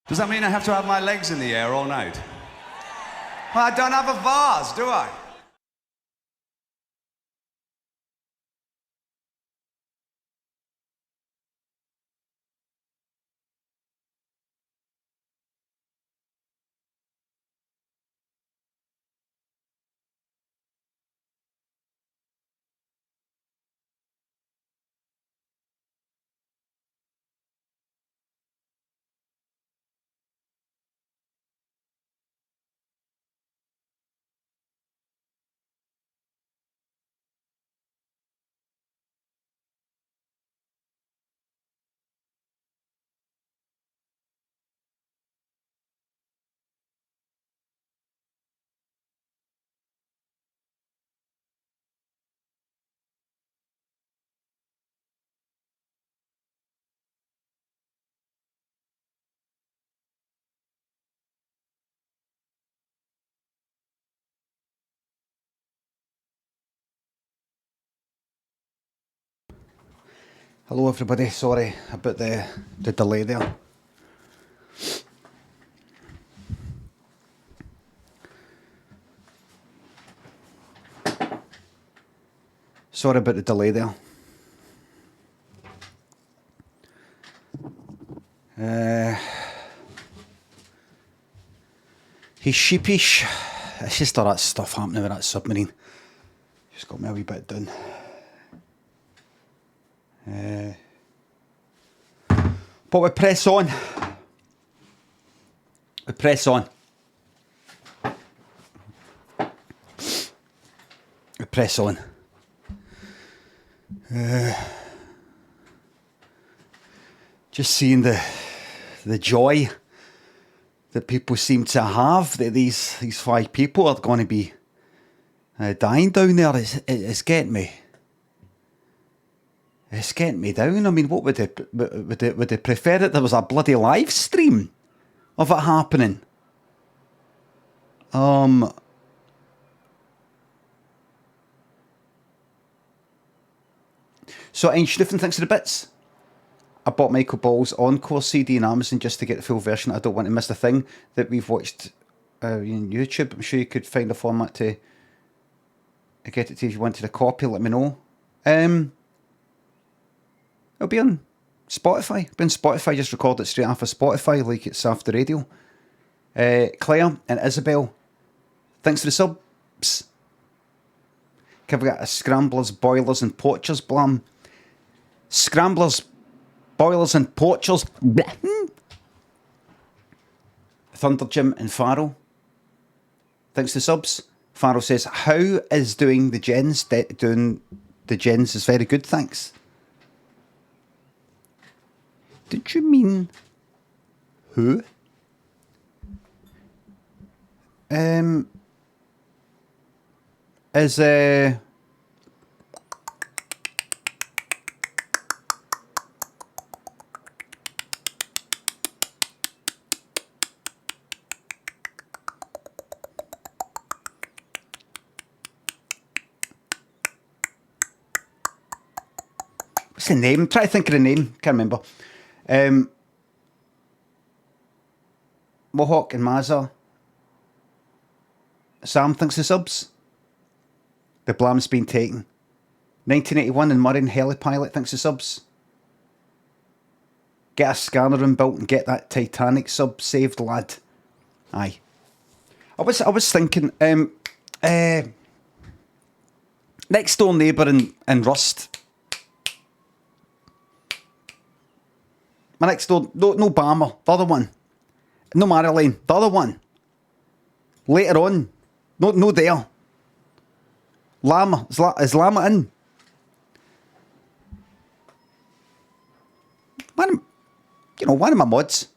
Does that mean I have to have my legs in the air all night? Well, I don't have a vase, do I? Hello everybody, sorry about the delay there. Sorry about the delay there. He's sheepish. It's just all that stuff happening with that submarine. Just got me a wee bit down. But we press on. We press on. We press on. Just seeing the joy that people seem to have, that these 5 people are going to be dying down there, it's getting me. It's getting me down. I mean, what would they prefer it? There was a bloody live stream of it happening. So Einschliffen, thanks for the bits. I bought Michael Ball's Encore CD on Amazon just to get the full version. I don't want to miss the thing that we've watched on YouTube. I'm sure you could find a format to get it to you if you wanted a copy. Let me know. It'll be on Spotify. It'll be on Spotify. Just record it straight off of Spotify like it's off the radio. Claire and Isabel, thanks for the subs. Have we got a Scramblers, Boilers and Poachers blam? Scramblers, Boilers and Poachers. Thunder Jim and Farrell, thanks for the subs. Farrell says, how is doing the gens? Doing the gens is very good, thanks. Did you mean who? Is what's the name? Try to think of the name. Can't remember. Mohawk and Mazza. Sam thinks the subs. The blam's been taken. 1981 and Murray and Helipilot thinks the subs. Get a scanner inbuilt and get that Titanic sub saved, lad. Aye. I was thinking, next door neighbour in Rust. My next door, no Balmer, the other one. No Marilyn, the other one. Later on, no there. Lama, is Lama in? One of my mods.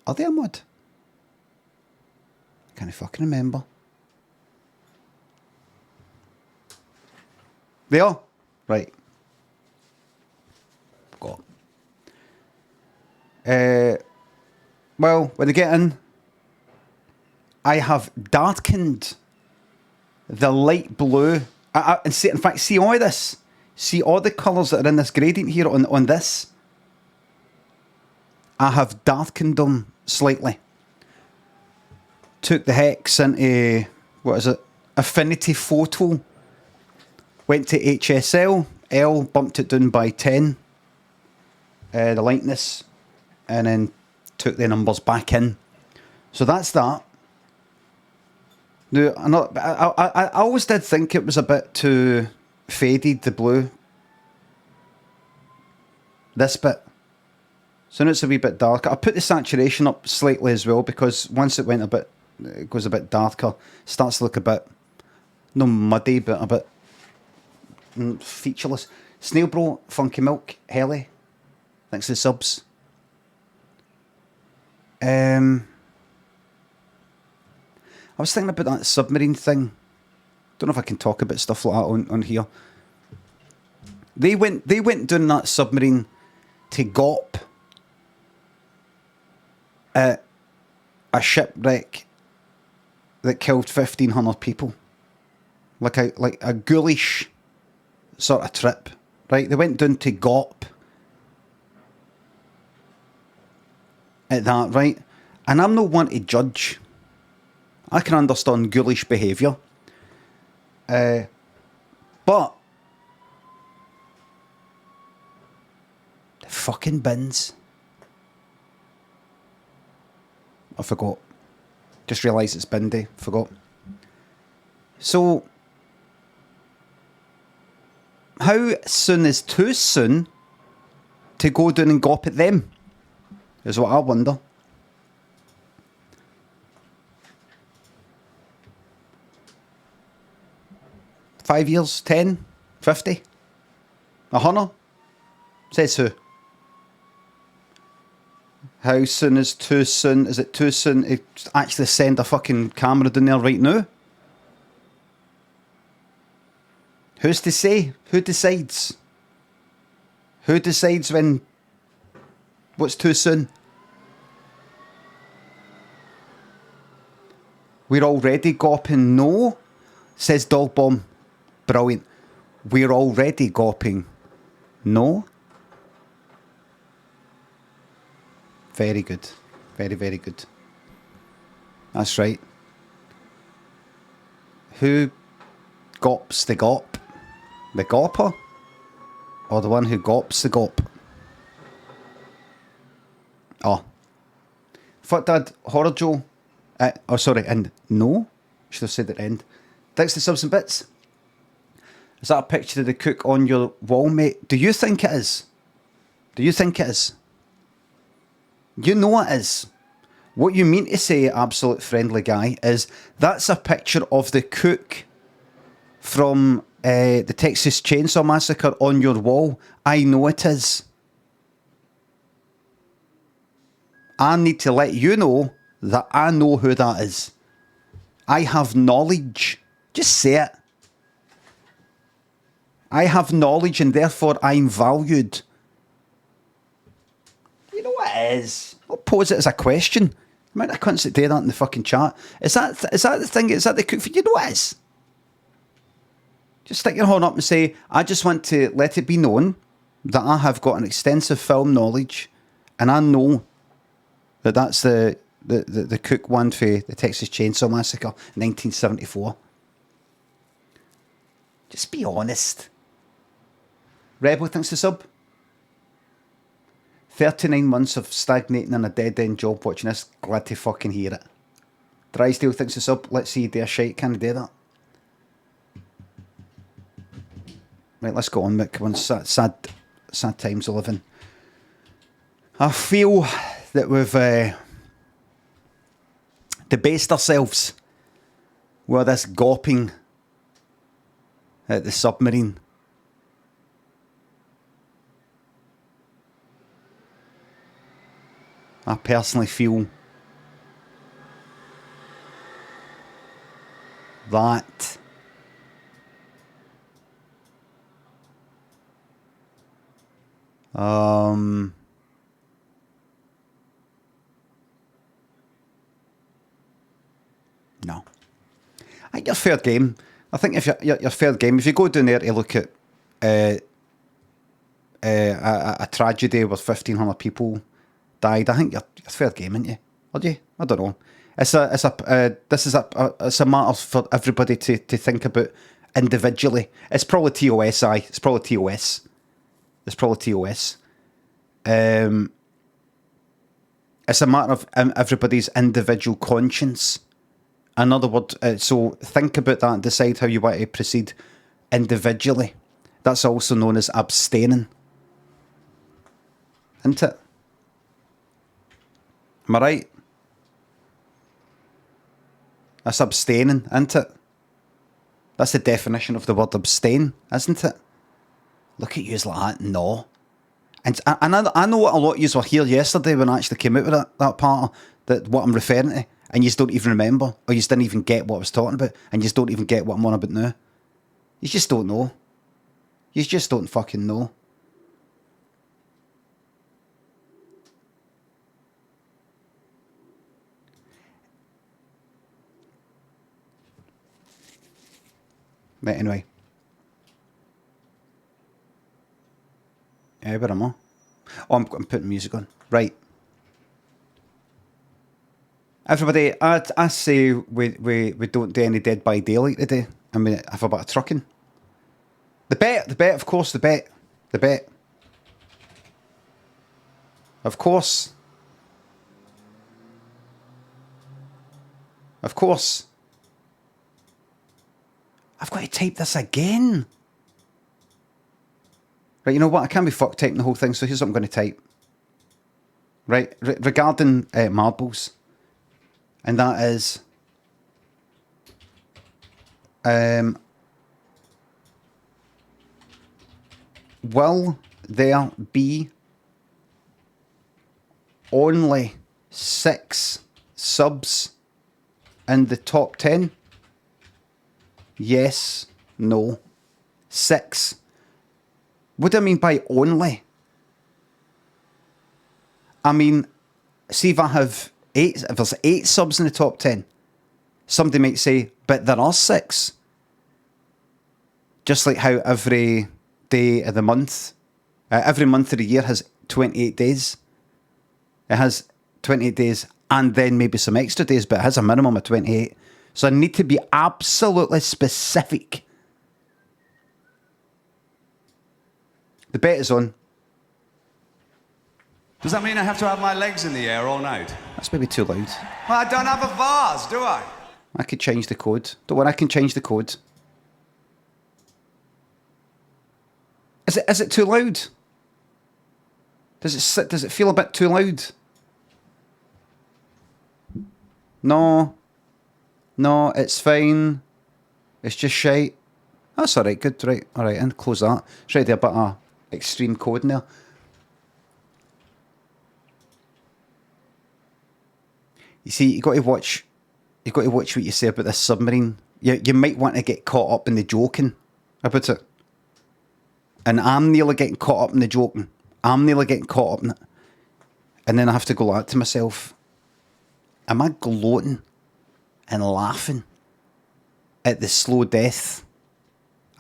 Are they a mod? Can't fucking remember. They are? Right. Got. Well, when they get in, I have darkened the light blue. In fact, see all this? See all the colours that are in this gradient here on this? I have darkened them slightly. Took the hex into, what is it? Affinity Photo. Went to HSL. L, bumped it down by 10. The lightness. And then took the numbers back in. So that's that. Now, I always did think it was a bit too faded, the blue. This bit. So now it's a wee bit darker. I put the saturation up slightly as well, because once it went a bit, it goes a bit darker, starts to look a bit, no muddy, but a bit featureless. Snail Bro, Funky Milk, Helly, thanks for the subs. I was thinking about that submarine thing. Don't know if I can talk about stuff like that on here. They went down that submarine to Gop at a shipwreck that killed 1,500 people. Like a ghoulish sort of trip, right? They went down to Gop at that, right? And I'm not one to judge. I can understand ghoulish behaviour. But the fucking bins. I forgot. Just realised it's bin day. Forgot. So, how soon is too soon to go down and gawp at them? Is what I wonder. $5 years, 10, 50, 100? Says who? How soon is too soon? Is it too soon to actually send a fucking camera down there right now? Who's to say? Who decides? Who decides when? What's too soon? We're already gawping no, says Dog Bomb. Brilliant. We're already gawping no. Very good. Very, very good. That's right. Who gops the gop? The gopper? Or the one who gops the gop? Oh. Fuck Dad, Horror Joe. Oh, sorry, and no. Should have said at the end. Thanks to subs and bits. Is that a picture of the cook on your wall, mate? Do you think it is? Do you think it is? You know it is. What you mean to say, absolute friendly guy, is that's a picture of the cook from the Texas Chainsaw Massacre on your wall. I know it is. I need to let you know that I know who that is. I have knowledge. Just say it. I have knowledge and therefore I'm valued. You know what it is. I'll pose it as a question. I might have cunts that do that in the fucking chat. Is that the thing? Is that the cook for you? Know what it is? Just stick your horn up and say, I just want to let it be known that I have got an extensive film knowledge and I know that that's the cook one for the Texas Chainsaw Massacre, 1974. Just be honest. Rebel, thanks to sub. 39 months of stagnating in a dead-end job watching this. Glad to fucking hear it. Drysdale, thanks to sub. Let's see, do a shite. Can I do that? Right, let's go on, Mick. One sad times of living. I feel that we've debased ourselves with this gawping at the submarine. I personally feel that no. I think you're fair game. I think if you're fair game, if you go down there to look at a tragedy with 1,500 people died. I think you're fair game, aren't you? Are you? I don't know. It's a matter for everybody to think about individually. It's probably TOS. It's probably TOS. It's probably TOS. It's a matter of everybody's individual conscience. Another word. So think about that and decide how you want to proceed individually. That's also known as abstaining. Isn't it? Am I right? That's abstaining, isn't it? That's the definition of the word abstain, isn't it? Look at yous like that, no. And I know what a lot of yous were here yesterday when I actually came out with that part, that what I'm referring to, and yous don't even remember, or yous didn't even get what I was talking about, and yous don't even get what I'm on about now. You just don't know. You just don't fucking know. Right, anyway. Where am I? Oh, I'm putting music on. Right. Everybody, I say we don't do any Dead by Daylight today. I mean, have a bit of trucking. The bet, of course, the bet. Of course. Of course. I've got to type this again. Right, you know what? I can't be fucked typing the whole thing, so here's what I'm going to type. Right, regarding marbles. And that is... will there be only 6 subs in the top 10? Yes, no. 6. What do I mean by only? I mean, see if I have 8, if there's 8 subs in the top 10, somebody might say, but there are 6. Just like how every day of the month, every month of the year has 28 days. It has 28 days and then maybe some extra days, but it has a minimum of 28. So I need to be absolutely specific. The bet is on. Does that mean I have to have my legs in the air all night? That's maybe too loud. Well, I don't have a vase, do I? I could change the code. Don't worry, I can change the code. Is it too loud? Does it feel a bit too loud? No, it's fine. It's just shite. That's alright, good, right, alright, and close that. It's ready a bit of extreme code in there. You see, you got to watch what you say about this submarine. You might want to get caught up in the joking about it. And I'm nearly getting caught up in the joking. I'm nearly getting caught up in it. And then I have to go like to myself, am I gloating and laughing at the slow death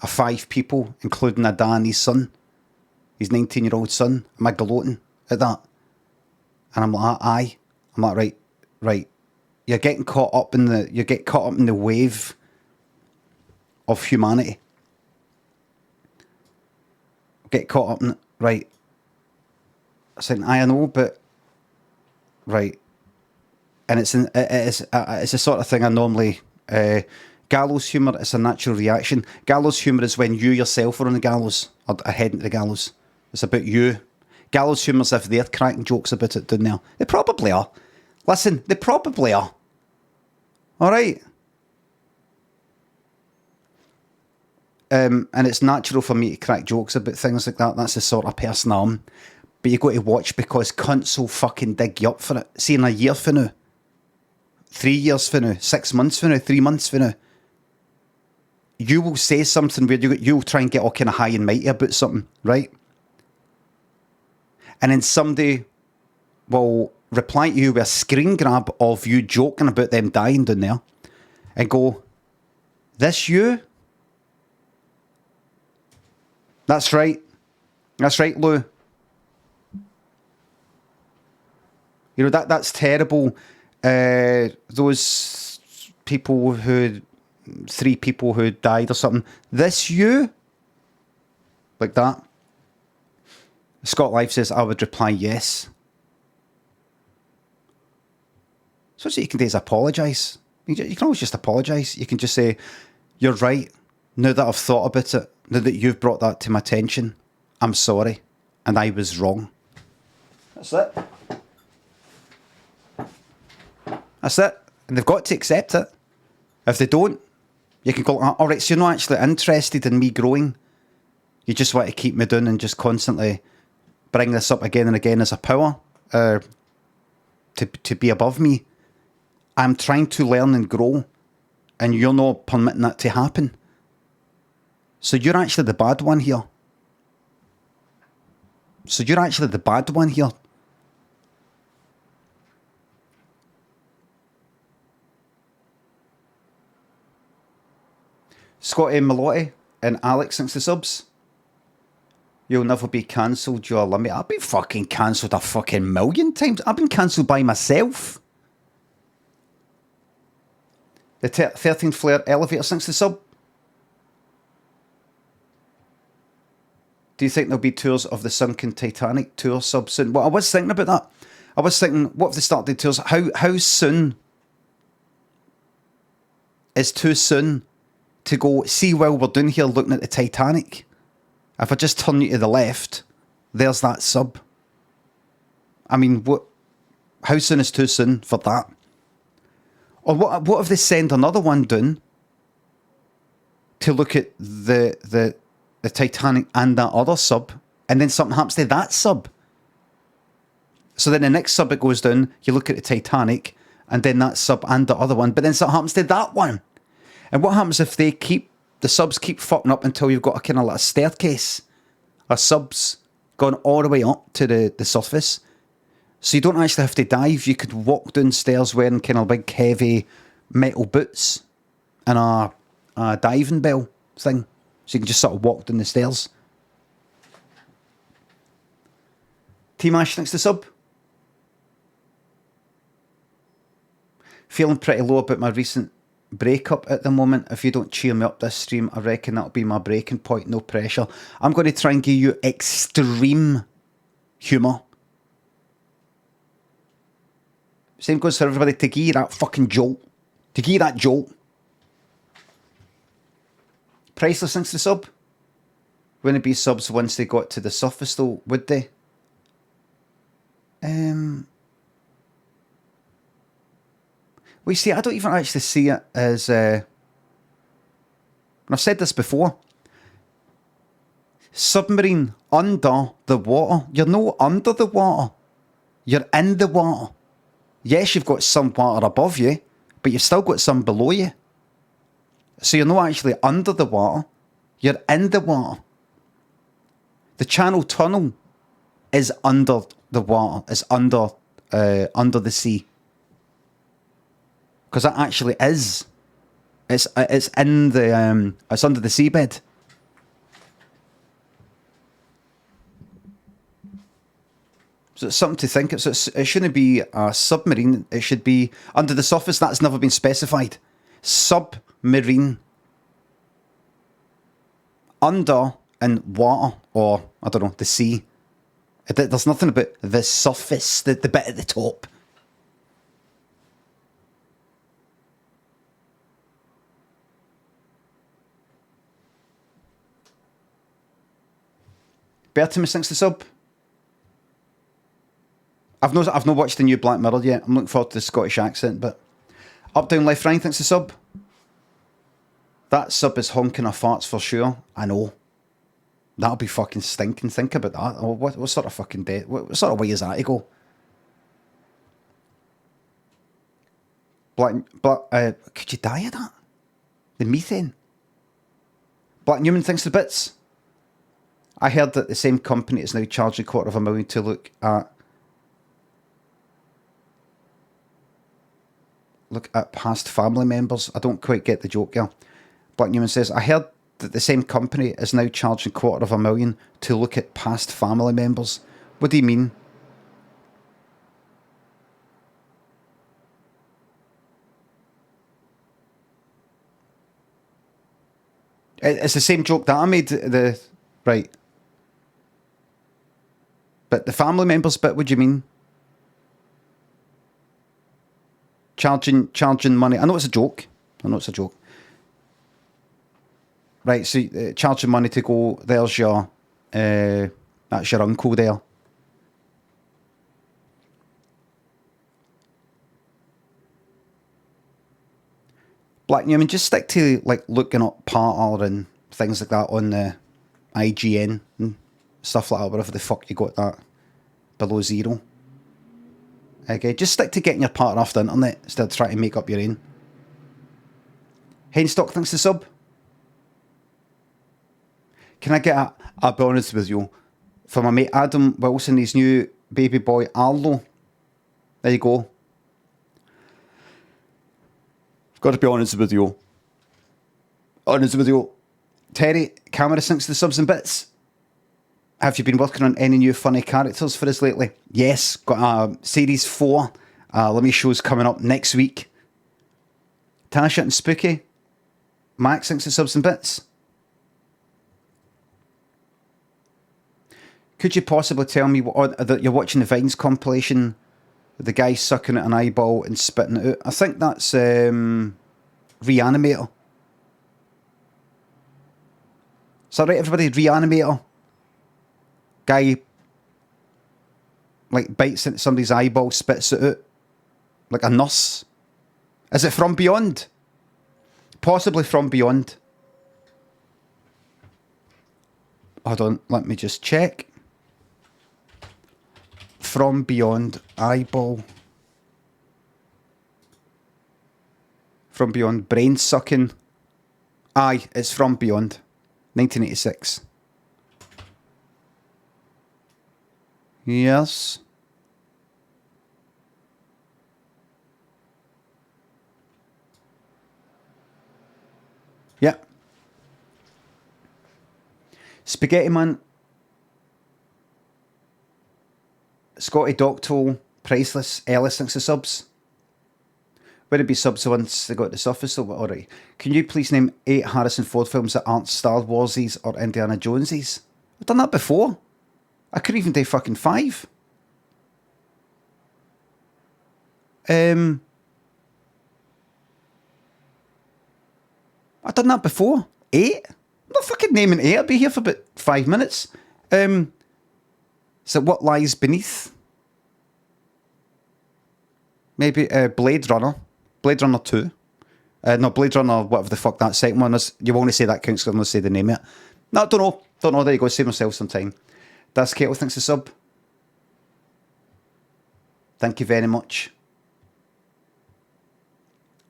of 5 people, including a dad and his son, his 19-year-old son? Am I gloating at that? And I'm like, aye. I'm like, right. You get caught up in the wave of humanity. Get caught up in it, right? I said, I know, but right. And it's the sort of thing I normally gallows humour is a natural reaction. Gallows humour is when you yourself are on the gallows or heading to the gallows. It's about you. Gallows humour is if they're cracking jokes about it down there. They probably are. Listen, they probably are. All right. And it's natural for me to crack jokes about things like that. That's the sort of person I am. But you got to watch because cunts will fucking dig you up for it. See, in a year for now, 3 years for now, 6 months for now, 3 months for now, you will say something where you'll try and get all kind of high and mighty about something, right? And then somebody will reply to you with a screen grab of you joking about them dying down there and go, this you? That's right, Lou. You know, that's terrible. Those people who, 3 people who died or something. This you? Like that. Scott Life says, I would reply yes. So what you can do is apologise. You can always just apologise. You can just say, you're right. Now that I've thought about it, now that you've brought that to my attention, I'm sorry. And I was wrong. That's it. That's it. And they've got to accept it. If they don't, you can go, all right, so you're not actually interested in me growing. You just want to keep me down and just constantly bring this up again and again as a power to be above me. I'm trying to learn and grow, and you're not permitting that to happen. So you're actually the bad one here. Scotty Mallotti and Alex, thanks to subs. You'll never be cancelled, you're Limmy. I've been fucking cancelled a fucking million times. I've been cancelled by myself. The 13th Flare Elevator, thanks to sub. Do you think there'll be tours of the sunken Titanic tour sub soon? Well, I was thinking about that. I was thinking, what if they started tours? How soon is too soon to go see while we're down here looking at the Titanic? If I just turn you to the left, there's that sub. I mean, how soon is too soon for that? Or what if they send another one down to look at the Titanic and that other sub, and then something happens to that sub? So then the next sub it goes down, you look at the Titanic, and then that sub and the other one, but then something happens to that one. And what happens if the subs keep fucking up until you've got a kind of like a staircase of subs going all the way up to the surface? So you don't actually have to dive. You could walk downstairs wearing kind of big heavy metal boots and a diving bell thing. So you can just sort of walk down the stairs. T-Mash, thanks to sub. Feeling pretty low about my recent breakup at the moment. If you don't cheer me up this stream, I reckon that'll be my breaking point. No pressure. I'm going to try and give you extreme humour. Same goes for everybody. To give you that fucking jolt. To give you that jolt. Priceless, thanks to sub. Wouldn't it be subs once they got to the surface though, would they? Well, you see, I don't even actually see it as... and I've said this before. Submarine under the water. You're not under the water. You're in the water. Yes, you've got some water above you, but you've still got some below you. So you're not actually under the water. You're in the water. The Channel Tunnel is under the water. It's under the sea. Because it actually is. It's in the it's under the seabed. So it's something to think of. So it shouldn't be a submarine. It should be under the surface. That's never been specified. Submarine. Under and water, or I don't know, the sea. There's nothing about the surface, the bit at the top. Bertimus, thanks to sub. I've not watched the new Black Mirror yet. I'm looking forward to the Scottish accent, but up, down, left, right, thanks to sub. That sub is honking her farts for sure. I know. That'll be fucking stinking. Think about that. Oh, what sort of fucking day? What sort of way is that to go? Could you die of that? The methane. Black Newman, thanks to bits. I heard that the same company is now charging $250,000 to look at past family members. I don't quite get the joke, girl. Black Newman says, I heard that the same company is now charging $250,000 to look at past family members. What do you mean? It's the same joke that I made. Right. But the family members bit, what do you mean? Charging money. I know it's a joke. Right, so charging money to go, there's your, that's your uncle there. Black Newman, just stick to like looking up Parler and things like that on the IGN and stuff like that, whatever the fuck you got that below zero. Okay, just stick to getting your partner off the internet instead of trying to make up your own. Henstock thinks the sub. Can I get I'll be honest with you, for my mate Adam Wilson, his new baby boy Arlo. There you go. Got to be honest with you. Terry, camera syncs the subs and bits. Have you been working on any new funny characters for us lately? Yes, got series 4. Limmy show's coming up next week. Tasha and Spooky. Max syncs the subs and bits. Could you possibly tell me that you're watching the Vines compilation? The guy sucking at an eyeball and spitting it out. I think that's Reanimator. Is that right, everybody? Reanimator. Guy like bites into somebody's eyeball, spits it out. Like a nurse. Is it From Beyond? Possibly From Beyond. Hold on, let me just check. From Beyond eyeball. From Beyond brain sucking. Aye, it's From Beyond. 1986. Yes. Yeah. Spaghetti Man. Scotty Doctole, Priceless, Ellis thinks the subs. Would it be subs once they got to the surface? So, alright. Can you please name 8 Harrison Ford films that aren't Star Warsies or Indiana Jonesies? I've done that before. I could even do fucking 5. I've done that before. 8? I'm not fucking naming 8. I'll be here for about 5 minutes. So What Lies Beneath? Maybe Blade Runner. Blade Runner 2. No, Blade Runner, whatever the fuck that second one is. You won't say that counts because I'm going to say the name of it. No, don't know. There you go. Save myself some time. Das Kettle thinks the sub. Thank you very much.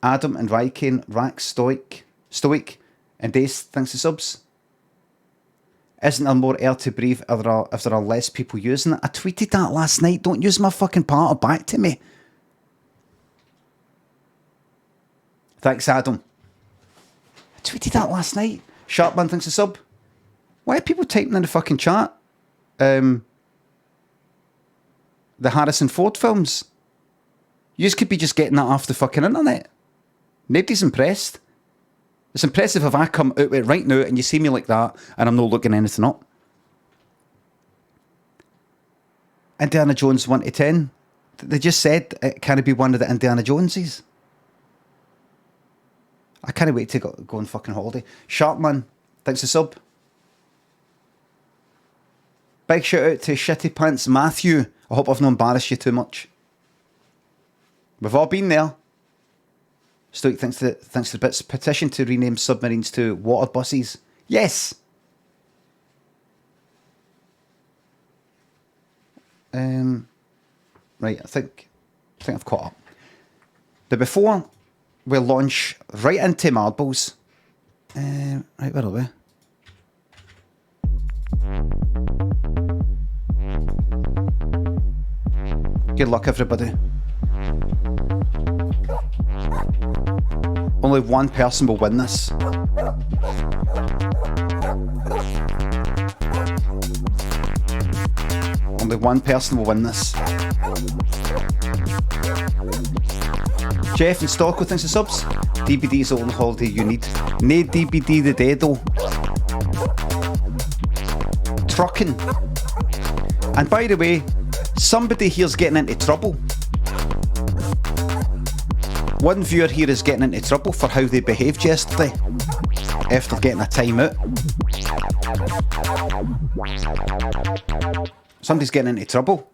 Adam and Ryken, Rax, Stoic, and Dace thanks the subs. Isn't there more air to breathe if there are less people using it? I tweeted that last night. Don't use my fucking part back to me. Thanks, Adam. I tweeted that last night. Sharpman thinks the sub. Why are people typing in the fucking chat? The Harrison Ford films. You could be just getting that off the fucking internet. Nobody's impressed. It's impressive if I come out with it right now and you see me like that and I'm not looking anything up. Indiana Jones 1 to 10. They just said it can't be one of the Indiana Joneses. I can't wait to go on fucking holiday. Sharpman, thanks for sub. Big shout out to Shitty Pants Matthew. I hope I've not embarrassed you too much. We've all been there. Stoic thanks to the bits. Petition to rename submarines to water buses. Yes. Right, I think I've caught up. But before we launch right into marbles, right, where are we? Good luck, everybody. Only one person will win this. Only one person will win this. Jeff and Stocko, thanks for subs. DBD's the only holiday you need. Nae DBD the day though. Trucking. And by the way, somebody here's getting into trouble. One viewer here is getting into trouble for how they behaved yesterday after getting a time out. Somebody's getting into trouble.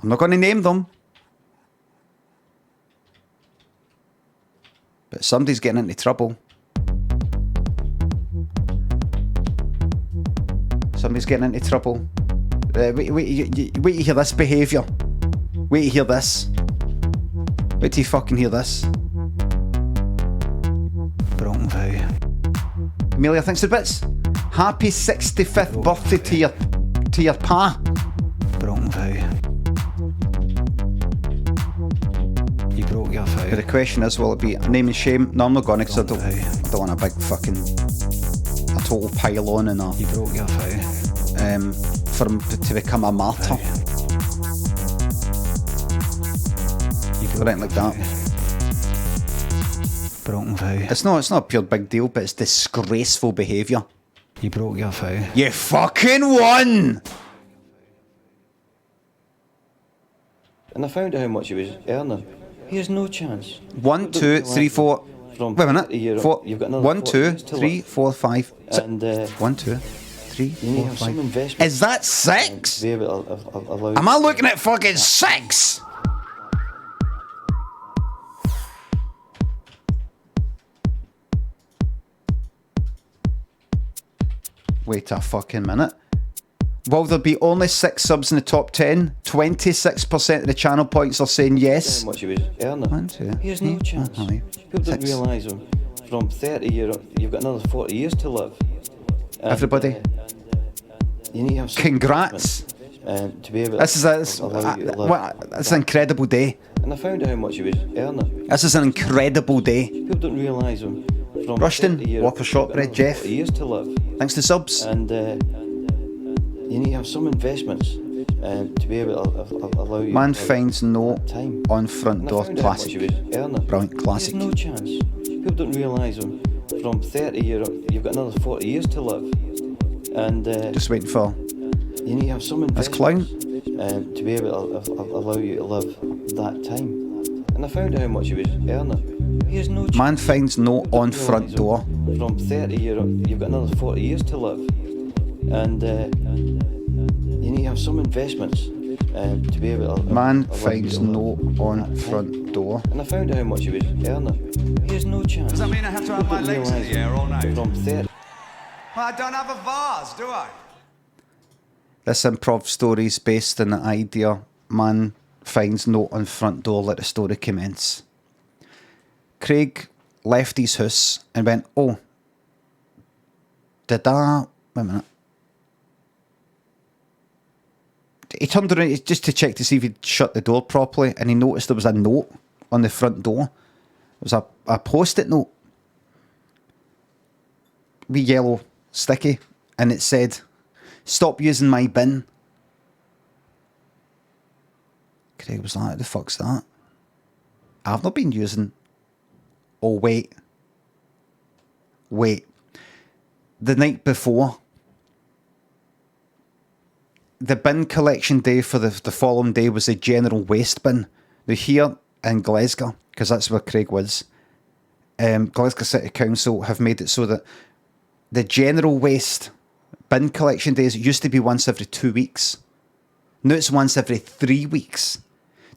I'm not going to name them. But somebody's getting into trouble. Somebody's getting into trouble. Wait to hear this behaviour. Wait to hear this. Wait till you fucking hear this. Wrong vow. Amelia, thanks for the bits. Happy 65th birthday to your pa. Wrong vow. You broke your vow. But the question is, will it be a name and shame? No, I'm not going to, because I don't want a big fucking a total pile on and a. You broke your vow. For him to become a martyr. Or anything like that. Broken vow. It's not a pure big deal, but it's disgraceful behaviour. You broke your vow. You fucking won! And I found out how much he was earning. He has no chance. 1, 2, 3, 4. Wait a minute. You've got another 1, 2, 3, 4, 5. And 1, 2, 3, 4, 5. Is that 6? Am I looking at fucking 6? Wait a fucking minute. Will there be only 6 subs in the top 10? 26% of the channel points are saying yes. How much he was earning. 1, 2, he has no chance. People don't realise him. From 30 years, you've got another 40 years to live. And, everybody, you need to have congrats. To be able this is an incredible day. And I found out how much he was earning. This is an incredible day. People don't realise him. Rushton, Walker Shortbread, Jeff. Years to live. Thanks to subs. And you need to have some investments to be able to allow you. Man finds no time on front door. Classic. Brilliant classic. There's no chance. People don't realise him. From 30 years, you've got another 40 years to live. And just waiting for. You need to have some investments. That's clown. To be able to allow you to live that time. And I found out how much he was earning. He has no chance. Man finds no on front door. From 30 years, you've got another 40 years to live. And you need to have some investments to be able to. Man finds no on front door. And I found out how much he was earning. He has no chance. Does that mean I have to have my legs in the air all night? From 30. Well, I don't have a vase, do I? This improv story is based on the idea man finds note on front door, let the story commence. Craig left his house and went, oh, did I... Wait a minute. He turned around just to check to see if he'd shut the door properly, and he noticed there was a note on the front door. It was a post-it note. Wee yellow sticky, and it said, stop using my bin. Craig was like, what the fuck's that? I've not been using... Oh, wait. The night before, the bin collection day for the following day was the general waste bin. Now here in Glasgow, because that's where Craig was, Glasgow City Council have made it so that the general waste bin collection days used to be once every 2 weeks. Now it's once every 3 weeks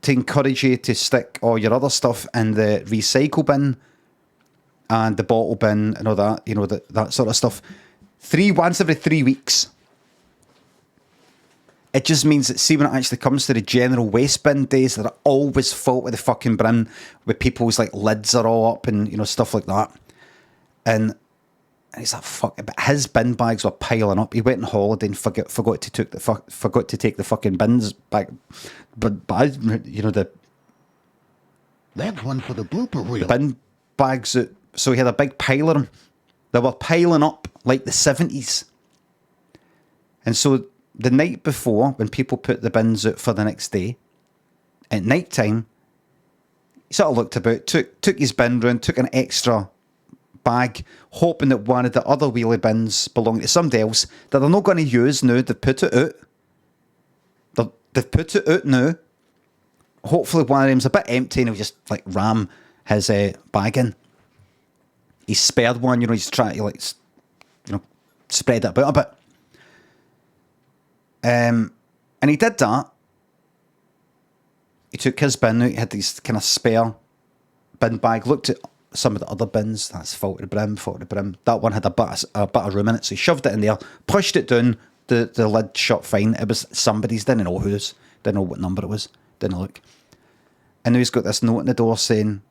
to encourage you to stick all your other stuff in the recycle bin and the bottle bin and all that, you know, that sort of stuff. Once every 3 weeks. It just means that, see, when it actually comes to the general waste bin days, they're always full with the fucking bin, with people's like lids are all up and, you know, stuff like that. And he's like, fuck. But his bin bags were piling up. He went on holiday and forgot to take the fucking bins back. But you know, That's one for the blooper reel. the bin bags. So he had a big pile of them. They were piling up like the 70s. And so the night before, when people put the bins out for the next day, at night time, He sort of looked about, took his bin round, took an extra bag, hoping that one of the other wheelie bins belonging to somebody else that they're not going to use now. They've put it out. They've put it out now. Hopefully one of them's a bit empty and he'll just like ram his bag in. He's spared one, he's trying to like, spread it about a bit. And he did that. He took his bin out, he had these kind of spare bin bag, looked at some of the other bins, that's full to the brim. That one had a bit of room in it, so he shoved it in there, pushed it down, the lid shut fine. It was somebody's, didn't know whose, didn't know what number it was, didn't look. And now he's got this note on the door saying,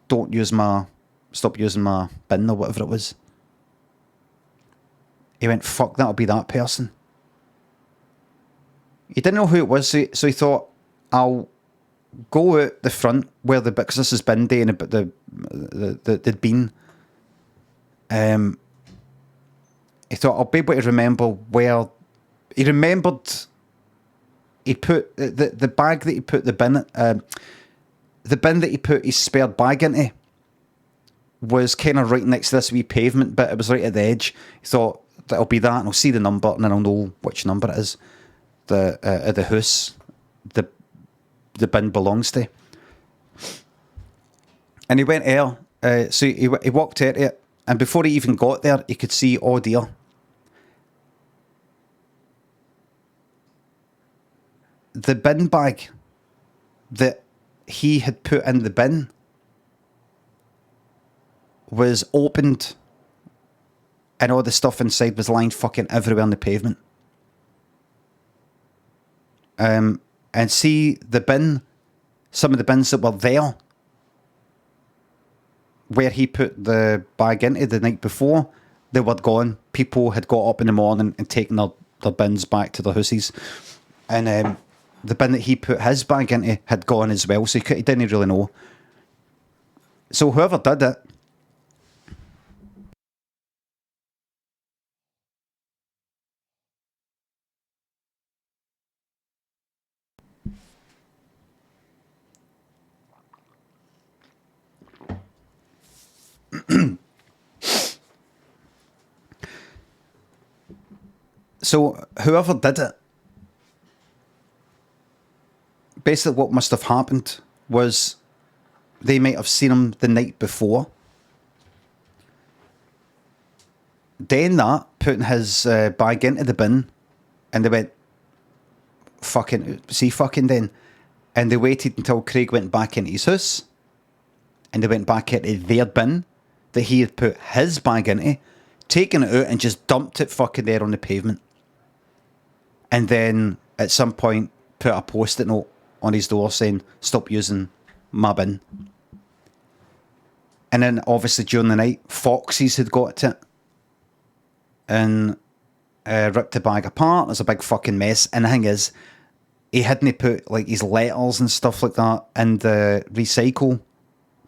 stop using my bin or whatever it was. He went, fuck, that'll be that person. He didn't know who it was, so he thought, I'll go out the front where because this is bin day and they'd been. He thought, I'll be able to remember where. He remembered he put the bag that he put the bin that he put his spare bag into was kind of right next to this wee pavement bit. It was right at the edge. He thought, that'll be that, and I'll see the number, and then I'll know which number it is. The house the bin belongs to. And he went there, so he walked out it, and before he even got there, he could see, oh dear, the bin bag that he had put in the bin was opened, and all the stuff inside was lying fucking everywhere on the pavement. And see the bin, some of the bins that were there, where he put the bag into the night before, they were gone. People had got up in the morning and taken their bins back to their houses. And the bin that he put his bag into had gone as well, so he didn't really know. So whoever did it, so whoever did it, basically what must have happened was they might have seen him the night before. Then that, putting his bag into the bin, and they went, fucking then. And they waited until Craig went back into his house, and they went back into their bin that he had put his bag into, taken it out and just dumped it fucking there on the pavement. And then at some point put a post-it note on his door saying, stop using my bin. And then obviously during the night, foxes had got to it and ripped the bag apart. There's a big fucking mess. And the thing is, he hadn't put like his letters and stuff like that in the recycle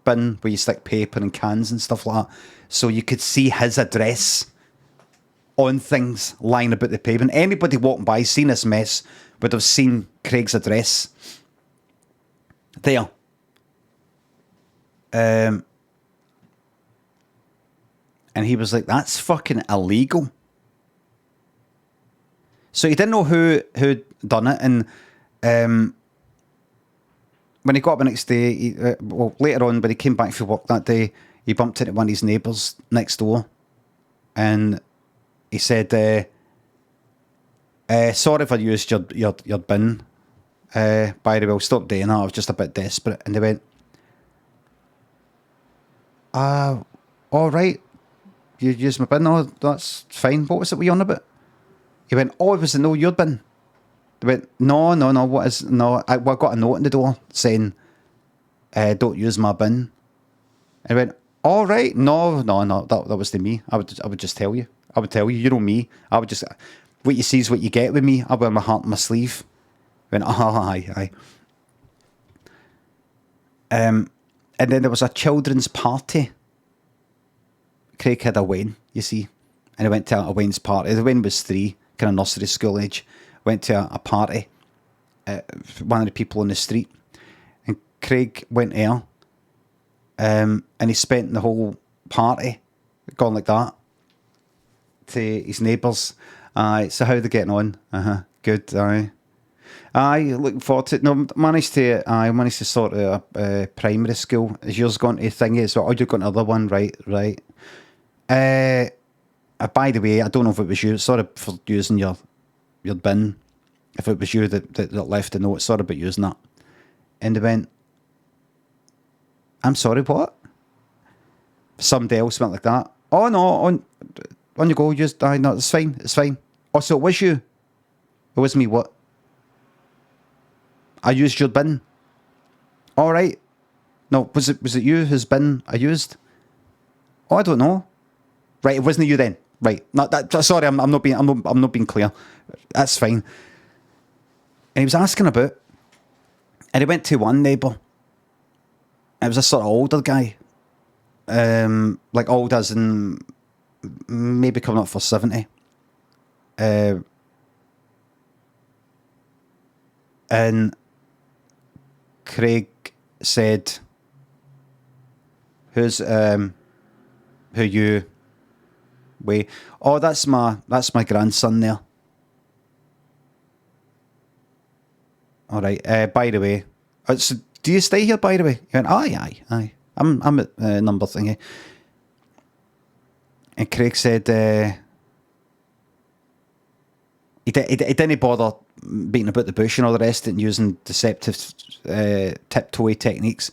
bin where you stick paper and cans and stuff like that. So you could see his address on things lying about the pavement. Anybody walking by, seen this mess, would have seen Craig's address there. And he was like, that's fucking illegal. So he didn't know who'd done it. And when he got up the next day, later on, when he came back from work that day, he bumped into one of his neighbours next door. And he said, sorry if I used your bin. By the way, I'll stop doing that. I was just a bit desperate. And they went, all right. You used my bin? Oh, that's fine. What was it we on about? He went, oh, it was your bin. They went, no, what is, no, I got a note on the door saying, don't use my bin. And he went, all right, no, that was to me. I would just tell you. I would tell you, you know me. I would just, what you see is what you get with me. I wear my heart on my sleeve. I went, aye. And then there was a children's party. Craig had a wedding, you see. And he went to a wedding's party. The wedding was 3, kind of nursery school age. Went to a party. One of the people on the street. And Craig went there. And he spent the whole party going like that to his neighbours. Aye, so how are they getting on? Good, aye. Aye, looking forward to it. No, managed to sort out a primary school. Is yours going to thingy as well? Oh, you're going to another one, right. By the way, I don't know if it was you. Sorry for using your bin. If it was you that left a note, sorry about using that. And they went, I'm sorry, what? Somebody else went like that. Oh no, on you go, just no, it's fine. Oh, so it was you. It was me, what? I used your bin. All right. No, was it you whose bin I used? Oh, I don't know. Right, it wasn't you then. Right. No, sorry, I'm not being clear. That's fine. And he was asking about, and he went to one neighbour. It was a sort of older guy. Like old as in maybe coming up for 70. And Craig said, who you way? Oh, that's my grandson there. All right. By the way, so do you stay here? By the way, he went, aye. I'm at number thingy. And Craig said he didn't bother beating about the bush and all the rest and using deceptive tiptoe techniques.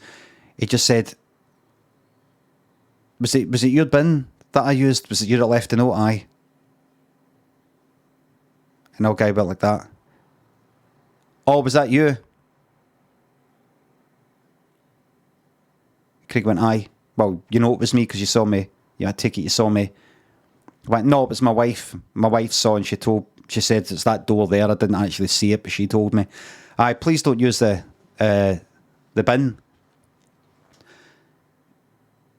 He just said, was it your bin that I used? Was it you that left a note? Aye. And old guy went like that. Oh, was that you? Craig went, aye. Well, you know it was me because you saw me. Yeah, I take it you saw me. I went, no, it was my wife. My wife saw and she said it's that door there. I didn't actually see it, but she told me. Aye, please don't use the bin.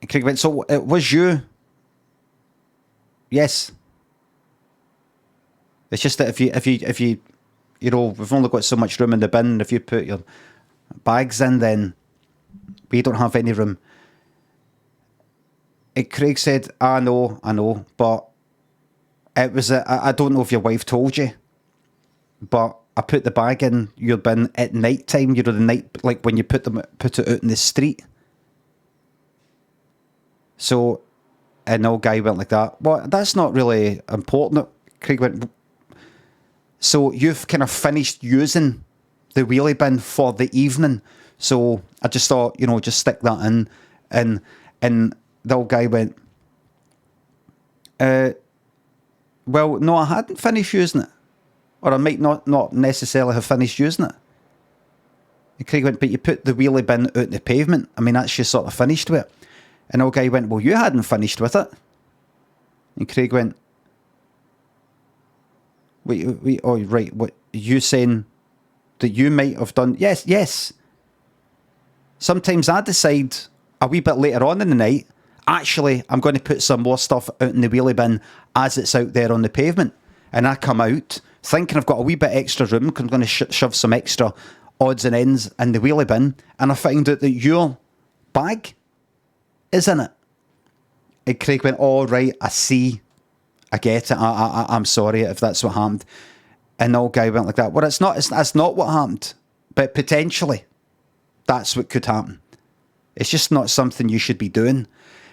And Craig went, so it was you? Yes. It's just that if you you know, we've only got so much room in the bin. If you put your bags in, then we don't have any room. And Craig said, I know, but it was, I don't know if your wife told you, but I put the bag in your bin at night time, you know, the night, like when you put it out in the street. So, an old guy went like that. Well, that's not really important. Craig went, so you've kind of finished using the wheelie bin for the evening. So I just thought, you know, just stick that in. And the old guy went, well, no, I hadn't finished using it. Or I might not necessarily have finished using it. And Craig went, but you put the wheelie bin out in the pavement. I mean, that's just sort of finished with it. And the old guy went, well, you hadn't finished with it. And Craig went, wait, oh, right, what, you saying that you might have done? Yes. Sometimes I decide a wee bit later on in the night, actually, I'm going to put some more stuff out in the wheelie bin as it's out there on the pavement. And I come out thinking I've got a wee bit extra room because I'm going to shove some extra odds and ends in the wheelie bin. And I find out that your bag is in it. And Craig went, all right, I see. I get it. I'm sorry if that's what happened. And the old guy went like that. Well, that's not what happened. But potentially, that's what could happen. It's just not something you should be doing.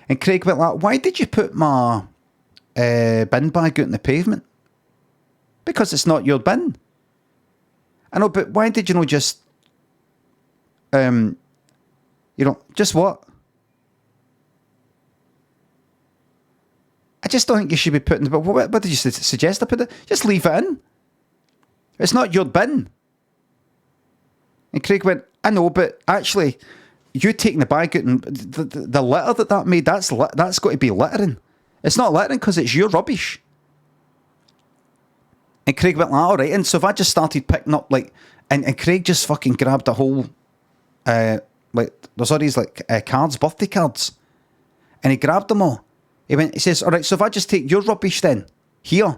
And Craig went like, why did you put my bin bag out in the pavement? Because it's not your bin. I know, but why did you not just, just what? I just don't think you should be putting, but what did you suggest I put it? Just leave it in. It's not your bin. And Craig went, I know, but actually, you taking the bag out and the litter that made, that's got to be littering. It's not littering because it's your rubbish. And Craig went, all right. And so if I just started picking up, like, and Craig just fucking grabbed a whole, there's all these, cards, birthday cards. And he grabbed them all. He says, all right, so if I just take your rubbish then, here,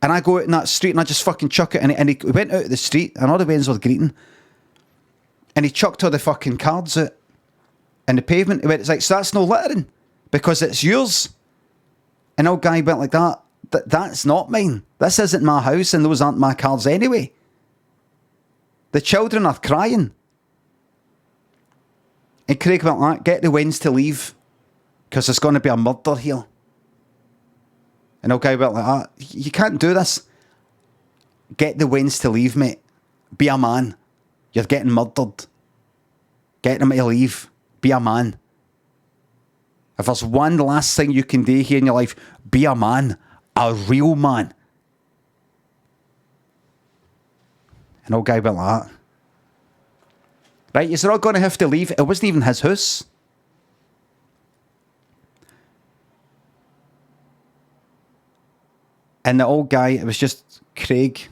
and I go out in that street and I just fucking chuck it, and he went out of the street, and all the Waynes were greeting, and he chucked all the fucking cards out, in the pavement. He went, it's like, so that's no littering because it's yours. And old guy went like that. That's not mine. This isn't my house and those aren't my cars anyway. The children are crying. And Craig went like, get the winds to leave because there's going to be a murder here. And old guy went like that, you can't do this. Get the winds to leave, mate. Be a man. You're getting murdered. Get them to leave. Be a man. If there's one last thing you can do here in your life, be a man. A real man. And old guy went like that. Right, you're not going to have to leave. It wasn't even his house. And the old guy, it was just Craig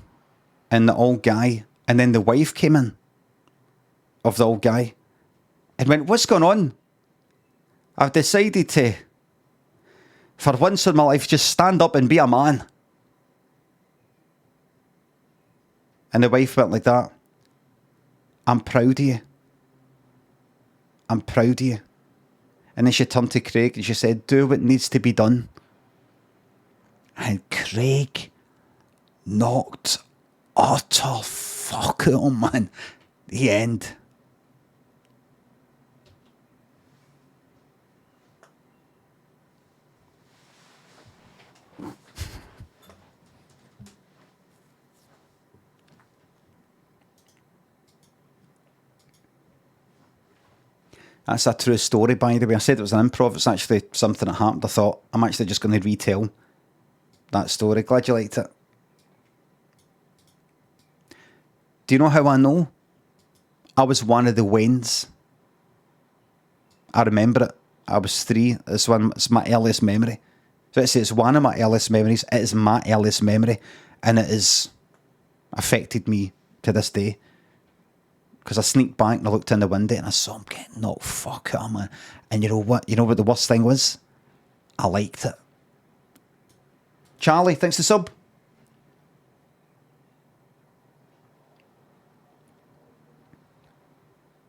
and the old guy. And then the wife came in of the old guy and went, what's going on? I've decided to, for once in my life, just stand up and be a man. And the wife went like that. I'm proud of you. I'm proud of you. And then she turned to Craig and she said, do what needs to be done. And Craig knocked utter fuck out, man. The end. That's a true story, by the way. I said it was an improv. It's actually something that happened. I thought, I'm actually just going to retell that story. Glad you liked it. Do you know how I know? I was one of the Waynes. I remember it. I was 3. It's my earliest memory. So it's one of my earliest memories. It is my earliest memory. And it has affected me to this day. Because I sneaked back and I looked in the window and I saw him getting knocked fuck out, man. And you know what? You know what the worst thing was? I liked it. Charlie, thanks for the sub.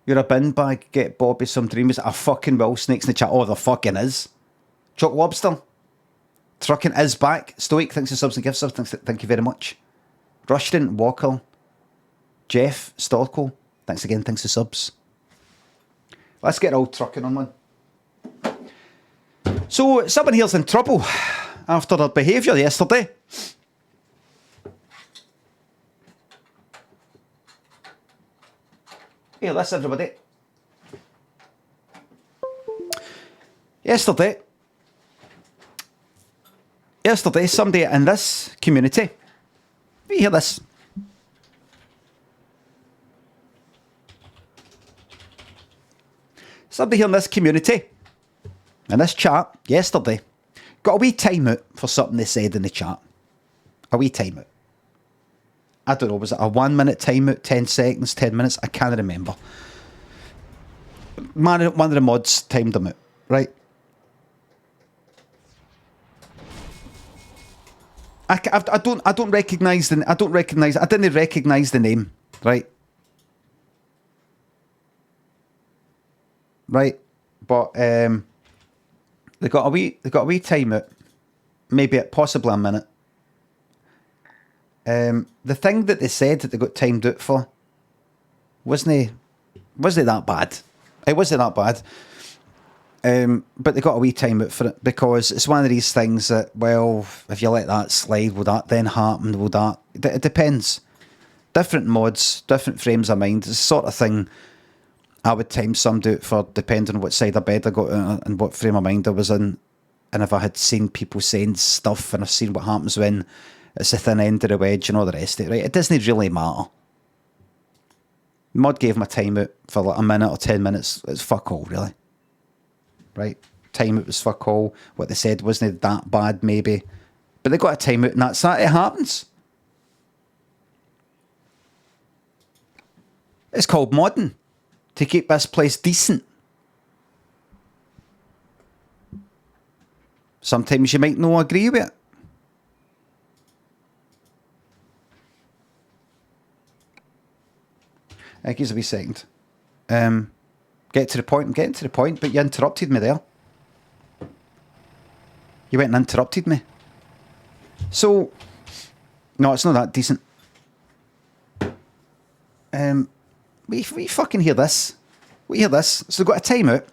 You're a bin bag. Get Bobby some dreams. I fucking will. Snakes in the chat. Oh, there fucking is. Chuck Lobster. Trucking is back. Stoic, thanks for subs and gifts. Thank you very much. Rushton, Walker. Jeff, Storko. Thanks again, thanks for subs. Let's get all trucking on one. So, someone here's in trouble after their behaviour yesterday. Here, this everybody. Yesterday, somebody in this community, you hear this? Somebody here in this community, in this chat, yesterday, got a wee timeout for something they said in the chat. A wee timeout. I don't know, was it a 1 minute timeout, 10 seconds, 10 minutes? I can't remember. One of the mods timed them out, right? I didn't recognise the name, right? Right, but they got a wee timeout, maybe possibly a minute. The thing that they said that they got timed out for wasn't that bad. It wasn't that bad. But they got a wee timeout for it because it's one of these things that, well, if you let that slide, will that then happen? Will that? It depends. Different mods, different frames of mind. It's the sort of thing I would time somebody out for depending on what side of bed I got and what frame of mind I was in. And if I had seen people saying stuff and I've seen what happens when it's the thin end of the wedge and all the rest of it, right? It doesn't really matter. Mod gave my time out for like a minute or 10 minutes. It's fuck all, really. Right? Time out was fuck all. What they said wasn't that bad, maybe. But they got a time out and that's that. It happens. It's called modding. To keep this place decent. Sometimes you might not agree with it. Give us a wee second. Get to the point. I'm getting to the point, but you interrupted me there. You went and interrupted me. So, no, it's not that decent. We fucking hear this. We hear this. So they got a timeout.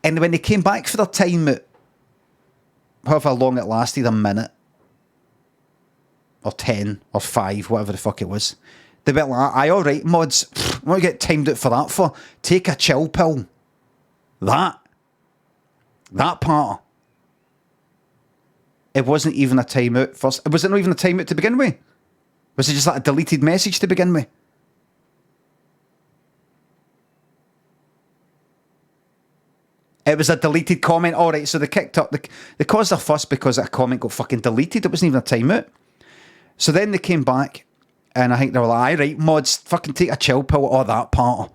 And when they came back for their timeout, however long it lasted, a minute, or 10, or 5, whatever the fuck it was, they went like, aye, alright, mods, what do you get timed out for that for? Take a chill pill. That part. It wasn't even a timeout first. Was it not even a timeout to begin with? Was it just like a deleted message to begin with? It was a deleted comment. Alright, so they kicked up, they caused a fuss because a comment got fucking deleted. It wasn't even a timeout. So then they came back, and I think they were like, aye, right, mods, fucking take a chill pill, or that part.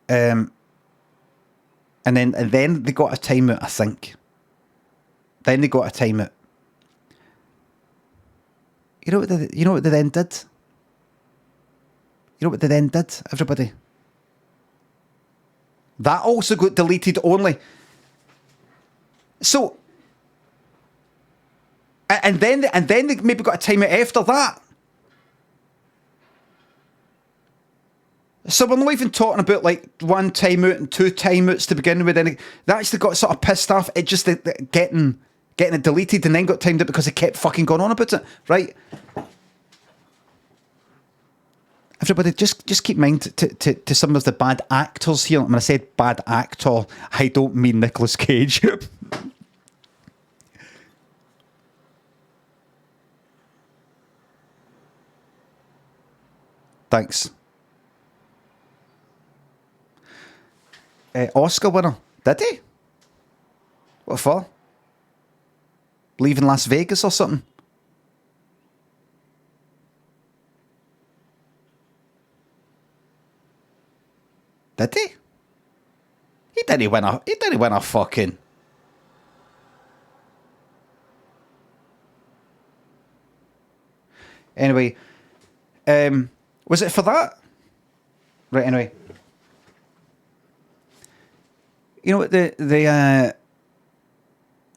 And then they got a timeout, I think. Then they got a timeout. You know what they then did? You know what they then did, everybody? That also got deleted only. So, and then they maybe got a timeout after that. So we're not even talking about like one timeout and two timeouts to begin with. Then they actually got sort of pissed off at just getting it deleted, and then got timed out because they kept fucking going on about it, right? Everybody, just keep in mind to some of the bad actors here. When I said bad actor, I don't mean Nicolas Cage. Thanks. Oscar winner. Did he? What for? Leaving Las Vegas or something? Did he? He didn't win a fucking... Anyway, was it for that? Right, anyway. You know what you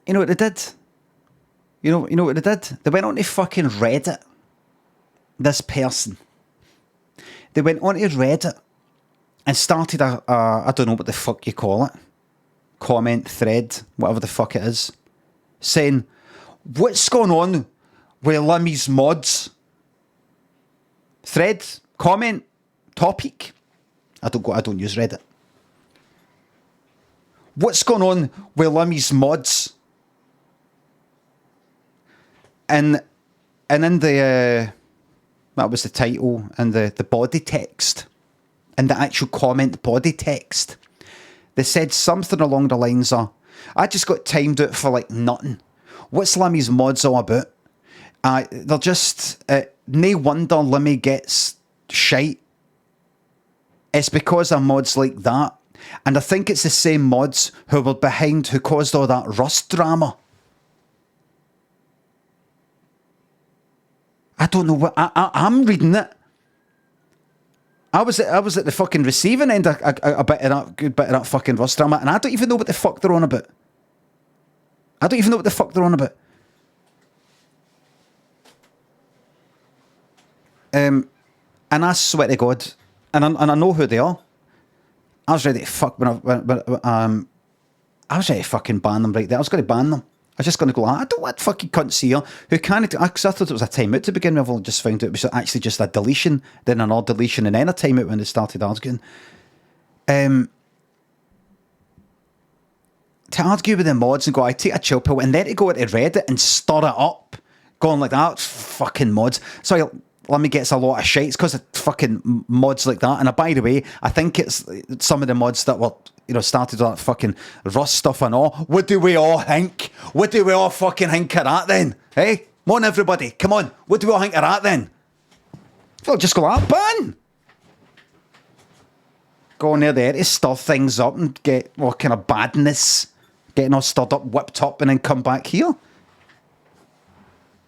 know what they did? You know what they did? They went on to fucking Reddit. This person. They went on to Reddit and started I don't know what the fuck you call it. Comment thread, whatever the fuck it is. Saying, what's going on with Limmy's mods? Thread, comment, topic. I don't use Reddit. What's going on with Limmy's mods? And in the that was the title and the body text, and the actual comment body text, they said something along the lines of, I just got timed out for like nothing. What's Limmy's mods all about? They're just no wonder Limmy gets shite. It's because of mods like that. And I think it's the same mods who were behind, who caused all that Rust drama. I don't know what... I'm reading it. I was at the fucking receiving end of a bit of that fucking Rust drama, and I don't even know what the fuck they're on about. And I swear to God, and I know who they are. I was ready to fuck I was ready to fucking ban them right there. I was going to ban them. I was just going to go, I don't want fucking cunts here who can't, because I thought it was a timeout to begin with. I've just found out it was actually just a deletion, then another deletion, and then a timeout when they started arguing. To argue with the mods and go, I take a chill pill, and then to go into Reddit and stir it up, going like that, fucking mods. So Limmy gets a lot of shit. It's because of fucking mods like that. And by the way, I think it's some of the mods that were, started with that fucking Rust stuff and all. What do we all think? What do we all fucking think of that then? Hey? Come on, everybody. Come on. What do we all think of that then? I'll just go out, ban. Go in there to stir things up and get what kind of badness. Getting all stirred up, whipped up, and then come back here.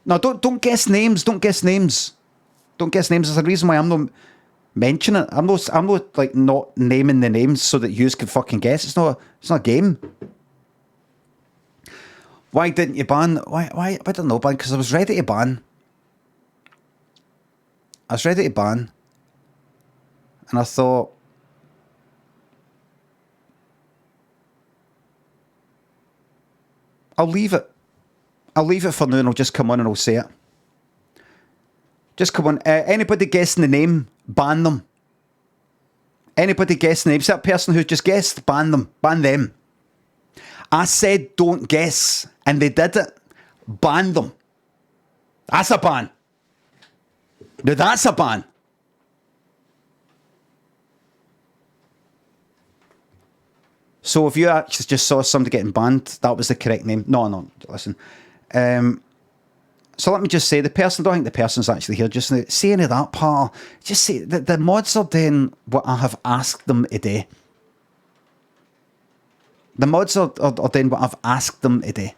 No, don't guess names. Don't guess names. There's a reason why I'm not... mention it. I'm not like not naming the names so that you can fucking guess. It's not a game. Why didn't you ban? Why? I don't know, ban, because I was ready to ban. And I thought, I'll leave it. I'll leave it for now and I'll just come on and I'll say it. Just come on. Anybody guessing the name, ban them. Anybody guessing the name, that person who just guessed, ban them. Ban them. I said don't guess, and they did it. Ban them. That's a ban. Now that's a ban. So if you actually just saw somebody getting banned, that was the correct name. No, listen. So let me just say, I don't think the person's actually here just now. Say any of that part. Just say that the mods are doing what I have asked them to do. The mods are doing what I've asked them to do.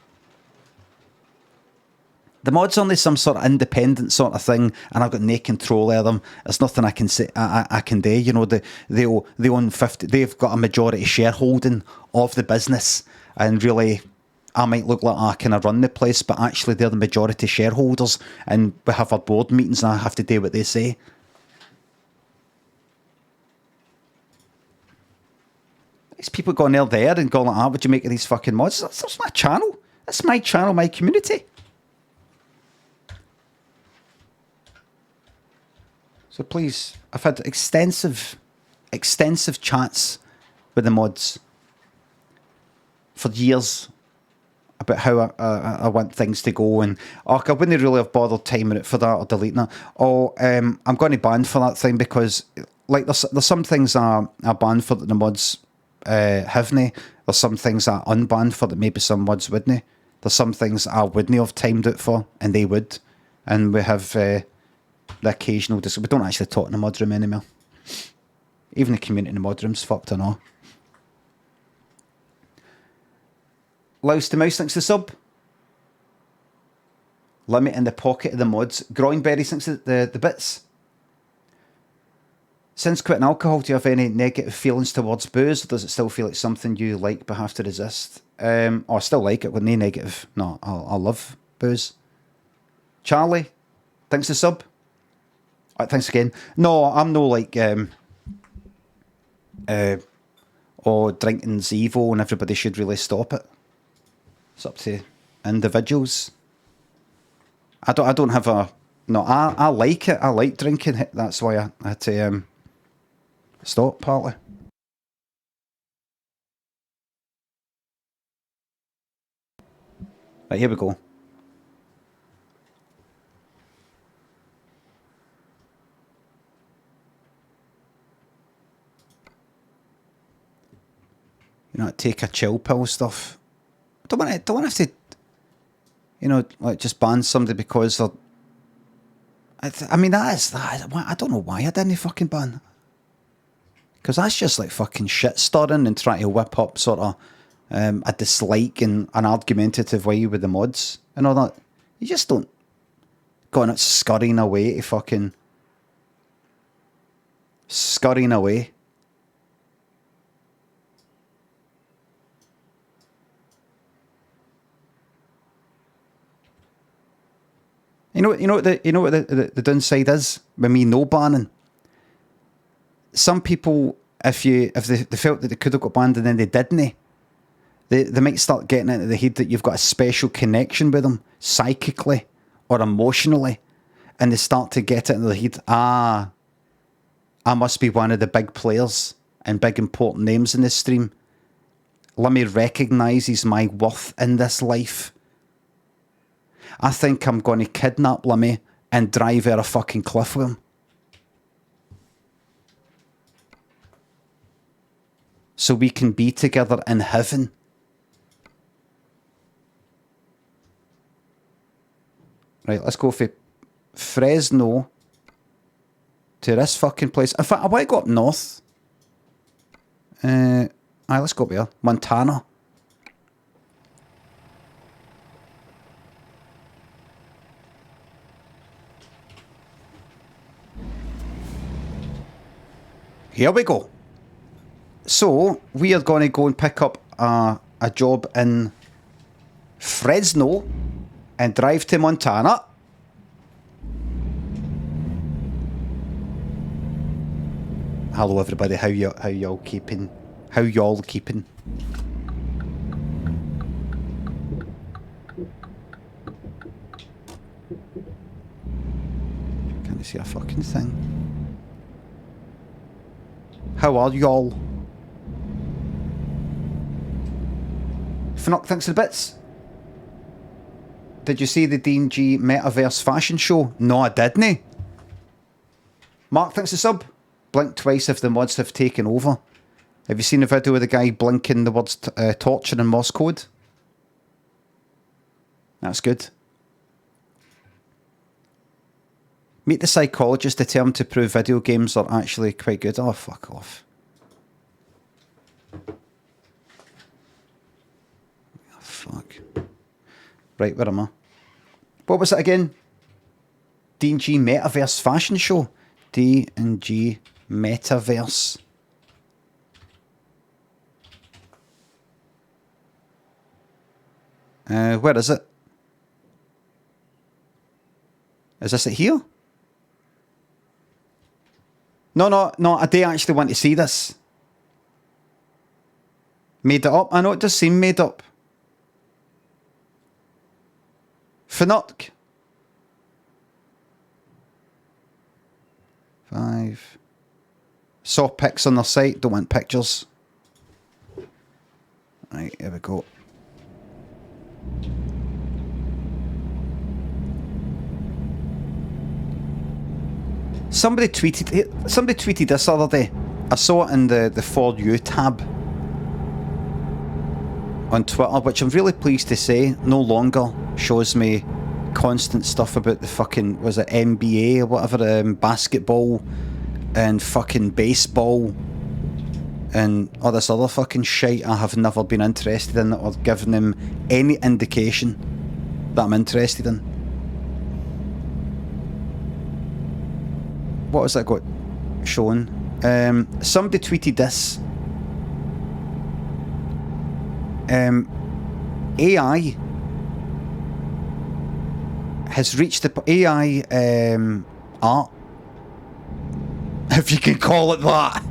The mod's only some sort of independent sort of thing, and I've got no control of them. There's nothing I can say. I can do. You know, they own 50. They've got a majority shareholding of the business, and really, I might look like I kind of run the place, but actually they're the majority shareholders, and we have our board meetings, and I have to do what they say. These people going there and going like, "Ah, would you make of these fucking mods?" That's my channel. That's my channel, my community. So please, I've had extensive chats with the mods for years about how I want things to go, and I wouldn't really have bothered timing it for that or deleting it. I'm going to ban for that thing because, like, there's some things I ban for that the mods haven't. There's some things I unbanned for that maybe some mods wouldn't. There's some things I wouldn't have timed it for, and they would. And we have the occasional we don't actually talk in the mod room anymore. Even the community in the mod room's fucked or not. Louse to Mouse thinks the sub. Limmy in the pocket of the mods. Groinberry thinks the bits. Since quitting alcohol, do you have any negative feelings towards booze, or does it still feel like something you like but have to resist? I still like it with no negative. No, I love booze. Charlie thanks the sub. Thanks again. No, I'm no like drinking's evil and everybody should really stop it. It's up to individuals. I don't have a no. I like it. I like drinking. That's why I had to stop partly. Right, here we go. You know, take a chill pill stuff. Don't want to have to, you know, like just ban somebody because they're. I mean, that is that. I don't know why I didn't fucking ban. Because that's just like fucking shit stirring and trying to whip up sort of a dislike and an argumentative way with the mods and all that. You just don't go on it scurrying away to fucking scurrying away. You know what the downside is with me no banning. Some people, if they felt that they could have got banned and then they didn't, they might start getting into the head that you've got a special connection with them psychically or emotionally, and they start to get into the head. I must be one of the big players and big important names in this stream. Let me recognise my worth in this life. I think I'm going to kidnap Limmy and drive her a fucking cliff with him. So we can be together in heaven. Right, let's go for Fresno to this fucking place. In fact, I want to go up north. Let's go up here. Montana. Here we go. So, we are going to go and pick up a job in Fresno and drive to Montana. Hello everybody, how y'all keeping? How y'all keeping? Can't see a fucking thing. How are y'all? Fnock, thanks for the bits. Did you see the D&G Metaverse fashion show? No, I didn't. Mark, thanks for the sub. Blink twice if the mods have taken over. Have you seen the video of the guy blinking the words torture in Morse code? That's good. Meet the Psychologist, determined to prove video games are actually quite good. Oh, fuck off. Oh, fuck. Right, where am I? What was it again? D&G Metaverse fashion show. D&G Metaverse. Where is it? Is this it here? No, I do actually want to see this. Made it up? I know it does seem made up. Fnurk. 5. Saw pics on their site, don't want pictures. Right, here we go. Somebody tweeted this the other day. I saw it in the For You tab on Twitter, which I'm really pleased to say no longer shows me constant stuff about the fucking, was it NBA or whatever, basketball and fucking baseball and all this other fucking shite I have never been interested in or given them any indication that I'm interested in. What was that got shown? Somebody tweeted this. AI has reached the AI art, if you can call it that,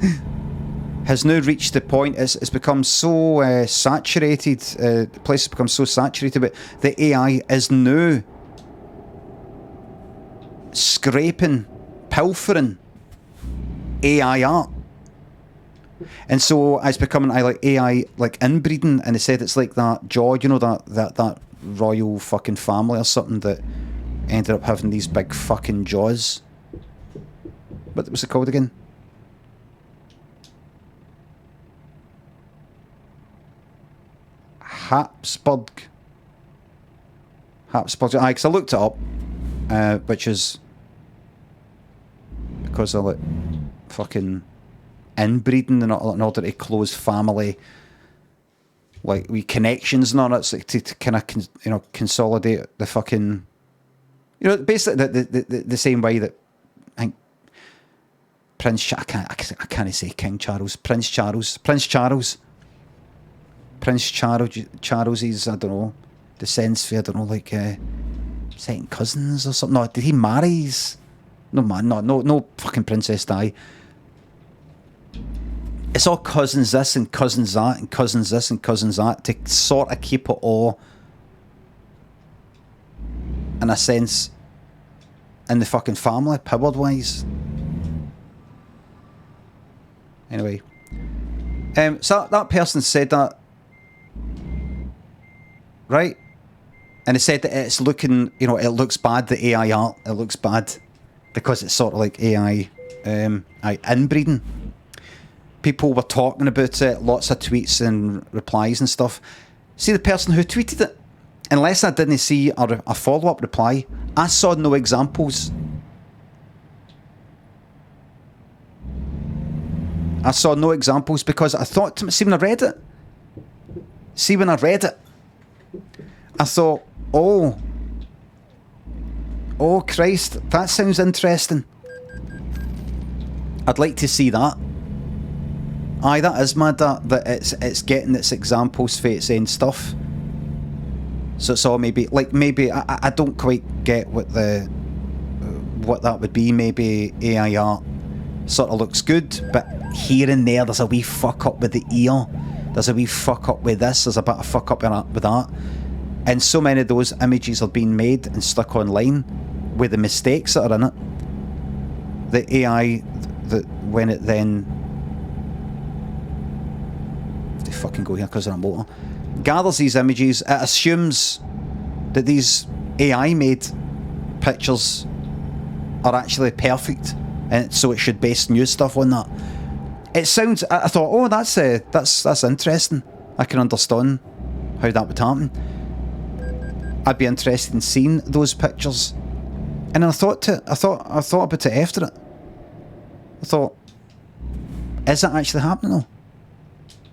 has now reached the point. It's become so saturated. The place has become so saturated, but the AI is now scraping, pilfering AI art. And so it's becoming like AI like inbreeding, and they said it's like that Jaw, you know, that royal fucking family or something that ended up having these big fucking jaws. What was it called again? Habsburg. Aye, because I looked it up, which is because of like fucking inbreeding in order to close family, like we connections and all that. It's like to kind of consolidate the fucking, basically the same way that I think I can't say King Charles, Prince Charles, Charles's, I don't know, descends for, I don't know, like second cousins or something. No, did he marry his? No man, no fucking Princess Di. It's all cousins this and cousins that and cousins this and cousins that to sort of keep it all, in a sense, in the fucking family, powered wise. Anyway, so that person said that, right? And they said that it's looking, it looks bad, the AI art, it looks bad because it's sort of like AI inbreeding. People were talking about it, lots of tweets and replies and stuff. See, the person who tweeted it, unless I didn't see a follow-up reply, I saw no examples. I saw no examples because I thought, see when I read it, I thought, oh Christ, that sounds interesting. I'd like to see that. Aye, that is mad. That it's getting its examples for its own stuff. So it's all maybe I don't quite get what that would be. Maybe AI art sort of looks good, but here and there's a wee fuck up with the ear. There's a wee fuck up with this. There's a bit of fuck up with that. And so many of those images are being made and stuck online with the mistakes that are in it. The AI, when it then... They fucking go here because they're a motor. Gathers these images, it assumes that these AI-made pictures are actually perfect, and so it should base new stuff on that. It sounds... I thought, oh, that's interesting. I can understand how that would happen. I'd be interested in seeing those pictures. And then I thought about it after it. I thought, is it actually happening though?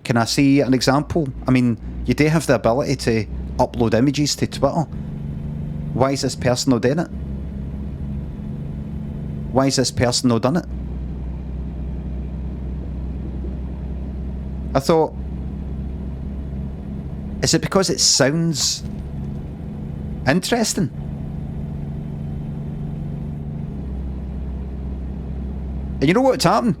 Can I see an example? I mean, you do have the ability to upload images to Twitter. Why is this person not doing it? Why is this person not done it? I thought, is it because it sounds interesting? And you know what would happen?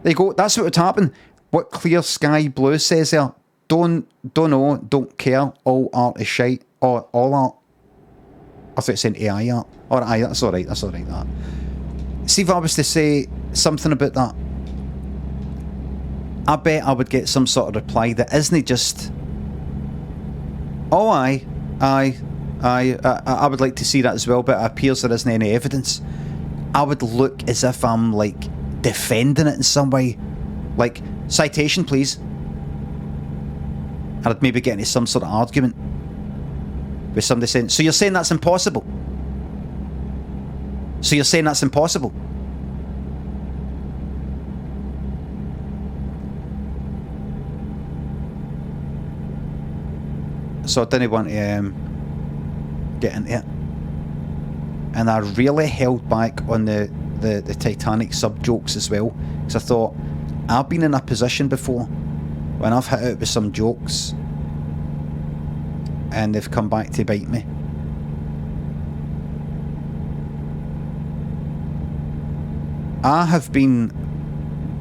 There you go, that's what would happen. What Clear Sky Blue says there. Don't know, don't care, all art is shite. Or all art. I thought it said AI art. Alright, that's alright, that. See, if I was to say something about that, I bet I would get some sort of reply that isn't just, oh I would like to see that as well, but it appears there isn't any evidence. I would look as if I'm like defending it in some way, like citation please, and I'd maybe get into some sort of argument with somebody saying, so you're saying that's impossible? So you're saying that's impossible? So I didn't want to get into it, and I really held back on the Titanic sub-jokes as well, because I thought, I've been in a position before when I've hit out with some jokes and they've come back to bite me. I have been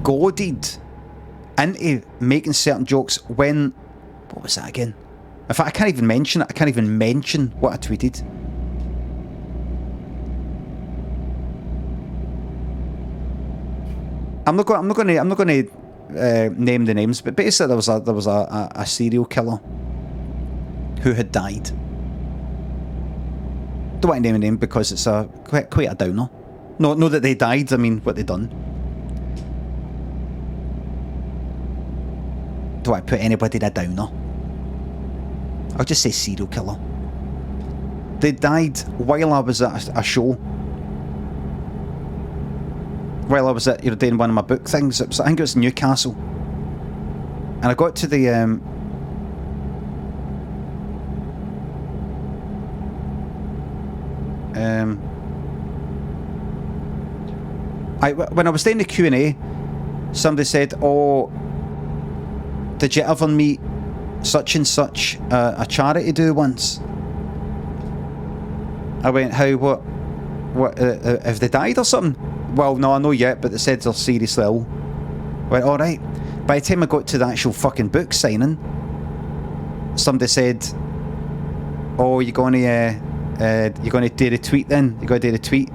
goaded into making certain jokes when... What was that again? In fact, I can't even mention it. I can't even mention what I tweeted. I'm not going to name the names, but basically there was a serial killer who had died. Don't want to name a name because it's quite a downer. No, that they died. I mean, what they done. Do I put anybody in a downer? I'll just say serial killer. They died while I was at a show. While I was at, doing one of my book things. I think it was Newcastle. And I got to the... when I was doing the Q&A, somebody said, oh, did you ever meet such and such a charity do once? I went, how, what, have they died or something? Well, no, I know yet, but they said they're seriously ill. I went, alright. By the time I got to the actual fucking book signing, somebody said, oh, you're going to do the tweet then? You're going to do the tweet?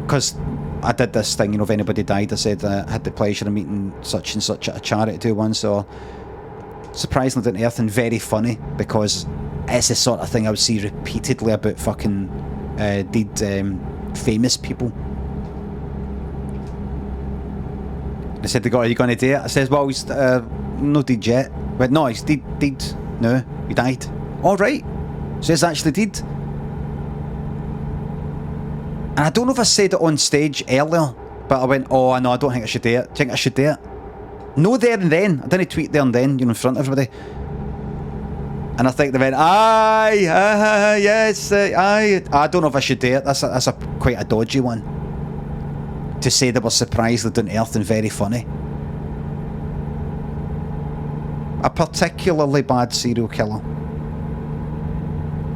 Because I did this thing, if anybody died, I said I had the pleasure of meeting such and such at a charity do once, so surprisingly didn't earth and very funny, because it's the sort of thing I would see repeatedly about fucking famous people. They said, are you going to do it? I says, well, he's no dead yet. But no, he's dead. No, he died. Alright. So he's actually dead. And I don't know if I said it on stage earlier, but I went, oh, no, I don't think I should do it. Do you think I should do it? No, there and then. I didn't tweet there and then, in front of everybody. And I think they went, aye, yes, aye. I don't know if I should do it. That's a quite a dodgy one. To say they were surprisingly down to earth and very funny. A particularly bad serial killer.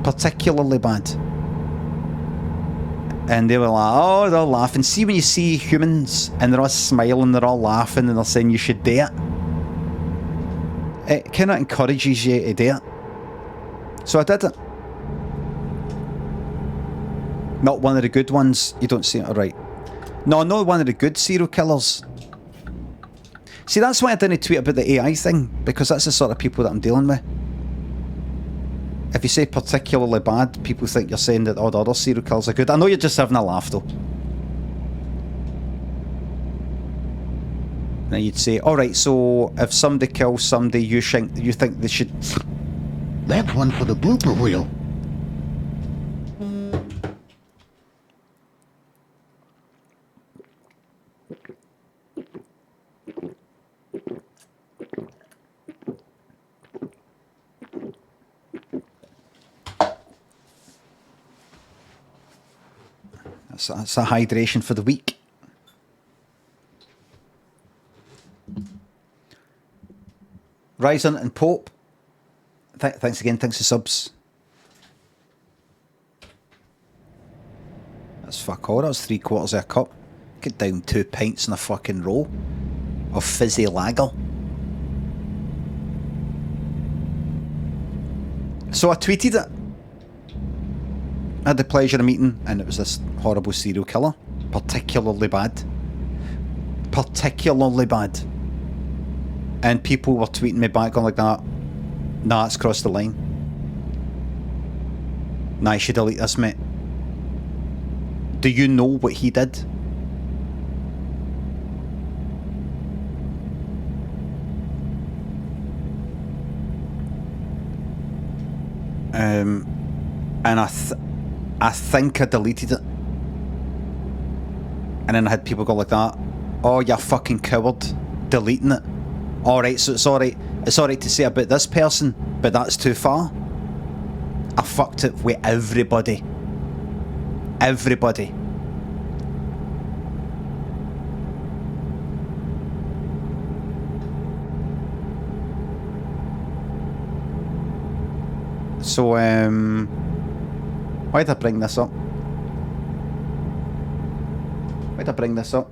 Particularly bad. And they were like, oh, they're laughing. See, when you see humans and they're all smiling, they're all laughing, and they're saying you should do it. It kind of encourages you to do it. So I did it. Not one of the good ones. You don't see it, alright. No, not one of the good serial killers. See, that's why I didn't tweet about the AI thing, because that's the sort of people that I'm dealing with. If you say particularly bad, people think you're saying that all the other serial killers are good. I know you're just having a laugh, though. Now you'd say, alright, so if somebody kills somebody, you think they should... That's one for the blooper reel. That's a hydration for the week. Ryzen and Pope. Thanks again, thanks for subs. That's fuck all, that was 3/4 of a cup. Get down 2 pints in a fucking row of fizzy lager. So I tweeted it. I had the pleasure of meeting, and it was this horrible serial killer. Particularly bad. Particularly bad. And people were tweeting me back going like that. Nah, it's crossed the line. Nah, you should delete this, mate. Do you know what he did? And I think I deleted it. And then I had people go like that. Oh, you fucking coward. Deleting it. Alright, so it's alright. It's alright to say about this person, but that's too far. I fucked it with everybody. Everybody. So, why did I bring this up? Why did I bring this up?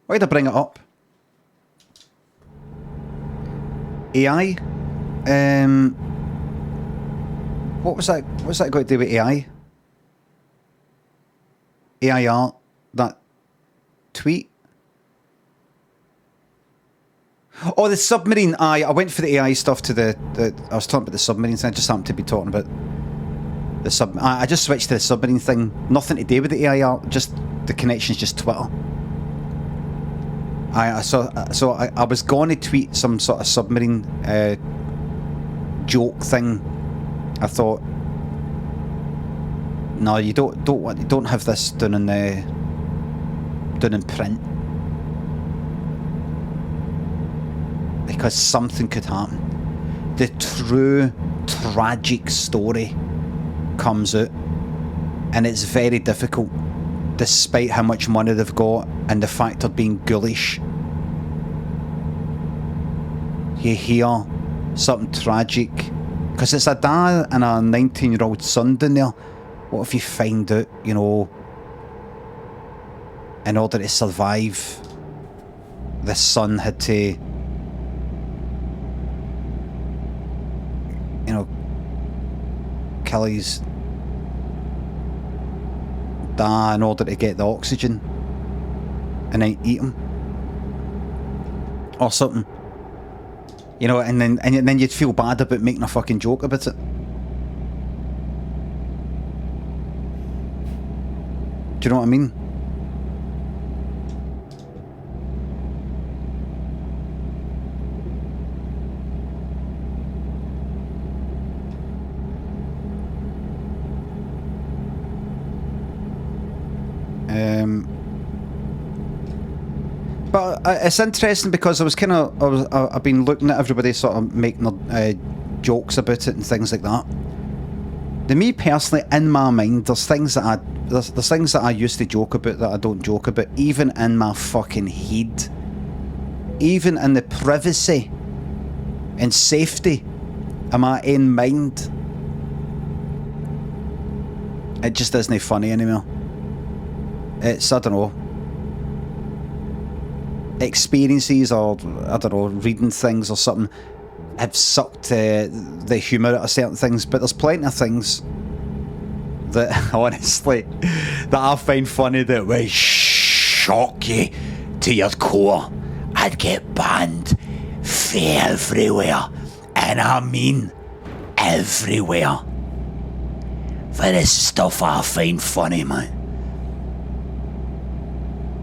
Why did I bring it up? AI? What was that? What's that got to do with AI? AI art? That tweet? Oh, the submarine. I went for the AI stuff to the I was talking about the submarine thing. I just happened to be talking about the sub. I just switched to the submarine thing. Nothing to do with the AI art. Just the connection's just Twitter. So I was going to tweet some sort of submarine joke thing. I thought, no, you don't have this done in print. Because something could happen. The true tragic story comes out, and it's very difficult, despite how much money they've got and the fact of being ghoulish. You hear something tragic, because it's a dad and a 19-year-old son down there. What if you find out, you know, in order to survive, the son had to, you know, kill his dad in order to get the oxygen and then eat him or something, you know, and then you'd feel bad about making a fucking joke about it. Do you know what I mean? But it's interesting because I've been looking at everybody sort of making jokes about it and things like that. To me personally, in my mind, there's things that I used to joke about that I don't joke about, even in my fucking head, even in the privacy and safety of my own mind. It just isn't funny anymore. It's, I don't know, experiences or, I don't know, reading things or something have sucked the humour out of certain things, but there's plenty of things that, honestly, that I find funny that will shock you to your core. I'd get banned from everywhere, and I mean everywhere, for this stuff I find funny, man.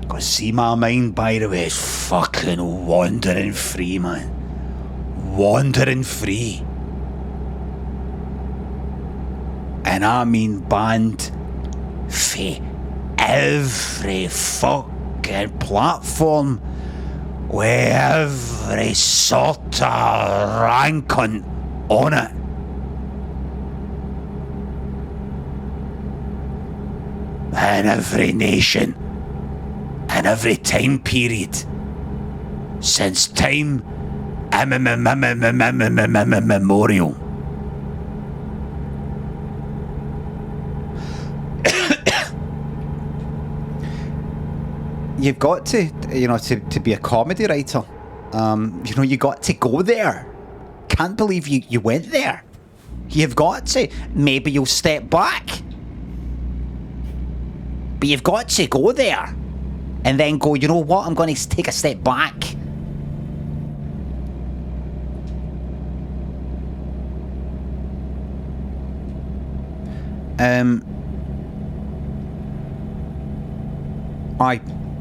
Cause see, my mind, by the way, is fucking wandering free, man. Wandering free. And I mean banned for every fucking platform with every sort of rank on it. And every nation and every time period since time immemorial. You've got to, to be a comedy writer, you got to go there. Can't believe you went there. You've got to. Maybe you'll step back, but you've got to go there and then go, you know what, I'm going to take a step back.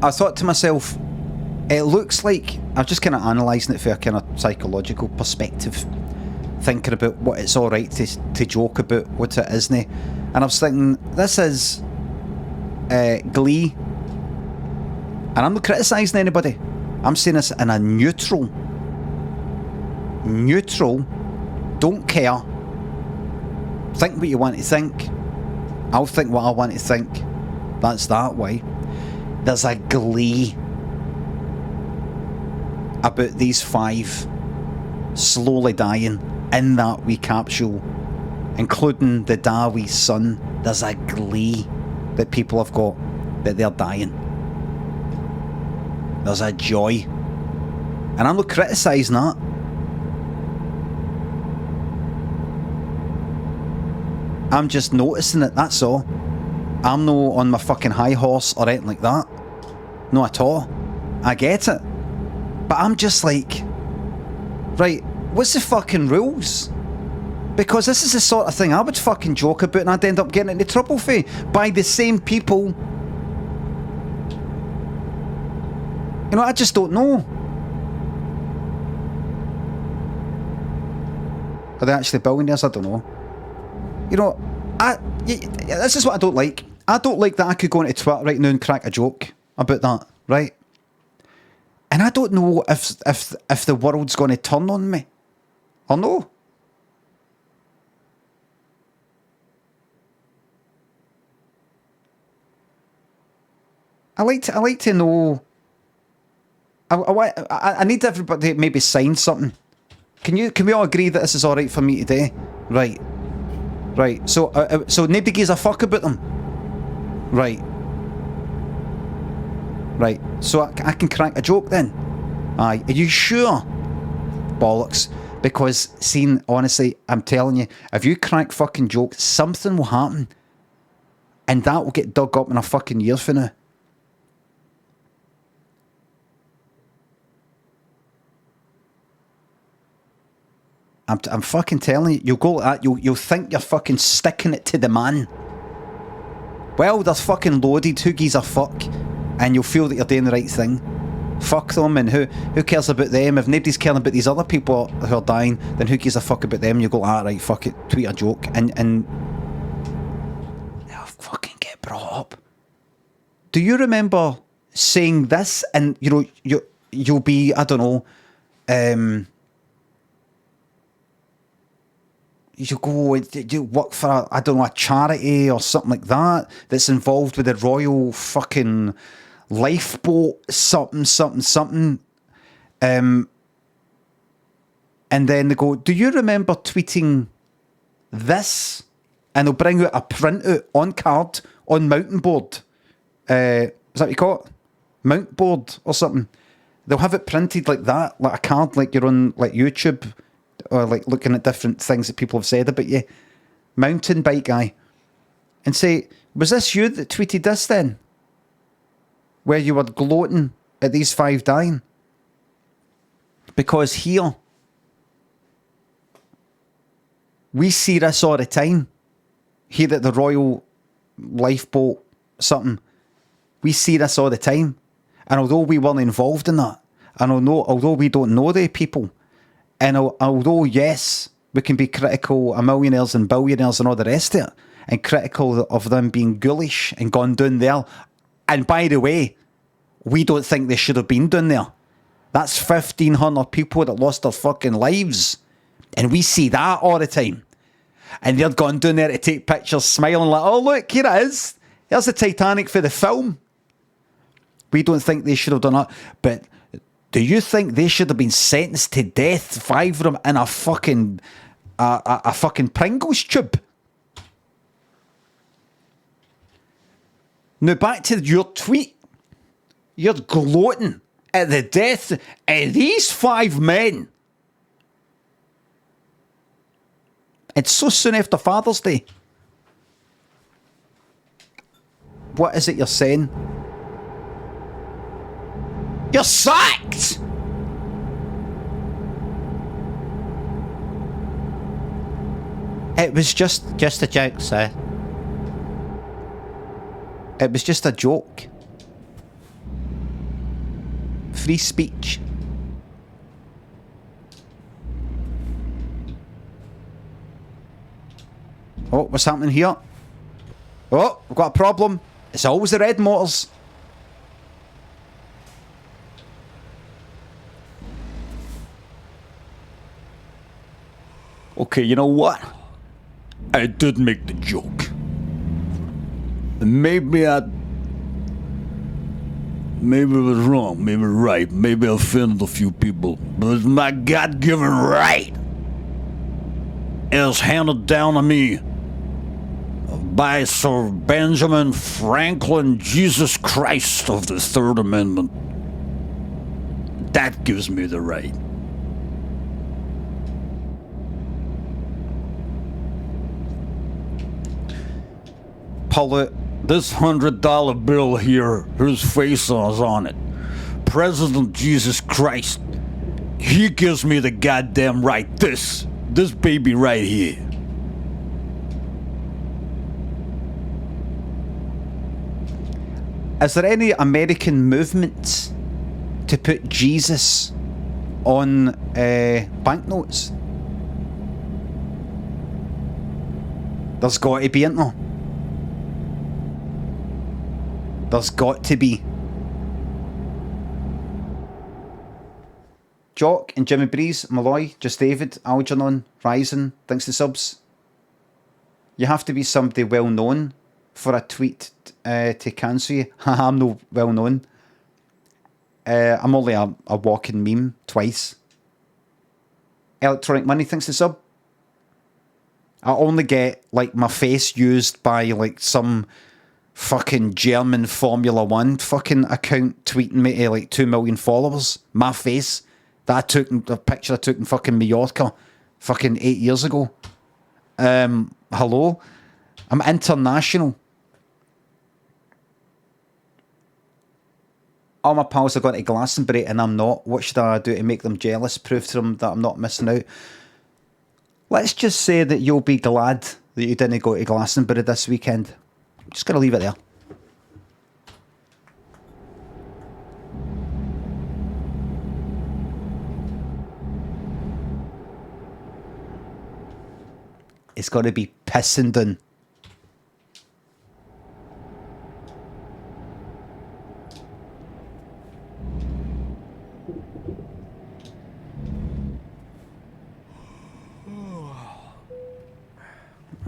I thought to myself, it looks like, I'm just kind of analysing it from a kind of psychological perspective, thinking about what it's alright to joke about, what it isn't. And I was thinking, this is Glee, and I'm not criticising anybody. I'm saying this in a neutral, don't care, think what you want to think, I'll think what I want to think, that's that way. There's a Glee about these 5 slowly dying in that wee capsule, including the Dawi's son. There's a Glee that people have got that they're dying. There's a joy, and I'm not criticising that. I'm just noticing it, that's all. I'm no on my fucking high horse or anything like that. No at all. I get it. But I'm just like, right, what's the fucking rules? Because this is the sort of thing I would fucking joke about and I'd end up getting into trouble for by the same people. I just don't know. Are they actually billionaires? I don't know. This is what I don't like. I don't like that I could go into Twitter right now and crack a joke about that, right? And I don't know if the world's going to turn on me or no. I like to know. I need everybody to maybe sign something. Can we all agree that this is all right for me today? Right. So nobody gives a fuck about them. Right. So I can crack a joke then. Aye. Are you sure? Bollocks. Because, honestly, I'm telling you, if you crack fucking jokes, something will happen, and that will get dug up in a fucking year for now. I'm fucking telling you, you'll go like that, you'll think you're fucking sticking it to the man. Well, they're fucking loaded, who gives a fuck? And you'll feel that you're doing the right thing. Fuck them, and who cares about them? If nobody's caring about these other people who are dying, then who gives a fuck about them? You go, right, fuck it, tweet a joke, and they'll fucking get brought up. Do you remember saying this, and you'll be, I don't know, you go, you work for a charity or something like that that's involved with the Royal fucking lifeboat, something. And then they go, do you remember tweeting this? And they'll bring out a printout on card on mountain board. Is that what you call it? Mount board or something. They'll have it printed like that, like a card, like you're on like YouTube or like looking at different things that people have said about you. Mountain bike guy. And say, was this you that tweeted this then? Where you were gloating at these 5 dying? Because here, we see this all the time. Here at the Royal Lifeboat, something. We see this all the time. And although we weren't involved in that, and although we don't know the people, and although, yes, we can be critical of millionaires and billionaires and all the rest of it, and critical of them being ghoulish and gone down there. And by the way, we don't think they should have been down there. That's 1,500 people that lost their fucking lives. And we see that all the time. And they're gone down there to take pictures, smiling like, oh, look, here it is. Here's the Titanic for the film. We don't think they should have done that. But do you think they should have been sentenced to death, 5 of them, in a fucking Pringles tube? Now, back to your tweet. You're gloating at the death of these 5 men. It's so soon after Father's Day. What is it you're saying? You're sacked! It was just a joke, sir. It was just a joke. Free speech. Oh, what's happening here? Oh, we've got a problem. It's always the red motors. Okay, you know what? I did make the joke. Maybe I was wrong, maybe right, maybe I offended a few people, but it's my God-given right. It was handed down to me by Sir Benjamin Franklin Jesus Christ of the Third Amendment. That gives me the right. Pull it. This $100 bill here, whose face is on it. President Jesus Christ. He gives me the goddamn right. This baby right here. Is there any American movement to put Jesus on banknotes? There's got to be, isn't there? There's got to be. Jock and Jimmy Breeze, Malloy, Just David, Algernon, Ryzen, thanks to subs. You have to be somebody well known for a tweet to cancel you. I'm no well known. I'm only a walking meme twice. Electronic Money, thanks to sub. I only get like my face used by like some fucking German Formula 1 fucking account tweeting me to like 2 million followers. My face. That I took, the picture I took in fucking Mallorca fucking 8 years ago. Hello? I'm international. All my pals are going to Glastonbury and I'm not. What should I do to make them jealous? Prove to them that I'm not missing out. Let's just say that you'll be glad that you didn't go to Glastonbury this weekend. Just going to leave it there. It's got to be pissing down.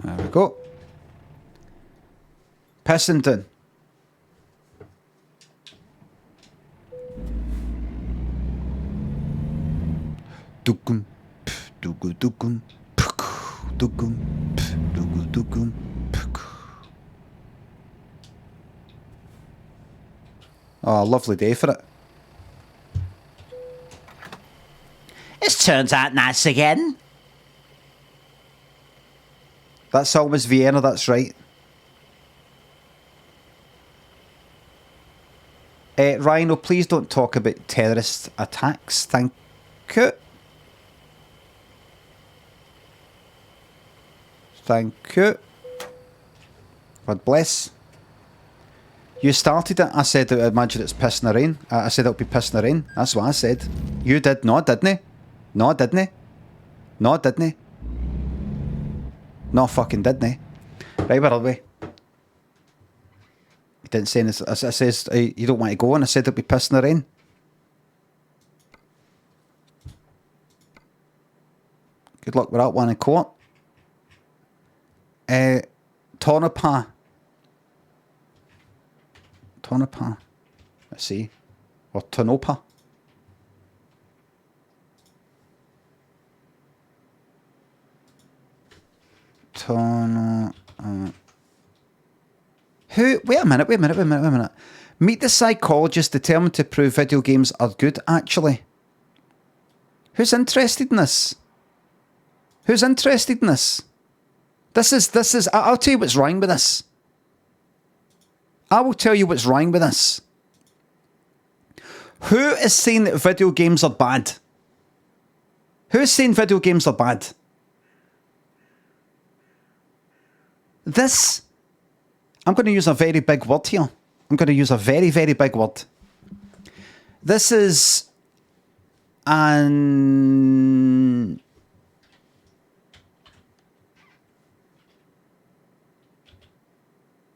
There we go. Pissington. Dugum, pff, dugu dugum, puk, dugum, pff, dugu dugum, puk. Oh, lovely day for it. This turns out nice again. That's almost Vienna, that's right. Rhino, please don't talk about terrorist attacks. Thank you. Thank you. God bless. You started it. I said that I imagine it's pissing the rain. I said it'll be pissing the rain. That's what I said. You did. No, didn't he? No, didn't he? No, didn't he? No, fucking didn't he? Right, where are we? He didn't say anything. I says, you don't want to go, and I said it'll be pissing the rain. Good luck with that one in court. Tonopah. Tonopah. Let's see. Or Tonopah. Who? Wait a minute. Meet the Psychologist, determined to prove video games are good, actually. Who's interested in this? Who's interested in this? This is, I'll tell you what's wrong with this. I will tell you what's wrong with this. Who is saying that video games are bad? Who's saying video games are bad? This, I'm going to use a very big word here. I'm going to use a very, very big word. This is an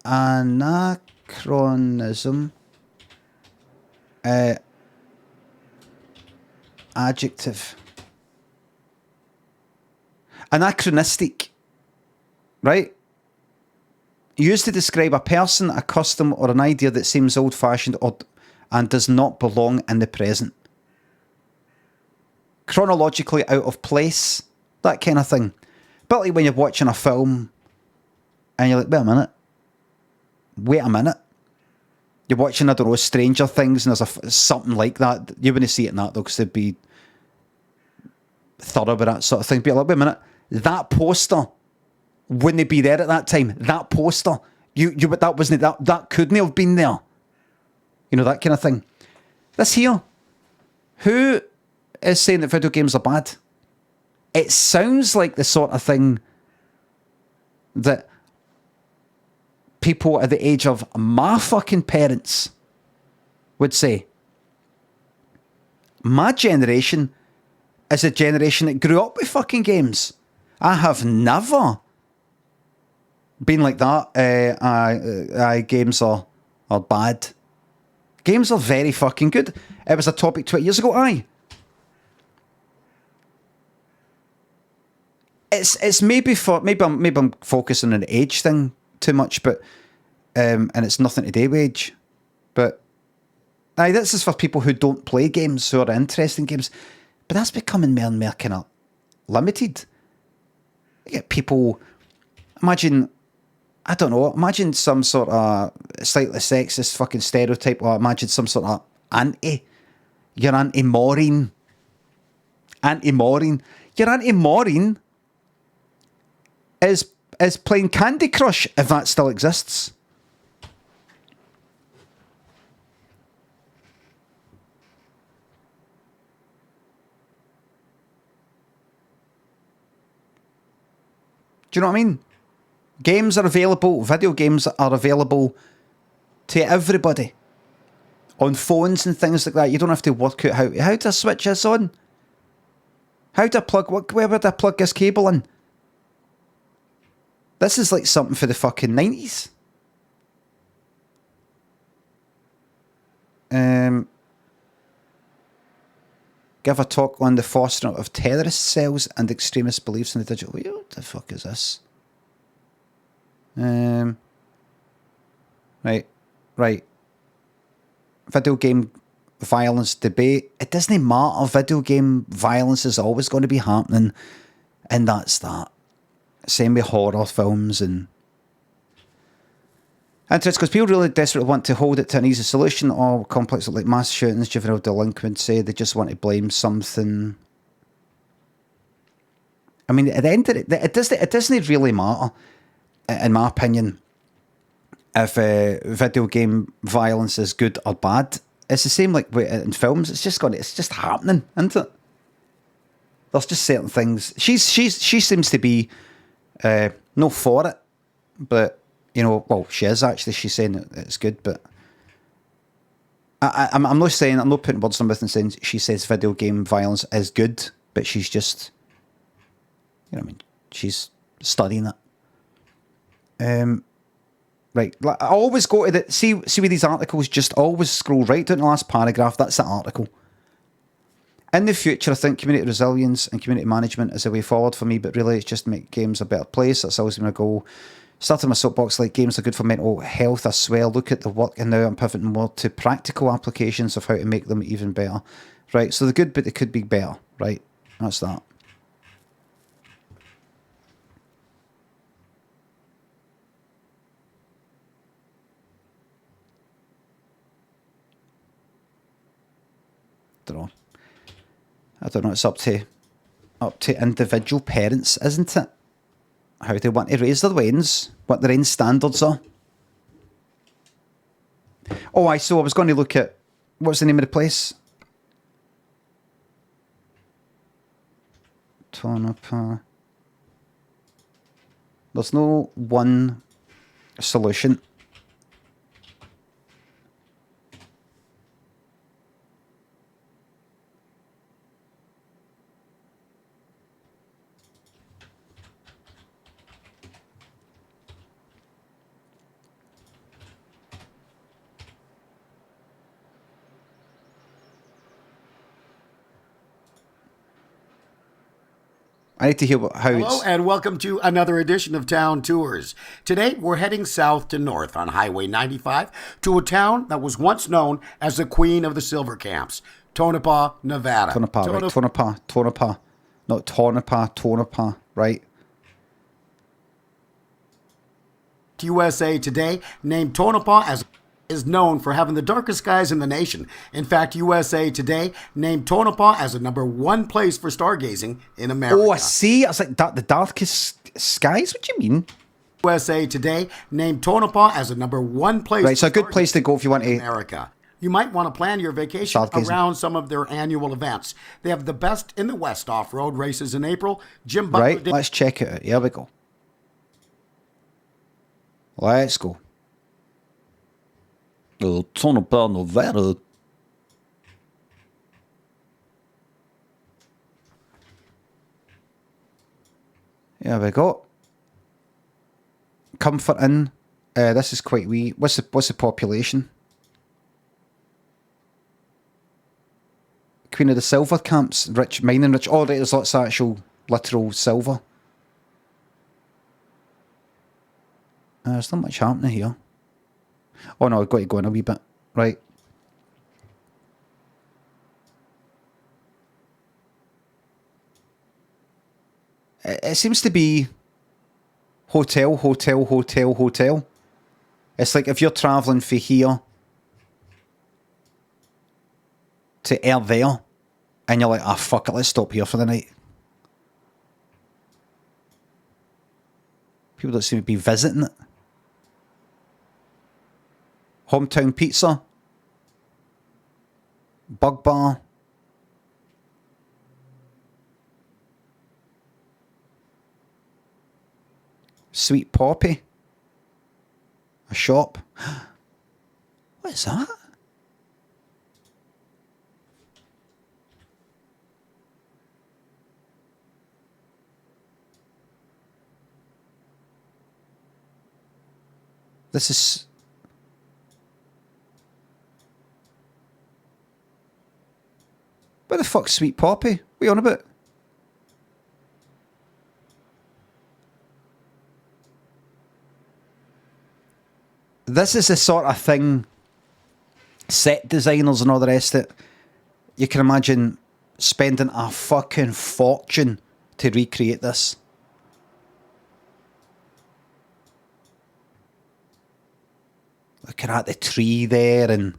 anachronism. Adjective. Anachronistic. Right? Used to describe a person, a custom, or an idea that seems old-fashioned and does not belong in the present. Chronologically out of place. That kind of thing. But like when you're watching a film and you're like, wait a minute. You're watching, I don't know, Stranger Things, and there's something like that. You wouldn't see it in that, though, because they'd be thorough with that sort of thing. But you're like, wait a minute. That poster wouldn't it be there at that time? That poster, that couldn't have been there. You know, that kind of thing. This here, who is saying that video games are bad? It sounds like the sort of thing that people at the age of my fucking parents would say. My generation is a generation that grew up with fucking games. I have never been like that. Games are bad. Games are very fucking good. It was a topic 20 years ago. It's maybe I'm focusing on the age thing too much, but and it's nothing to do with age. But this is for people who don't play games, who are interested in games. But that's becoming more and more kind of limited. You get people. Imagine some sort of slightly sexist fucking stereotype, or imagine some sort of You're anti-Maureen. Your Auntie Maureen is playing Candy Crush, if that still exists. Do you know what I mean? Games are available, video games are available to everybody. On phones and things like that. You don't have to work out how to switch this on. How to plug, where would I plug this cable in? This is like something for the fucking 90s. give a talk on the fostering of terrorist cells and extremist beliefs in the digital. Wait, what the fuck is this? Right. Video game violence debate. It doesn't matter. Video game violence is always going to be happening, and that's that. Same with horror films and it's because people really desperately want to hold it to an easy solution or complex like mass shootings, juvenile delinquency. They just want to blame something. I mean, at the end of it doesn't really matter, in my opinion, if video game violence is good or bad. It's the same like in films. It's just happening, isn't it? There's just certain things. She seems to be no for it, but well, she is actually. She's saying it's good, but I'm not saying, I'm not putting words in her mouth and saying she says video game violence is good, but she's just, she's studying it. Right, I always go to the see with these articles. Just always scroll right down to the last paragraph. That's the article. In the future, I think community resilience and community management is a way forward for me, but really it's just to make games a better place. That's always been a goal. Starting my soapbox like games are good for mental health. I swear, look at the work, and now I'm pivoting more to practical applications of how to make them even better. Right, so they're good, but they could be better. Right, that's that. I don't know. It's up to individual parents, isn't it? How they want to raise their wains, what their own standards are. Oh, so I was going to look at, what's the name of the place? Tonopah. There's no one solution. I need to hear how Hello it's... and welcome to another edition of Town Tours. Today we're heading south to north on Highway 95 to a town that was once known as the Queen of the Silver Camps, Tonopah, Nevada. Tonopah, right? Tonopah. Not Tonopah, right? USA Today named Tonopah as is known for having the darkest skies in the nation. In fact, USA Today named Tonopah as the #1 place for stargazing in America. Oh, I see. I was like, the darkest skies? What do you mean? USA Today named Tonopah as the #1 place. Right, so a good place to go if you want to... America. You might want to plan your vacation stargazing around some of their annual events. They have the best in the West off-road races in April. Jim Butler Right, let's check it out. Here we go. Let's go. Tonopah, Nevada. Here we go. Comfort Inn. This is quite wee. What's the population? Queen of the Silver Camps, mining rich. Oh, there's lots of actual literal silver. There's not much happening here. Oh no, I've got to go in a wee bit. Right. It seems to be hotel. It's like if you're travelling from here to there, and you're like, fuck it, let's stop here for the night. People don't seem to be visiting it. Hometown Pizza. Bug Bar. Sweet Poppy. A shop. What is that? This is... What the fuck's Sweet Poppy? What are you on about? This is the sort of thing set designers and all the rest of it, you can imagine spending a fucking fortune to recreate this. Looking at the tree there and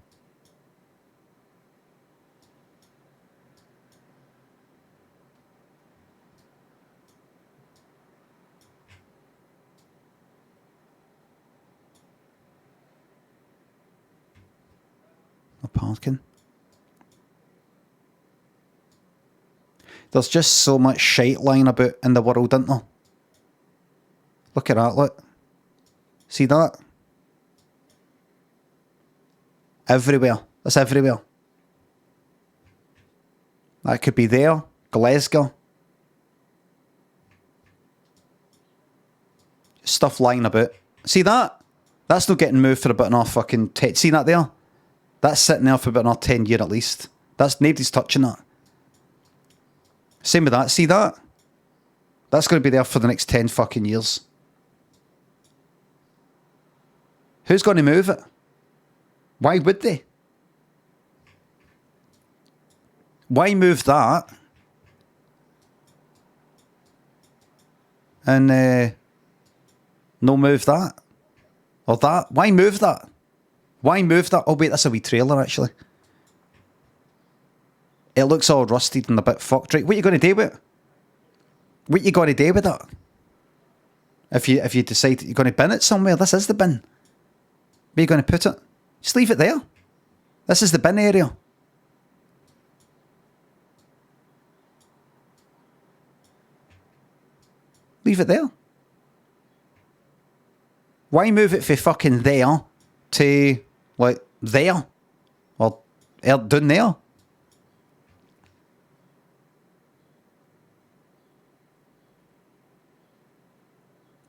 no parking. There's just so much shite lying about in the world, isn't there? Look at that, look. See that? Everywhere. That's everywhere. That could be there. Glasgow. Stuff lying about. See that? That's not getting moved for about another fucking... See that there? That's sitting there for about another 10 years at least. That's nobody's touching that. Same with that. See that? That's going to be there for the next 10 fucking years. Who's going to move it? Why would they? Why move that? And no move that? Or that? Why move that? Why move that? Oh wait, that's a wee trailer actually. It looks all rusted and a bit fucked. Right, what are you going to do with it? What are you going to do with that? If you decide that you're going to bin it somewhere, this is the bin. Where are you going to put it? Just leave it there. This is the bin area. Leave it there. Why move it from fucking there to, like, there? Or down there?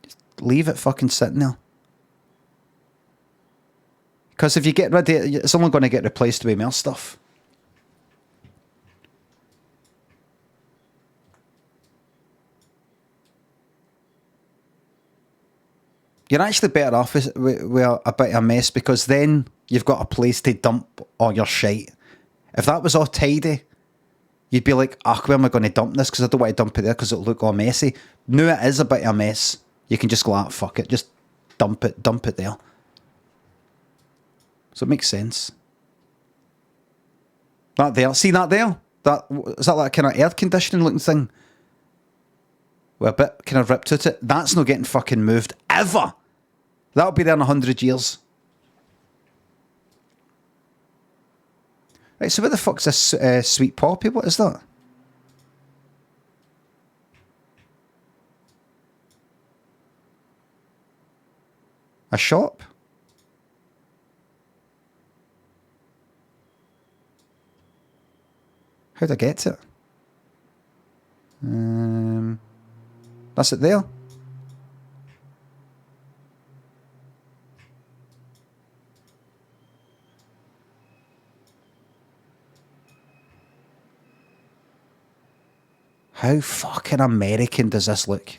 Just leave it fucking sitting there. Because if you get rid of it, it's only going to get replaced with more stuff. You're actually better off with a bit of a mess, because then you've got a place to dump all your shite. If that was all tidy, you'd be like, where am I going to dump this? Because I don't want to dump it there because it'll look all messy. Now it is a bit of a mess. You can just go, fuck it, just dump it there. So it makes sense. That there, see that there? Is that like kind of air conditioning looking thing? With a bit kind of ripped to it. That's not getting fucking moved ever. That'll be there in 100 years. Right, so where the fuck's this Sweet Poppy? What is that? A shop? How'd I get to it? That's it there. How fucking American does this look?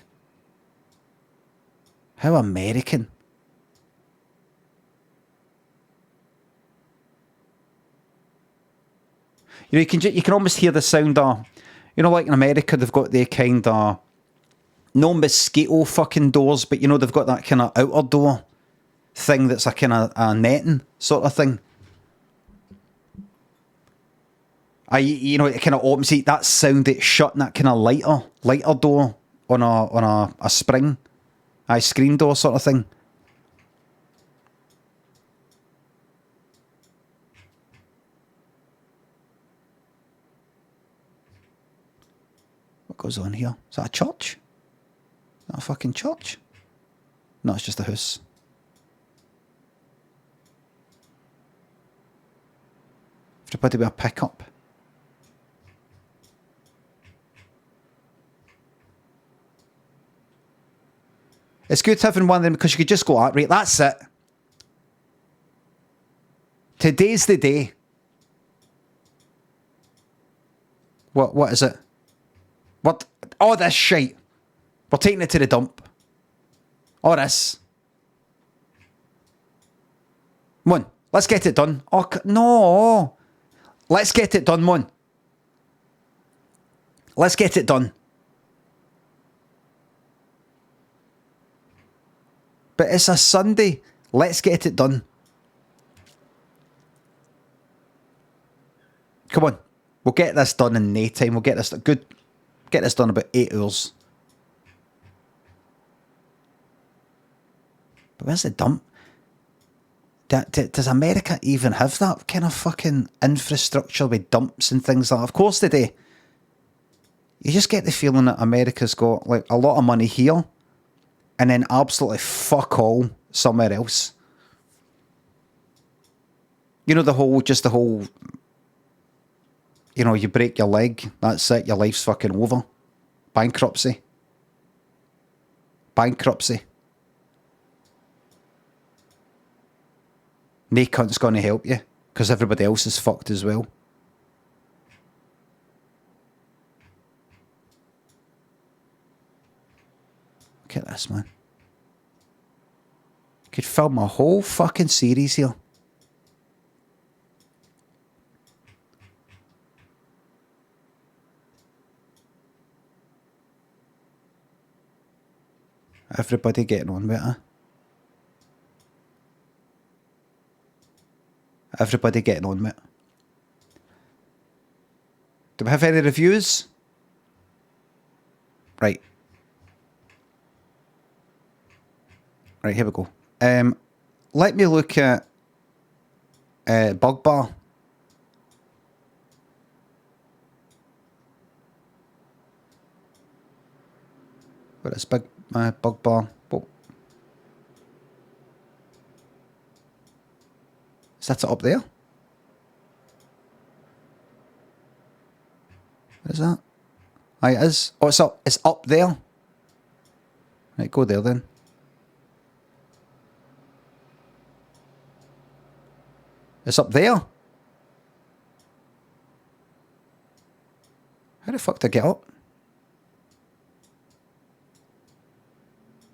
How American? You know, you can almost hear the sound of, you know, like in America, they've got the kind of, no mosquito fucking doors, but you know, they've got that kind of outer door thing that's a kind of a netting sort of thing. You know, it kind of opens that sound, it shutting that kind of lighter door on a spring, screen door sort of thing. What goes on here? Is that a church? Is that a fucking church? No, it's just a house. Everybody with a pickup. It's good having one of them because you could just go, right, that's it. Today's the day. What is it? What? Oh, this shite. We're taking it to the dump. Oh, this. Come on, let's get it done. Oh, no. Let's get it done, man. Let's get it done. But it's a Sunday. Let's get it done. Come on. We'll get this done in no time. We'll get this good. Get this done about 8 hours. But where's the dump? Does America even have that kind of fucking infrastructure with dumps and things like that? Of course they do. You just get the feeling that America's got like a lot of money here and then absolutely fuck all somewhere else. You know, the whole, you know, you break your leg, that's it, your life's fucking over. Bankruptcy. No cunt's going to help you because everybody else is fucked as well. Look at this, man. Could film a whole fucking series here. Everybody getting on with it. Everybody getting on with it. Do we have any reviews? Right. Right, here we go. Let me look at Bugbar. What is Bugbar? Whoa. Is that up there? What is that? Aye, it is. Oh, it's up. It's up there. Right, go there then. It's up there. How the fuck did I get up?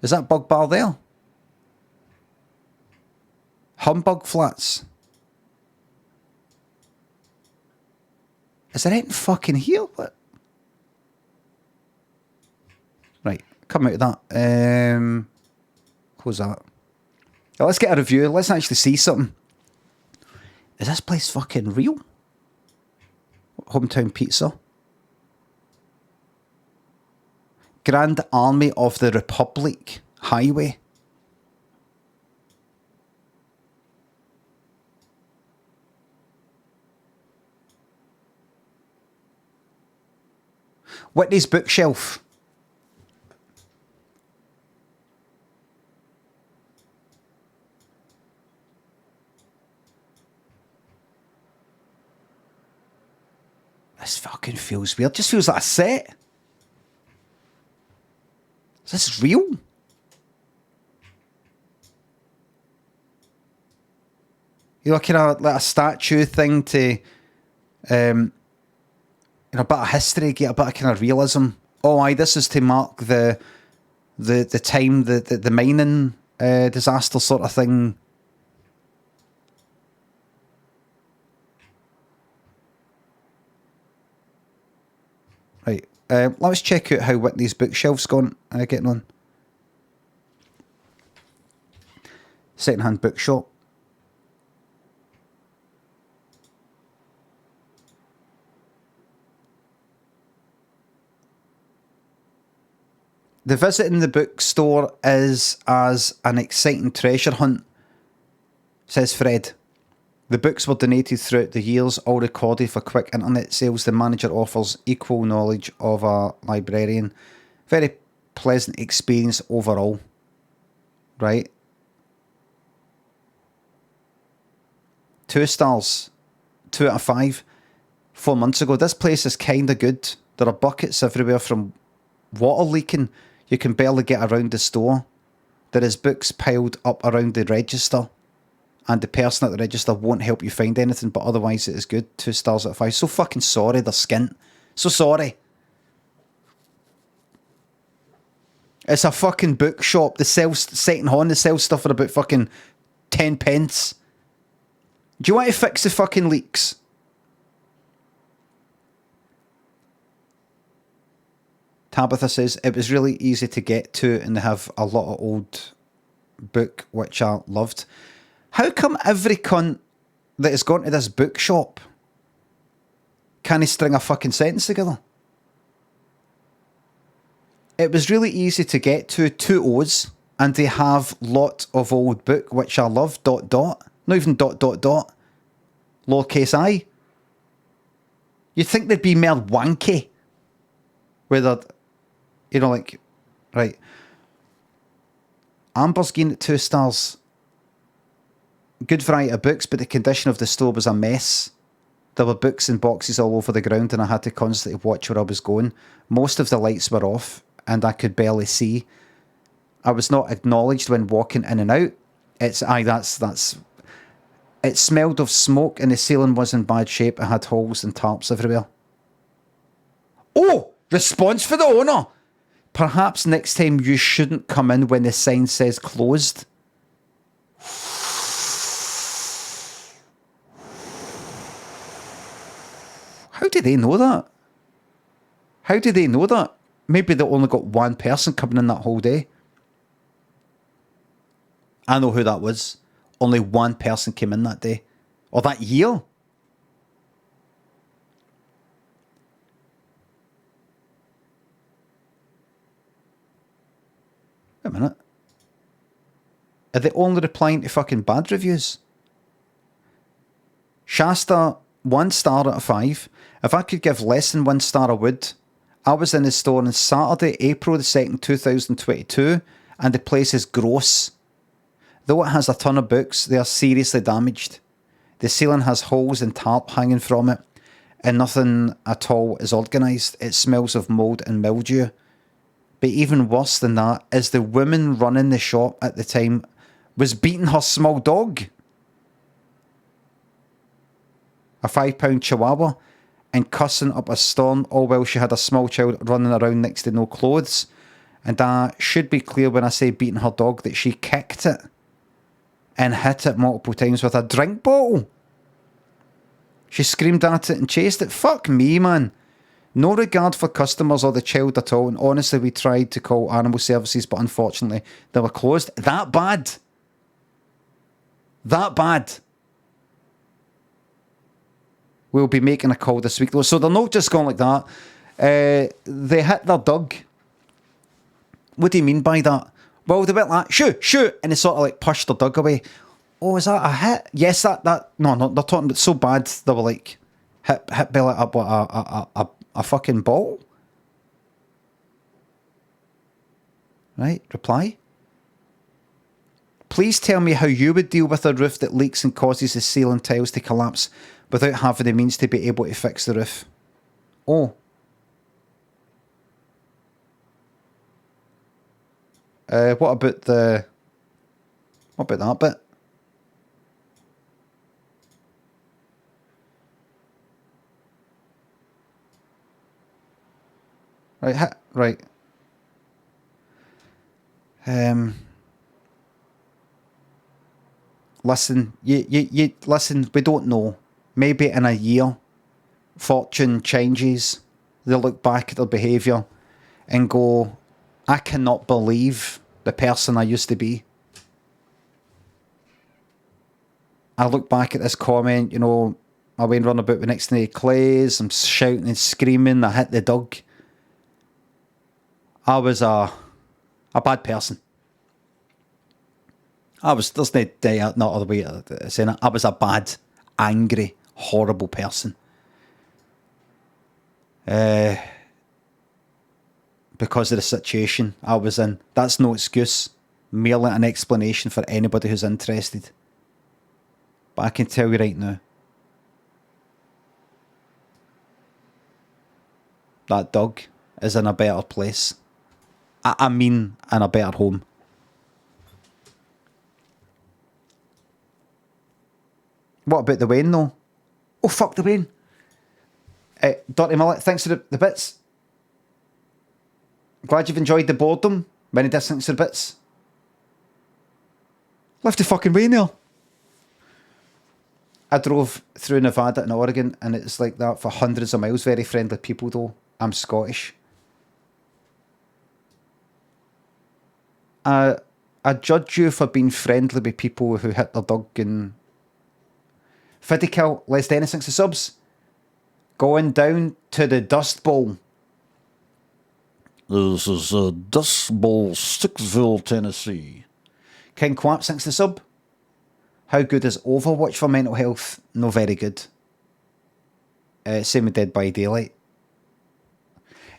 Is that Bugbar there? Humbug Flats. Is there anything fucking here? What? Right, come out of that. Close that. Now, let's get a review. Let's actually see something. Is this place fucking real? Hometown Pizza. Grand Army of the Republic Highway. Whitney's Bookshelf. This fucking feels weird. Just feels like a set. Is this real? You know, kind of like a statue thing to, you know, a bit of history, get a bit of kind of realism. Oh, aye, this is to mark the time the mining disaster sort of thing. Right. Let's check out how Whitney's Bookshelf's getting on. Second-hand bookshop. The visit in the bookstore is as an exciting treasure hunt, says Fred. The books were donated throughout the years, all recorded for quick internet sales. The manager offers equal knowledge of a librarian. Very pleasant experience overall. Right? 2 stars. 2 out of 5. 4 months ago. This place is kind of good. There are buckets everywhere from water leaking. You can barely get around the store. There is books piled up around the register. And the person at the register won't help you find anything, but otherwise it is good. 2 stars out of 5. So fucking sorry, they're skint. So sorry. It's a fucking bookshop that sells second-hand, that sells stuff for about fucking 10 pence. Do you want to fix the fucking leaks? Tabitha says, it was really easy to get to and they have a lot of old book which I loved. How come every cunt that has gone to this bookshop can't string a fucking sentence together? It was really easy to get to, 2 O's, and they have lot of old book which I love, ... Not even ... Lowercase I. You'd think they'd be more wanky. Whether, you know, like, right. Amber's getting it 2 stars. Good variety of books, but the condition of the store was a mess. There were books and boxes all over the ground and I had to constantly watch where I was going. Most of the lights were off and I could barely see. I was not acknowledged when walking in and out. That's it smelled of smoke and the ceiling was in bad shape. It had holes and tarps everywhere. Oh! Response for the owner! Perhaps next time you shouldn't come in when the sign says closed. How do they know that? How do they know that? Maybe they only got one person coming in that whole day. I know who that was. Only one person came in that day. Or that year. Wait a minute. Are they only replying to fucking bad reviews? Shasta, 1 star out of 5. If I could give less than 1 star, I would. I was in the store on Saturday, April the 2nd, 2022, and the place is gross. Though it has a ton of books, they are seriously damaged. The ceiling has holes and tarp hanging from it, and nothing at all is organised. It smells of mould and mildew. But even worse than that is the woman running the shop at the time was beating her small dog. A £5 chihuahua, and cussing up a storm, all while she had a small child running around next to no clothes. And I should be clear when I say beating her dog that she kicked it and hit it multiple times with a drink bottle. She screamed at it and chased it. Fuck me, man. No regard for customers or the child at all. And honestly, we tried to call animal services, but unfortunately, they were closed. That bad. That bad. We'll be making a call this week, though. So they're not just going like that. They hit their dog. What do you mean by that? Well, they went like, shoot, shoot, and they sort of like pushed their dog away. Oh, is that a hit? Yes, that. No, they're talking about so bad, they were like, hit Bella up with a fucking ball. Right, reply. Please tell me how you would deal with a roof that leaks and causes the ceiling tiles to collapse without having the means to be able to fix the roof. Oh. What about that bit? Right. Listen, you listen, we don't know. Maybe in a year, fortune changes. They'll look back at their behaviour and go, I cannot believe the person I used to be. I look back at this comment, you know, I went run about with next to the clays, I'm shouting and screaming, I hit the dog. I was a bad person. There's no day, not other way of saying it. I was a bad, angry, horrible person. Because of the situation I was in. That's no excuse. Merely an explanation for anybody who's interested. But I can tell you right now, that dog is in a better place. I mean, in a better home. What about the Wayne, though? Oh, fuck the Wayne. Dirty Mullet, thanks for the bits. Glad you've enjoyed the boredom. Many thanks for the bits. Left the fucking rain there. I drove through Nevada and Oregon, and it's like that for hundreds of miles. Very friendly people, though. I'm Scottish. I judge you for being friendly with people who hit their dog and... Fidical, less than anything to subs. Going down to the Dust Bowl. This is Dust Bowl, Sticksville, Tennessee. King Quap, thanks to sub. How good is Overwatch for mental health? No, very good. Same with Dead by Daylight.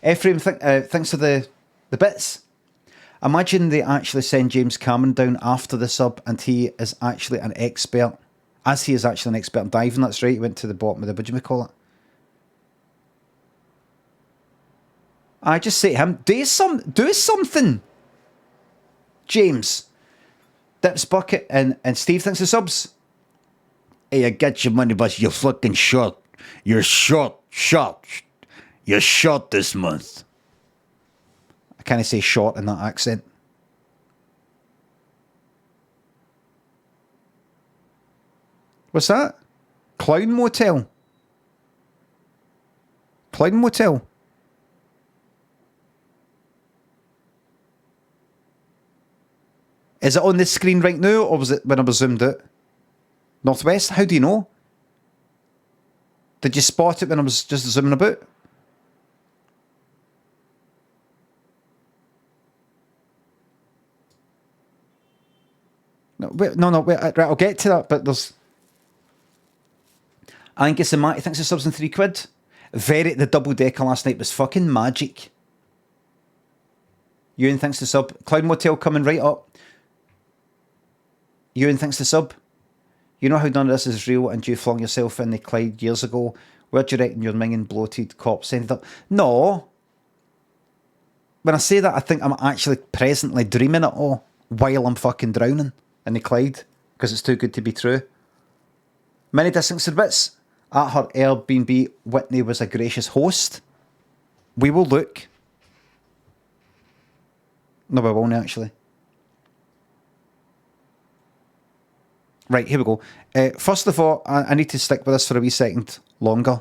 Ephraim, thanks for the bits. Imagine they actually send James Cameron down after the sub and he is actually an expert. As he is actually an expert in diving, that's right. He went to the bottom of the, what do you call it? I just say to him, do something. James. Dips Bucket and Steve thinks the subs. Hey, I got your money, but you're fucking short. You're short. You're short this month. I can't say short in that accent. What's that? Clown Motel. Clown Motel. Is it on the screen right now, or was it when I was zoomed out? Northwest? How do you know? Did you spot it when I was just zooming about? No, wait, right, I'll get to that, but there's... I think it's the Matty thinks the subs in £3. The double decker last night was fucking magic. Ewan thinks the sub. Cloud Motel coming right up. Ewan thinks the sub. You know how none of this is real and you flung yourself in the Clyde years ago? Where do you reckon your minging bloated corpse ended up? No. When I say that, I think I'm actually presently dreaming it all while I'm fucking drowning in the Clyde because it's too good to be true. Many distinct bits. At her Airbnb, Whitney was a gracious host. We will look. No, we won't actually. Right, here we go. First of all, I need to stick with this for a wee second longer.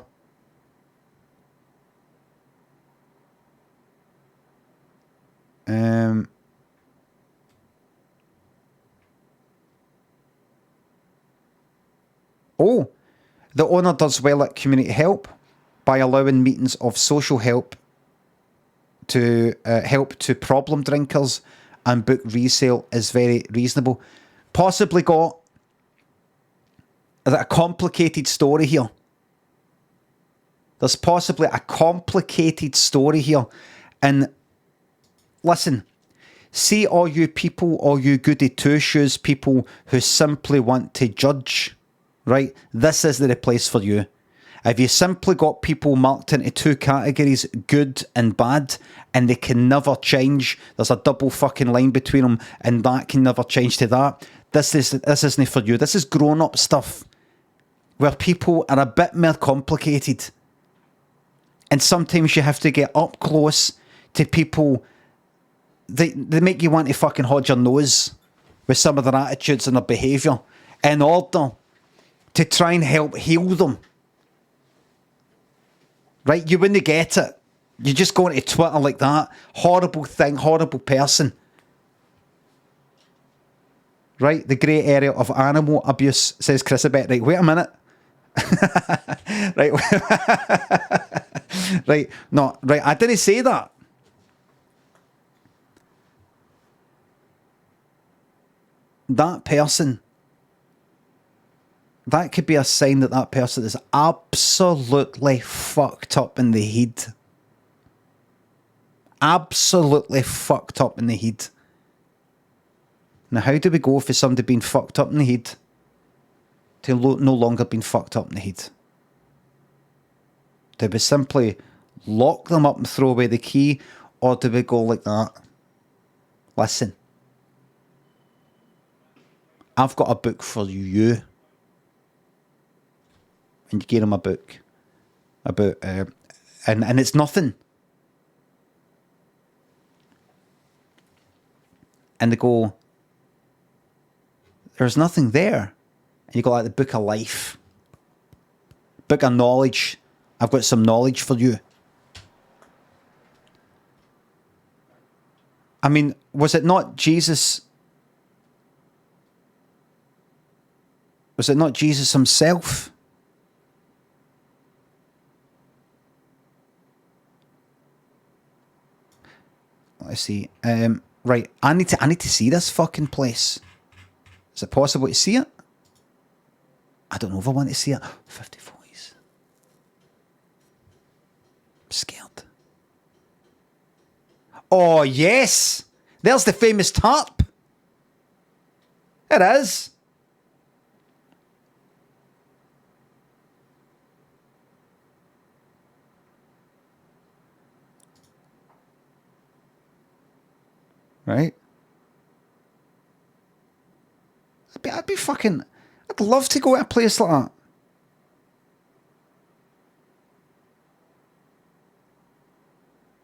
Oh, the owner does well at community help by allowing meetings of social help to help to problem drinkers and book resale is very reasonable. Possibly got a complicated story here. There's possibly a complicated story here. And listen, see all you people, all you goody two-shoes people who simply want to judge, right? This isn't the place for you. If you simply got people marked into two categories, good and bad, and they can never change, there's a double fucking line between them, and that can never change to that. This isn't for you. This is grown-up stuff where people are a bit more complicated. And sometimes you have to get up close to people. They make you want to fucking hold your nose with some of their attitudes and their behaviour in order to try and help heal them. Right? You wouldn't get it. You just go into Twitter like that. Horrible thing, horrible person. Right? The grey area of animal abuse, says Chris a bit. Right, wait a minute. Right. Right. No, right. I didn't say that. That person, that could be a sign that that person is absolutely fucked up in the head. Absolutely fucked up in the head. Now, how do we go for somebody being fucked up in the head to no longer being fucked up in the head? Do we simply lock them up and throw away the key, or do we go like that? Listen, I've got a book for you. And you gave him a book. about, and it's nothing. And they go, there's nothing there. And you go, like, the book of life. Book of knowledge. I've got some knowledge for you. I mean, was it not Jesus? Was it not Jesus himself? Let's see. Right, I need to see this fucking place. Is it possible to see it? I don't know if I want to see it. 50 voice. I'm scared. Oh, yes! There's the famous tarp. It is. Right? I'd be fucking... I'd love to go to a place like that.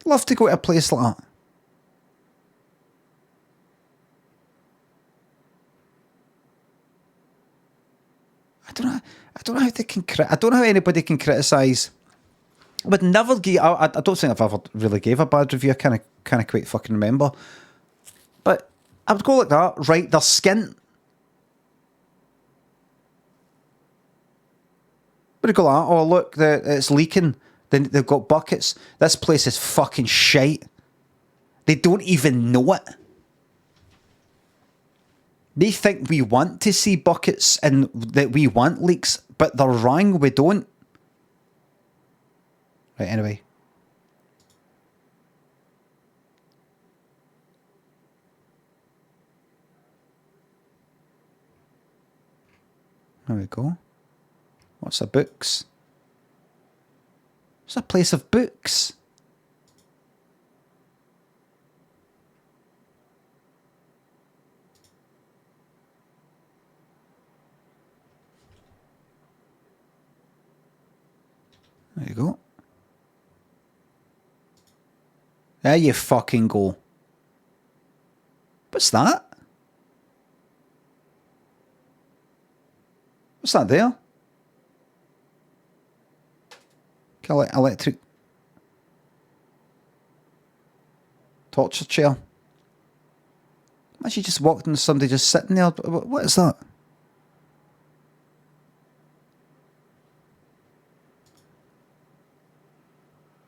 Love to go to a place like that. I don't know how they can... I don't know how anybody can criticise. I would never give... I don't think I've ever really gave a bad review. I kind of quite fucking remember. But I would go like that. Right, they're skint. Would it go like, oh look, it's leaking. Then they've got buckets. This place is fucking shite. They don't even know it. They think we want to see buckets and that we want leaks, but they're wrong, we don't. Right, anyway. There we go. What's the books? It's a place of books. There you go. There you fucking go. What's that? What's that there? Electric torture chair. Imagine you just walked into somebody just sitting there. What is that?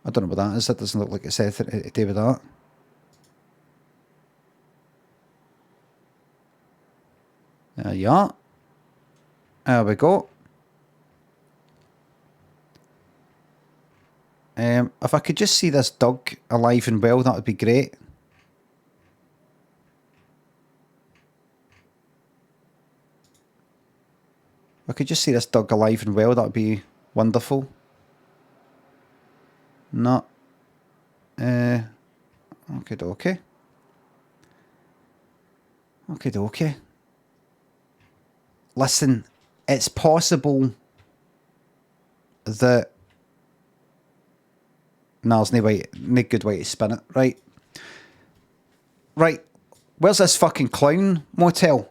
I don't know what that is. That doesn't look like it's anything to do with that. There you are. There we go. If I could just see this dog alive and well, that would be great. If I could just see this dog alive and well, that would be wonderful. No. Okay, okay. Okay. Listen, it's possible that... No, there's no good way to spin it. Right. Right. Where's this fucking clown motel?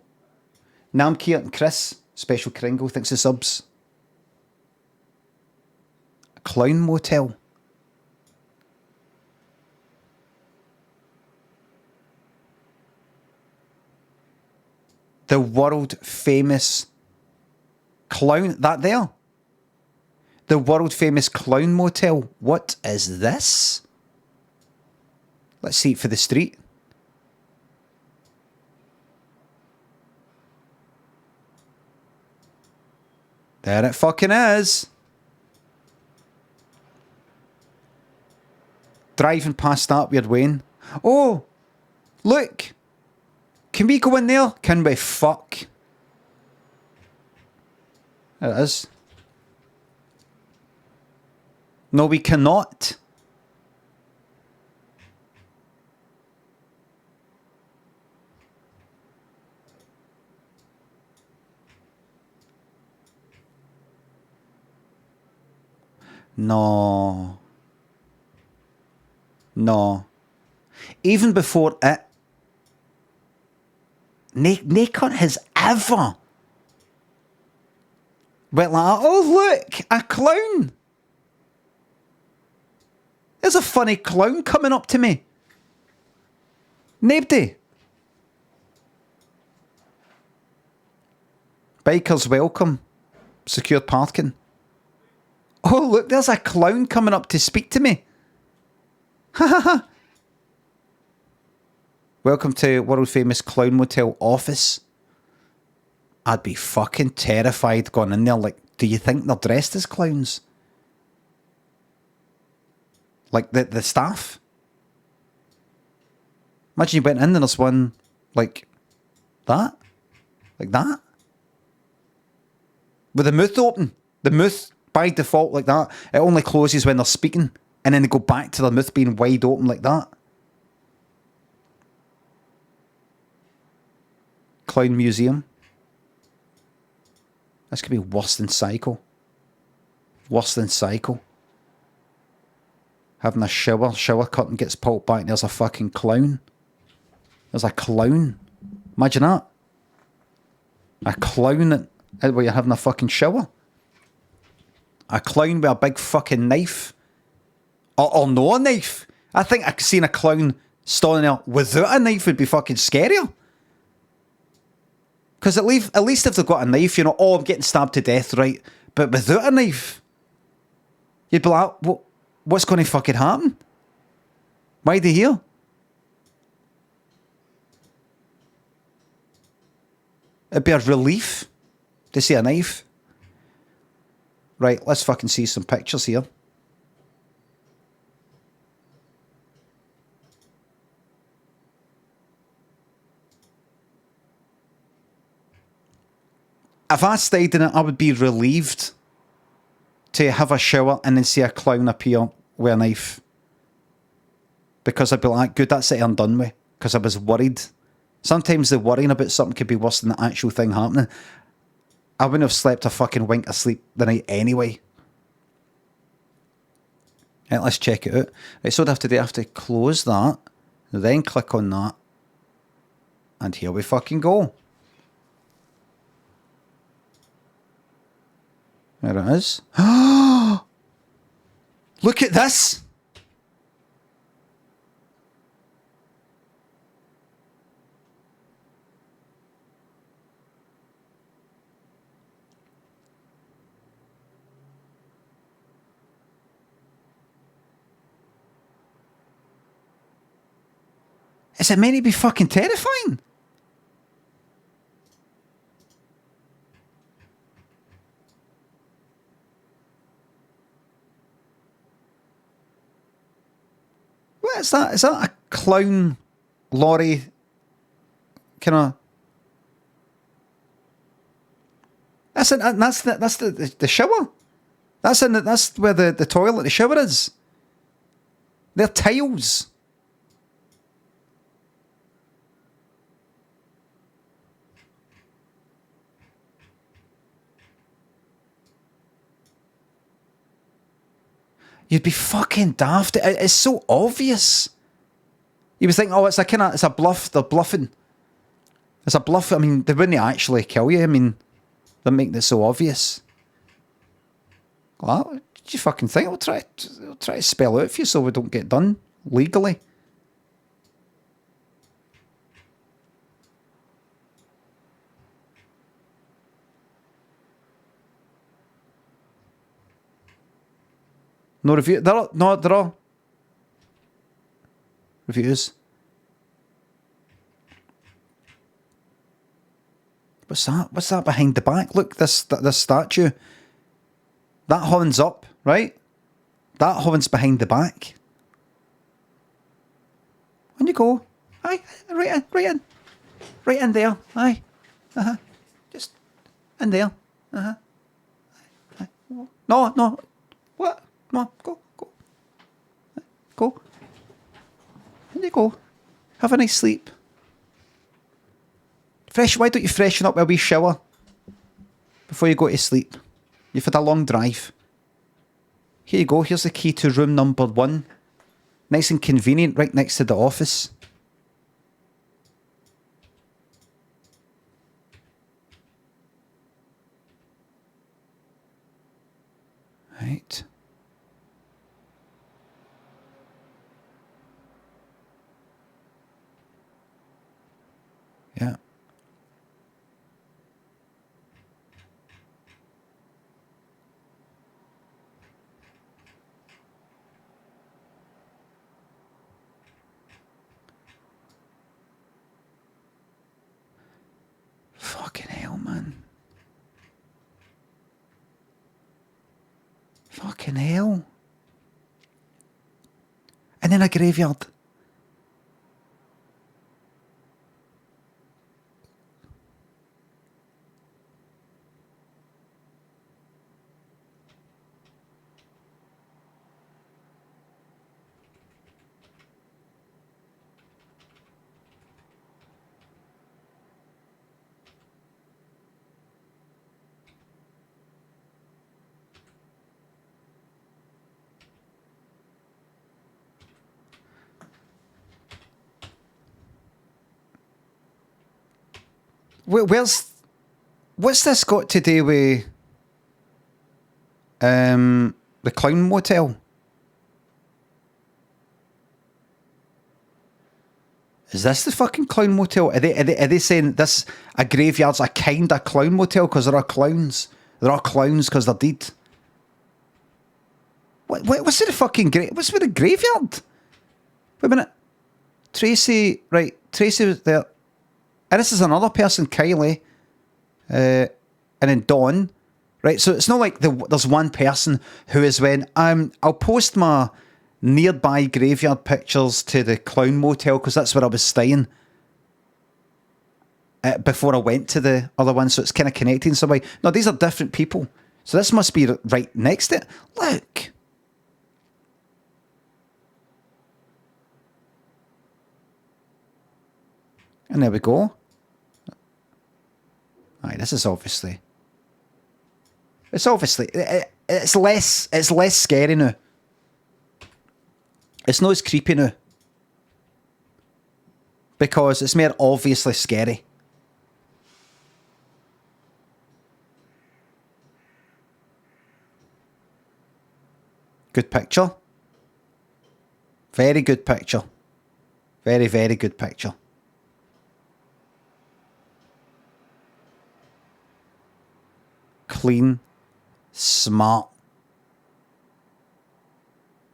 Namkeert and Chris, Special Kringle, thanks for subs. A clown motel. The world famous clown, that there? The world famous clown motel. What is this? Let's see it for the street. There it fucking is. Driving past that weird Wayne. Oh, look. Can we go in there? Can we fuck? There it is. No, we cannot. No. No. Even before it, no cunt has ever went like, oh look, a clown. There's a funny clown coming up to me. Nobody. Bikers welcome. Secured parking. Oh look, there's a clown coming up to speak to me. Ha ha ha. Welcome to world famous clown motel office. I'd be fucking terrified going in there. Like, do you think they're dressed as clowns? Like the staff? Imagine you went in and there's one like that. Like that. With the mouth open. The mouth by default like that. It only closes when they're speaking. And then they go back to their mouth being wide open like that. Clown museum. This could be worse than Psycho. Worse than Psycho. Having a shower curtain gets pulled back and there's a fucking clown. There's a clown. Imagine that. A clown where you're having a fucking shower. A clown with a big fucking knife. Or no knife. I think I've seen a clown standing there without a knife would be fucking scarier. Because at least if they've got a knife, you know, oh, I'm getting stabbed to death, right? But without a knife, you'd be like, what's going to fucking happen? Why are they here? It'd be a relief to see a knife. Right, let's fucking see some pictures here. If I stayed in it, I would be relieved to have a shower and then see a clown appear with a knife. Because I'd be like, good, that's it, I'm done with. Because I was worried. Sometimes the worrying about something could be worse than the actual thing happening. I wouldn't have slept a fucking wink of sleep the night anyway. Right, let's check it out. Right, so I have to close that, then click on that, and here we fucking go. There it is. Look at this. Is it meant to be fucking terrifying? What is that? Is that a clown lorry kind of? That's the shower. That's where the toilet, the shower is. They're tiles. You'd be fucking daft. It's so obvious. You would think, oh, it's a bluff. They're bluffing. It's a bluff. I mean, they wouldn't actually kill you. I mean, they're making it so obvious. What did you fucking think? We'll try to spell out for you so we don't get done legally. No review. There are reviews. What's that? What's that behind the back? Look, this statue. That horn's up, right? That horn's behind the back. On you go. Aye, right in there. Aye, just in there. Aye. No. What? Come on, go. In you go. Have a nice sleep. Why don't you freshen up with a wee shower before you go to sleep? You've had a long drive. Here you go. Here's the key to room number 1. Nice and convenient, right next to the office. Right. Yeah. Fucking hell, man. Fucking hell. And then a graveyard. What's this got to do with the Clown Motel? Is this the fucking Clown Motel? Are they saying this a graveyard's a kind of clown motel because there are clowns? There are clowns because they're dead. What's with the fucking what's with the graveyard? Wait a minute. Tracy was there. And this is another person, Kylie, and then Dawn, right? So it's not like there's one person who is when I'll post my nearby graveyard pictures to the Clown Motel because that's where I was staying before I went to the other one. So it's kind of connecting some way. No, these are different people. So this must be right next to it. Look. And there we go. Right, this is obviously. It's less scary now. It's not as creepy now. Because it's more obviously scary. Good picture. Very good picture. Very, very good picture. Clean, smart,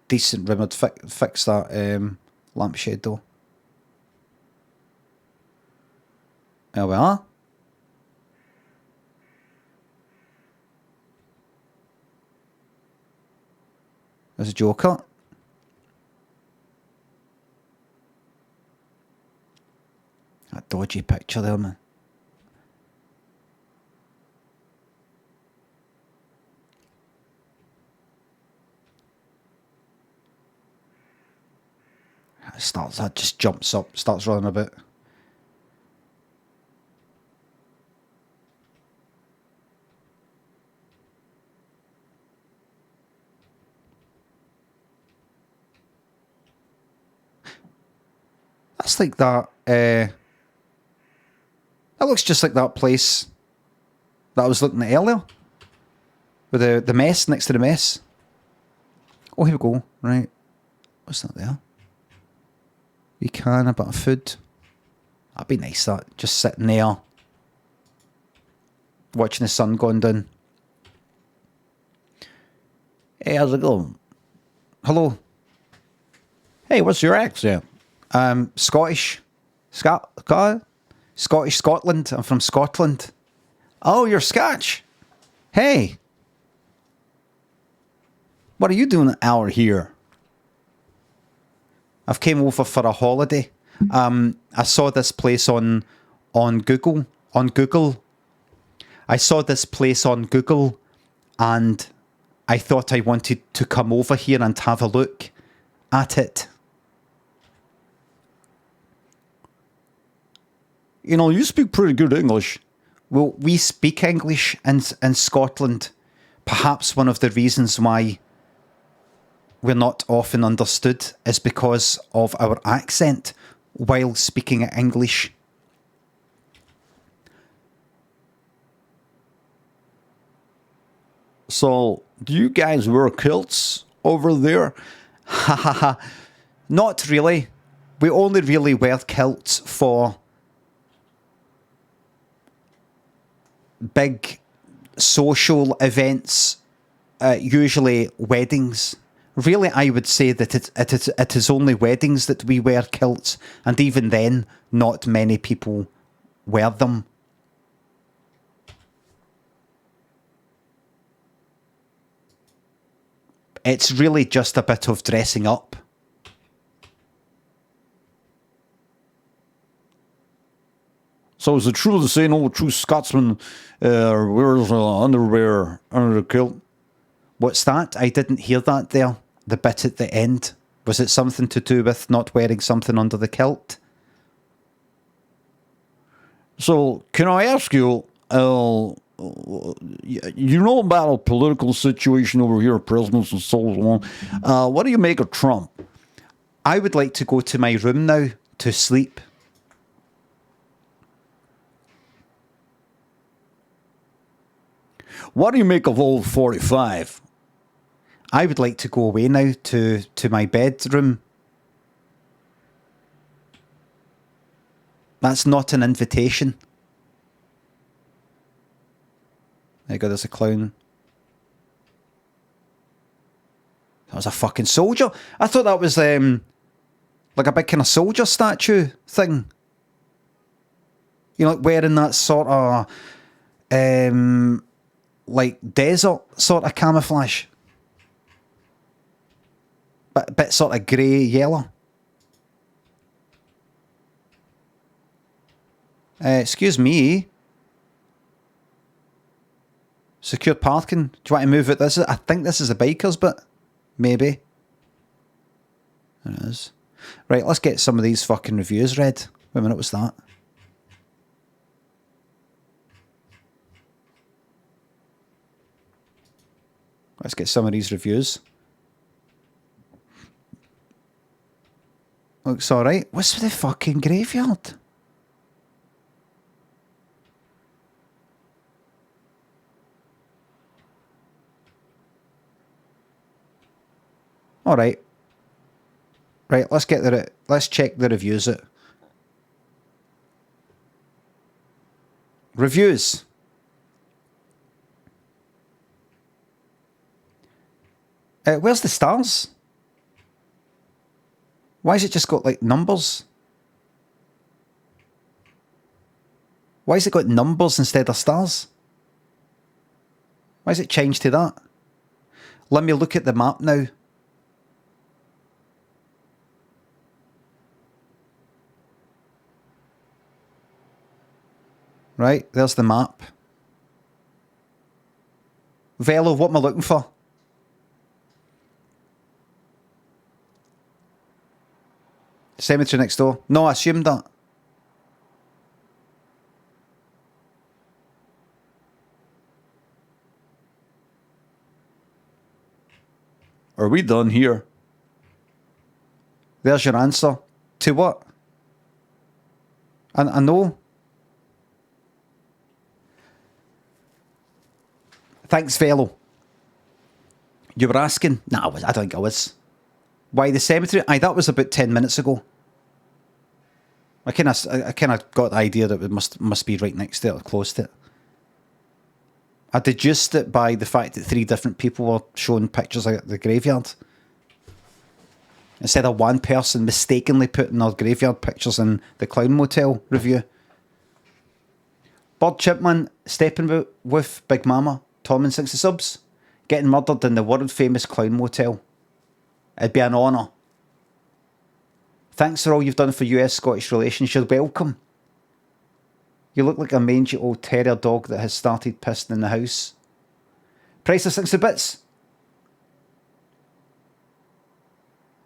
decent room. I'd fix that lampshade though. There we are. There's a Joker. That dodgy picture there, man. That just jumps up, starts running a bit. That's like that. That looks just like that place that I was looking at earlier. With the mess next to the mess. Oh, here we go. Right. What's that there? We can, a bit of food. That'd be nice, that. Just sitting there. Watching the sun going down. Hey, how's it going? Hello. Hey, what's your accent? Scottish. Scottish, Scotland. I'm from Scotland. Oh, you're Scotch. Hey. What are you doing out here? I've came over for a holiday. I saw this place on Google. On Google. I saw this place on Google and I thought I wanted to come over here and have a look at it. You know, you speak pretty good English. Well, we speak English in Scotland. Perhaps one of the reasons why we're not often understood is because of our accent while speaking English. So, do you guys wear kilts over there? Ha ha ha. Not really. We only really wear kilts for big social events, usually weddings. Really, I would say that it is only weddings that we wear kilts, and even then, not many people wear them. It's really just a bit of dressing up. So is it true to say no true Scotsman wears underwear under the kilt? What's that? I didn't hear that there. The bit at the end. Was it something to do with not wearing something under the kilt? So, can I ask you, you know about a political situation over here, presidents and so on. What do you make of Trump? I would like to go to my room now to sleep. What do you make of old 45? I would like to go away now to my bedroom. That's not an invitation. There you go, there's a clown. That was a fucking soldier. I thought that was like a big kind of soldier statue thing. You know, like wearing that sort of like desert sort of camouflage. But bit sort of grey yellow. Excuse me. Secure parking. Do you want to move it? I think this is a biker's bit. Maybe. There it is. Right, let's get some of these fucking reviews read. Wait a minute, what's that? Let's get some of these reviews. Looks alright. What's with the fucking graveyard? Alright. Right, let's check the reviews out. Reviews. Where's the stars? Why has it just got like numbers? Why has it got numbers instead of stars? Why has it changed to that? Let me look at the map now. Right, there's the map. Velo, what am I looking for? Cemetery next door. No, I assumed that. Are we done here? There's your answer. To what? I know. Thanks, Velo. You were asking? No, I don't think I was. Why the cemetery? Aye, that was about 10 minutes ago. I kind of got the idea that it must be right next to it or close to it. I deduced it by the fact that 3 different people were showing pictures of the graveyard. Instead of one person mistakenly putting their graveyard pictures in the Clown Motel review. Bird Chipman, Stepping with Big Mama, Tom and 60 subs. Getting murdered in the world famous Clown Motel. It'd be an honour. Thanks for all you've done for US-Scottish relations. You're welcome. You look like a mangy old terrier dog that has started pissing in the house. Price of 60 bits.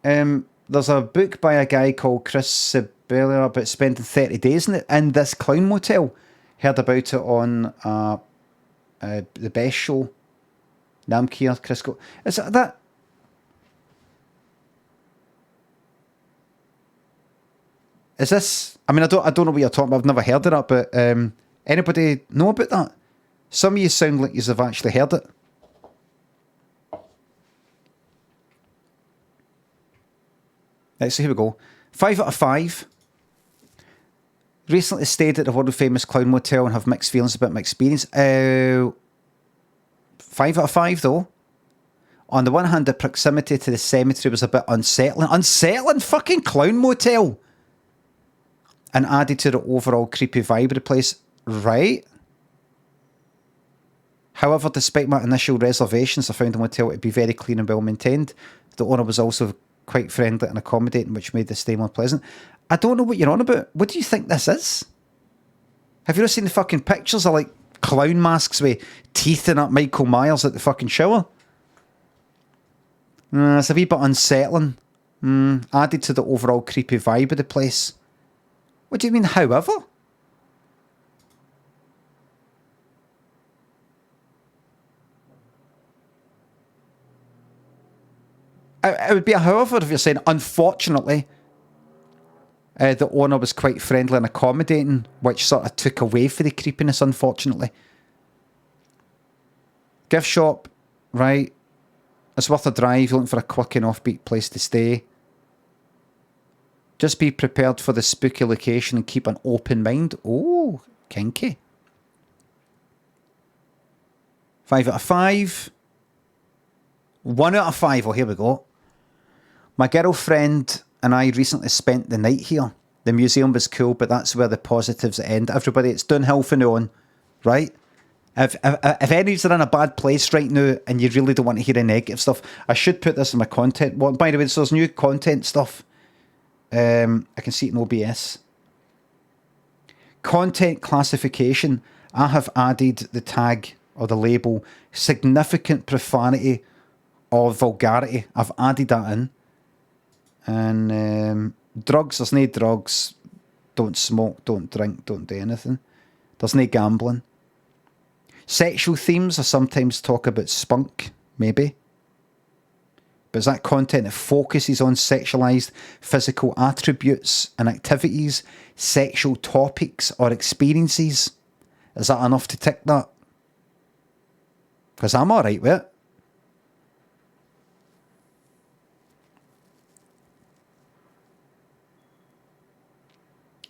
There's a book by a guy called Chris Sibella about spending 30 days in this Clown Motel. Heard about it on the Best Show. Namkir, Chris. Is that? Is this? I mean, I don't know what you're talking about. I've never heard of that, but anybody know about that? Some of you sound like you have actually heard it. Right, so here we go. 5 out of 5. Recently stayed at the world famous Clown Motel and have mixed feelings about my experience. 5 out of 5 though. On the one hand, the proximity to the cemetery was a bit unsettling. Unsettling? Fucking Clown Motel! And added to the overall creepy vibe of the place. Right? However, despite my initial reservations, I found the motel to be very clean and well maintained. The owner was also quite friendly and accommodating, which made the stay more pleasant. I don't know what you're on about. What do you think this is? Have you not seen the fucking pictures of like clown masks with teeth in it, Michael Myers at the fucking shower? It's a wee bit unsettling. Added to the overall creepy vibe of the place. What do you mean, however? It would be a however if you're saying, unfortunately, the owner was quite friendly and accommodating, which sort of took away for the creepiness, unfortunately. Gift shop, right? It's worth a drive, looking for a quick and offbeat place to stay. Just be prepared for the spooky location and keep an open mind. Oh, kinky. 5 out of 5. 1 out of 5. Oh, here we go. My girlfriend and I recently spent the night here. The museum was cool, but that's where the positives end. Everybody, it's downhill from now on, right? If any of you are in a bad place right now and you really don't want to hear the negative stuff, I should put this in my content. Well, by the way, so there's new content stuff. I can see it in OBS. Content classification. I have added the tag or the label significant profanity or vulgarity. I've added that in. And drugs, there's no drugs. Don't smoke, don't drink, don't do anything. There's no gambling. Sexual themes, I sometimes talk about spunk, maybe. But is that content that focuses on sexualised physical attributes and activities, sexual topics or experiences? Is that enough to tick that? Because I'm alright with it.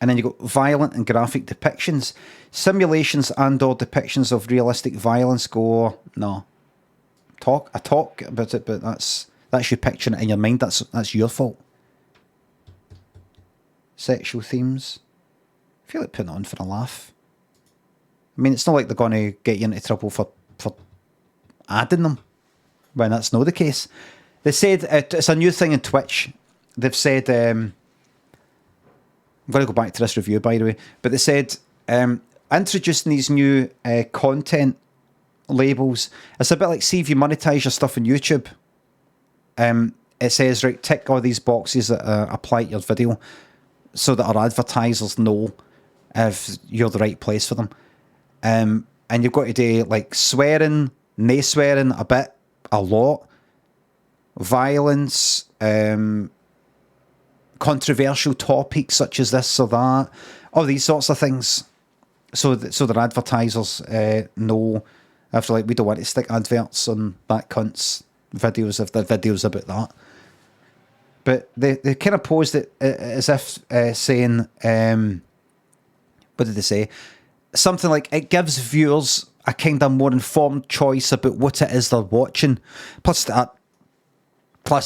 And then you got violent and graphic depictions. Simulations and or depictions of realistic violence go, no. I talk about it, but that's you picturing it in your mind. That's your fault. Sexual themes. I feel like putting it on for a laugh. I mean, it's not like they're going to get you into trouble for adding them, when that's not the case. They said, it's a new thing in Twitch. They've said, I'm going to go back to this review, by the way, but they said, introducing these new content labels, it's a bit like, see if you monetize your stuff on YouTube, it says, right, tick all these boxes that apply to your video so that our advertisers know if you're the right place for them. And you've got to do like swearing, nae swearing, a bit, a lot, violence, controversial topics such as this or that, all these sorts of things, so that advertisers know after, like, we don't want to stick adverts on that cunt's videos if they're videos about that. But they kind of posed it as if saying, what did they say? Something like, it gives viewers a kind of more informed choice about what it is they're watching. Plus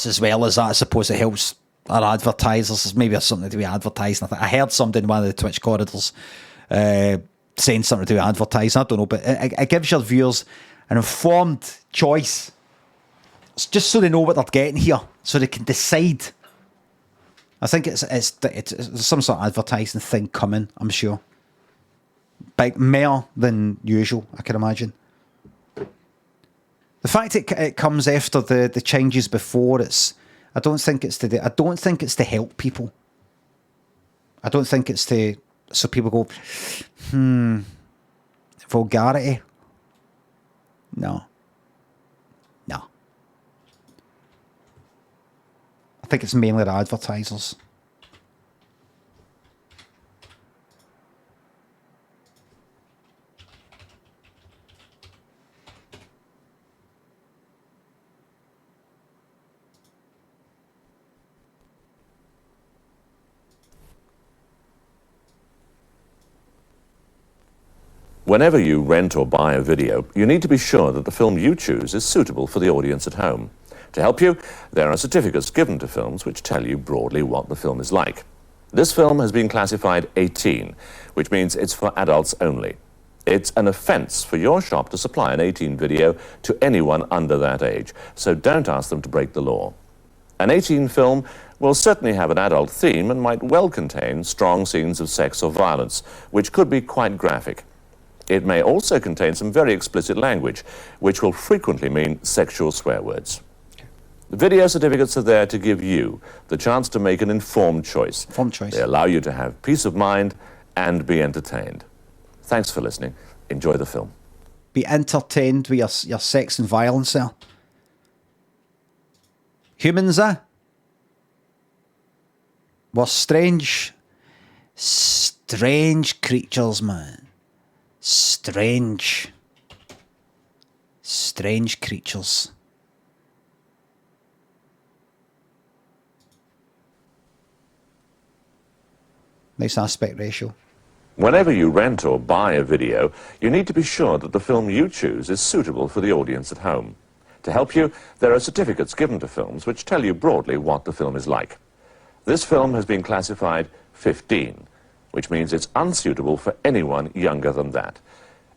as well as that, I suppose it helps our advertisers. Maybe something to do with advertising. I heard something in one of the Twitch corridors saying something to do with advertising. I don't know, but it gives your viewers an informed choice. It's just so they know what they're getting here, so they can decide. I think it's some sort of advertising thing coming, I'm sure. Big, more than usual, I can imagine. The fact it comes after the changes before, I don't think it's to help people. I don't think it's so people go, vulgarity. No. I think it's mainly the advertisers. Whenever you rent or buy a video, you need to be sure that the film you choose is suitable for the audience at home. To help you, there are certificates given to films which tell you broadly what the film is like. This film has been classified 18, which means it's for adults only. It's an offence for your shop to supply an 18 video to anyone under that age, so don't ask them to break the law. An 18 film will certainly have an adult theme and might well contain strong scenes of sex or violence, which could be quite graphic. It may also contain some very explicit language, which will frequently mean sexual swear words. The video certificates are there to give you the chance to make an informed choice. Informed choice. They allow you to have peace of mind and be entertained. Thanks for listening. Enjoy the film. Be entertained with your sex and violence there. Humans, we're strange creatures, man. Strange creatures. Nice aspect ratio. Whenever you rent or buy a video, you need to be sure that the film you choose is suitable for the audience at home. To help you, there are certificates given to films which tell you broadly what the film is like. This film has been classified 15, which means it's unsuitable for anyone younger than that.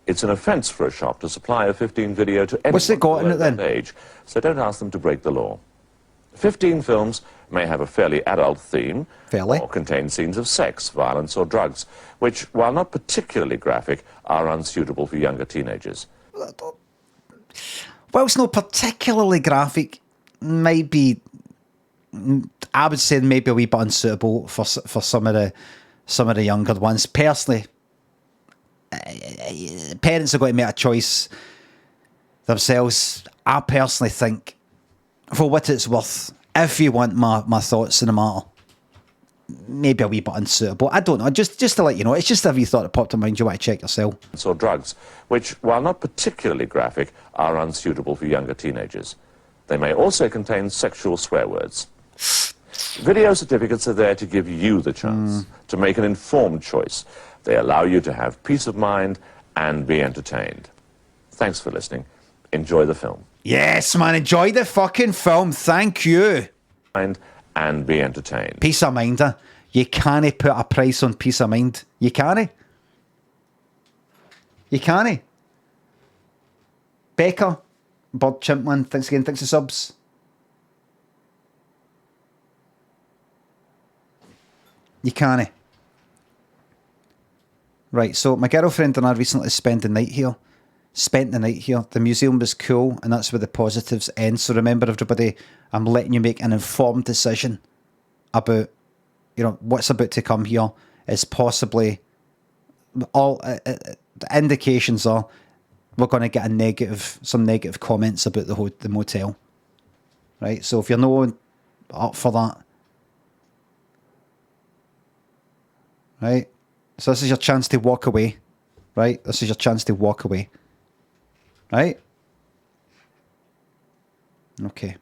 It's an offence for a shop to supply a 15 video to anyone What's it got in below it then? that age, so don't ask them to break the law. 15 films may have a fairly adult theme or contain scenes of sex, violence or drugs, which, while not particularly graphic, are unsuitable for younger teenagers. Well, it's not particularly graphic. Maybe, I would say maybe a wee bit unsuitable for some of the younger ones. Personally, parents are going to make a choice themselves. I personally think, for what it's worth, if you want my thoughts on the matter, maybe a wee bit unsuitable. I don't know. Just to let you know, it's just a wee thought that popped in mind. You want to check yourself. Or drugs, which, while not particularly graphic, are unsuitable for younger teenagers. They may also contain sexual swear words. Video certificates are there to give you the chance to make an informed choice. They allow you to have peace of mind and be entertained. Thanks for listening. Enjoy the film. Yes, man, enjoy the fucking film. Thank you. And be entertained. Peace of mind, You can't put a price on peace of mind. You can't. You can't. Becca, Bird Chimpman, thanks again. Thanks for subs. You can't. Right, so my girlfriend and I recently spent the night here. The museum was cool, and that's where the positives end. So remember, everybody, I'm letting you make an informed decision about, what's about to come here. Is possibly all the indications are we're going to get some negative comments about the motel. Right, so if you're not up for that, right, so this is your chance to walk away. Right, this is your chance to walk away. Right? Okay.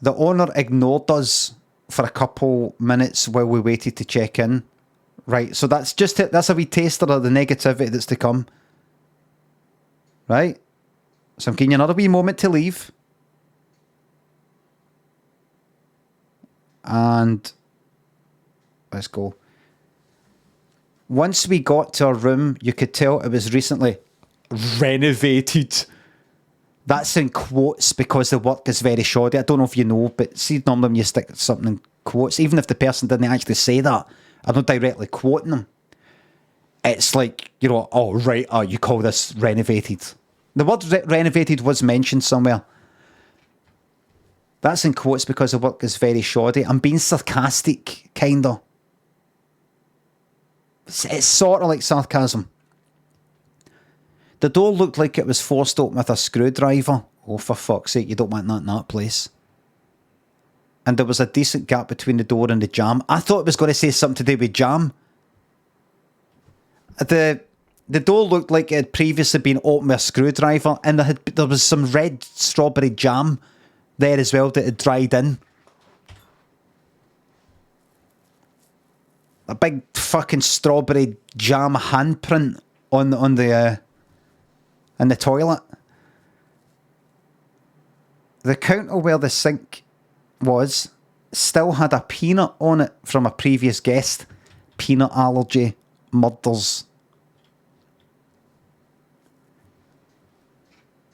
The owner ignored us for a couple minutes while we waited to check in. Right, so that's just it. That's a wee taster of the negativity that's to come. Right? So I'm giving you another wee moment to leave. And let's go. Once we got to our room, you could tell it was recently renovated. That's in quotes because the work is very shoddy. I don't know if you know, but see, normally when you stick something in quotes, even if the person didn't actually say that, I'm not directly quoting them. It's like, you call this renovated. The word renovated was mentioned somewhere. That's in quotes because the work is very shoddy. I'm being sarcastic, kind of. It's sort of like sarcasm. The door looked like it was forced open with a screwdriver. Oh, for fuck's sake, you don't want that in that place. And there was a decent gap between the door and the jamb. I thought it was going to say something to do with jam. The door looked like it had previously been opened with a screwdriver, and there was some red strawberry jam there as well that had dried in. A big fucking strawberry jam handprint on the in the toilet. The counter where the sink was still had a peanut on it from a previous guest. Peanut allergy murders.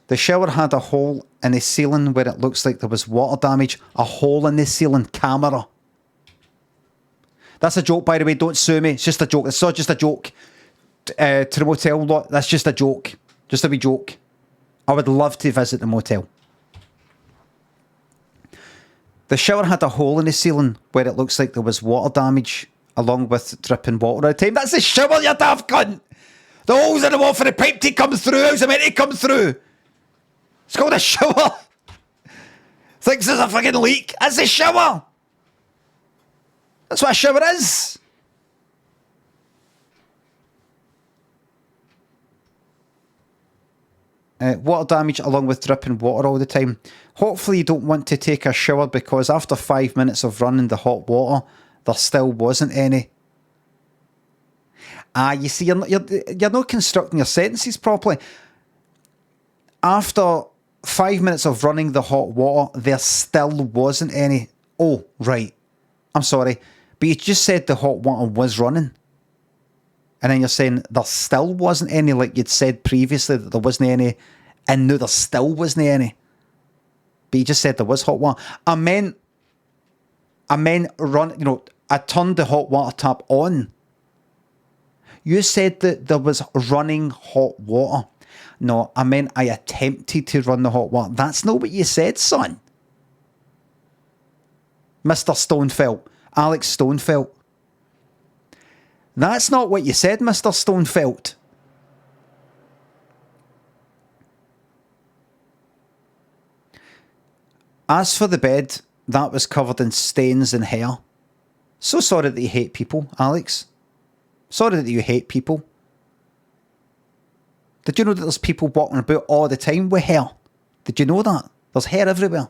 The shower had a hole in the ceiling where it looks like there was water damage. A hole in the ceiling camera. That's a joke, by the way. Don't sue me. It's just a joke. It's not just a joke. To the motel lot, that's just a joke. Just a wee joke. I would love to visit the motel. The shower had a hole in the ceiling where it looks like there was water damage, along with dripping water at the time. That's the shower, you daft cunt! The holes in the wall for the pipe to come through. How's it meant to come through? It's called a shower. Thinks there's a fucking leak. That's a shower. That's what a shower is. Water damage along with dripping water all the time. Hopefully you don't want to take a shower because after 5 minutes of running the hot water, there still wasn't any. You see, you're not constructing your sentences properly. After 5 minutes of running the hot water, there still wasn't any. Oh, right. I'm sorry. But you just said the hot water was running. And then you're saying there still wasn't any, like you'd said previously that there wasn't any, and now there still wasn't any. But you just said there was hot water. I meant run, I turned the hot water tap on. You said that there was running hot water. No, I meant I attempted to run the hot water. That's not what you said, son. Mr. Stonefelt. Alex Stonefelt. That's not what you said, Mr. Stonefelt. As for the bed, that was covered in stains and hair. So sorry that you hate people, Alex. Sorry that you hate people. Did you know that there's people walking about all the time with hair? Did you know that? There's hair everywhere.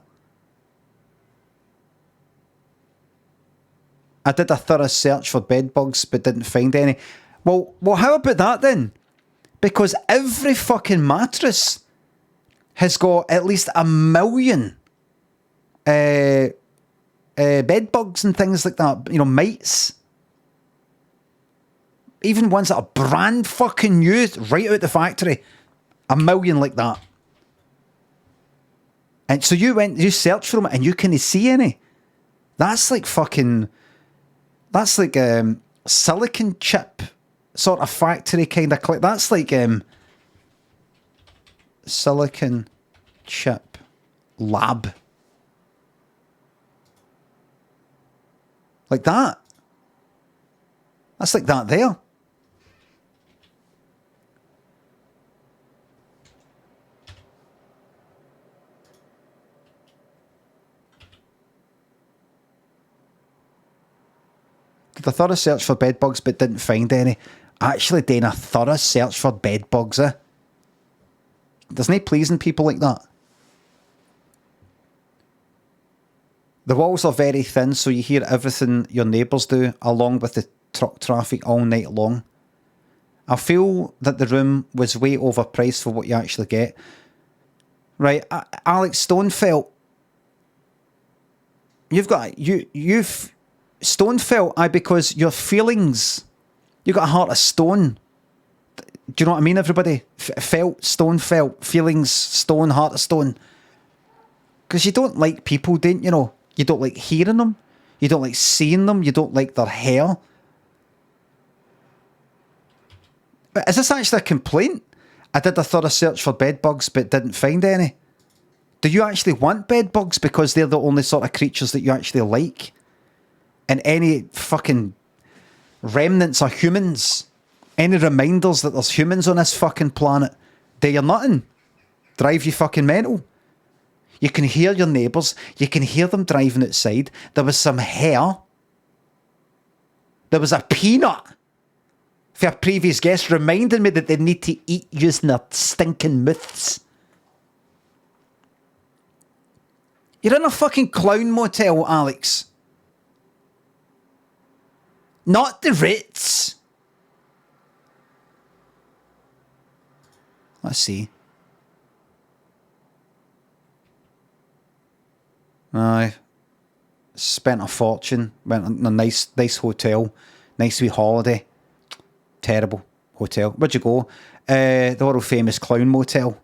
I did a thorough search for bed bugs but didn't find any. Well, how about that then? Because every fucking mattress has got at least 1 million bed bugs and things like that. Mites. Even ones that are brand fucking new, right out the factory. 1 million like that. And so you search for them and you can't see any. That's like fucking... That's like silicon chip sort of factory kind of click. That's like silicon chip lab. Like that. That's like that there. Did a thorough search for bed bugs but didn't find any. Actually doing a thorough search for bed bugs, eh? There's no pleasing people like that. The walls are very thin, so you hear everything your neighbours do, along with the truck traffic all night long. I feel that the room was way overpriced for what you actually get. Right, Alex Stonefelt. You've Stonefelt, because your feelings, you got a heart of stone. Do you know what I mean, everybody? Stonefelt, feelings, stone, heart of stone. Because you don't like people, don't you know? You don't like hearing them. You don't like seeing them. You don't like their hair. But is this actually a complaint? I did a thorough search for bed bugs but didn't find any. Do you actually want bed bugs because they're the only sort of creatures that you actually like? And any fucking remnants of humans, any reminders that there's humans on this fucking planet, do you nothing? Drive you fucking mental? You can hear your neighbours, you can hear them driving outside. There was some hair. There was a peanut for a previous guest reminding me that they need to eat using their stinking mouths. You're in a fucking clown motel, Alex. Not the Ritz. Let's see. Aye. Spent a fortune. Went on a nice hotel. Nice wee holiday. Terrible hotel. Where'd you go? The world famous Clown Motel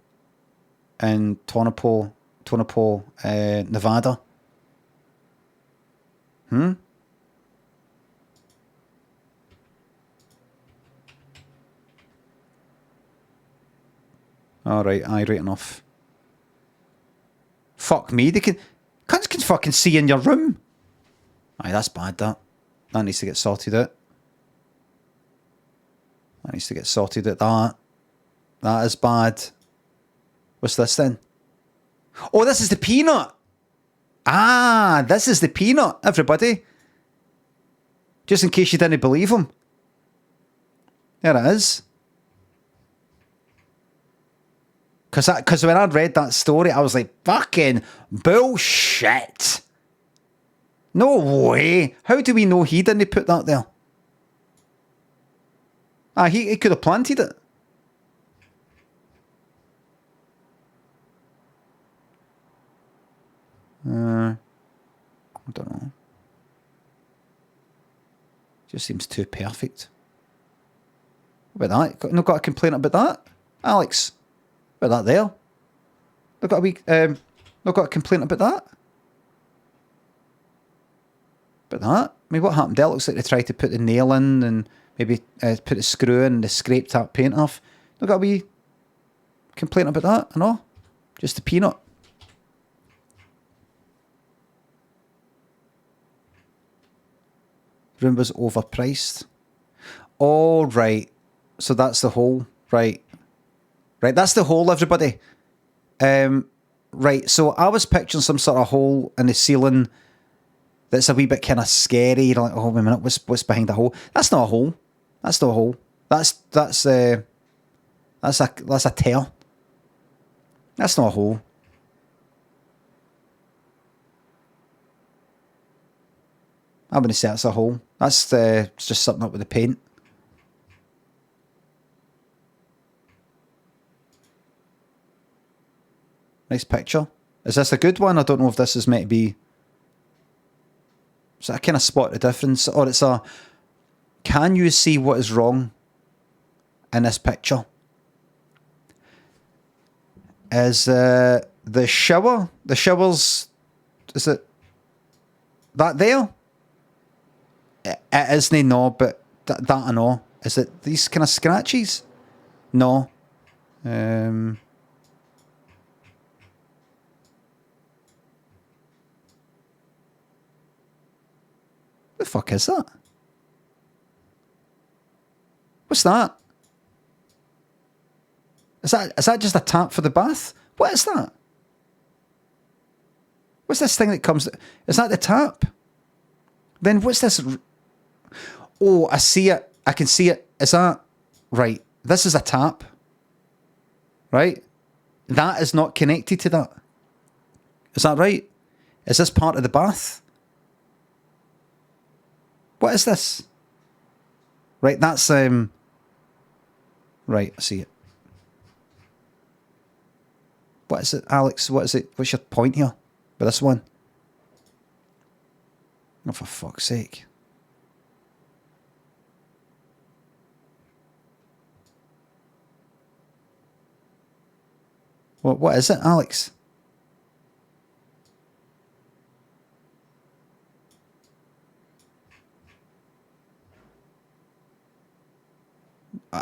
in Tonopah, Nevada. Alright, aye, right enough. Fuck me, cunts can fucking see in your room. Aye, that's bad, that. That needs to get sorted out. That needs to get sorted out, that. That is bad. What's this then? Oh, this is the peanut. Ah, this is the peanut, everybody. Just in case you didn't believe him. There it is. Because when I read that story, I was like, fucking bullshit. No way. How do we know he didn't put that there? Ah, he could have planted it. I don't know. Just seems too perfect. What about that? No got a complaint about that? Alex? About that there? No got a wee, no got a complaint about that? About that? I mean, what happened there? It looks like they tried to put the nail in and maybe put a screw in and they scraped that paint off. No got a wee complaint about that? No? Just the peanut. Room was overpriced. Oh, right. So that's the hole. Right. Right, that's the hole, everybody. Right, so I was picturing some sort of hole in the ceiling that's a wee bit kind of scary. You're like, oh, wait a minute, what's behind the hole? That's not a hole. That's not a hole. That's a tear. That's not a hole. I wouldn't say that's a hole. That's it's just something up with the paint. Nice picture. Is this a good one? I don't know if this is meant to be... So I kind of spot the difference. Or it's a... Can you see what is wrong in this picture? Is the shower... The shower's... Is it... That there? It isn't, no, but that I know. Is it these kind of scratches? No. The fuck is that? What's that? Is that just a tap for the bath? What is that? What's this thing that comes... Is that the tap? Then what's this... Oh, I see it. I can see it. Is that... Right. This is a tap. Right? That is not connected to that. Is that right? Is this part of the bath? What is this? Right, that's... Right, I see it. What is it, Alex? What is it? What's your point here with this one? Oh, for fuck's sake. What is it, Alex?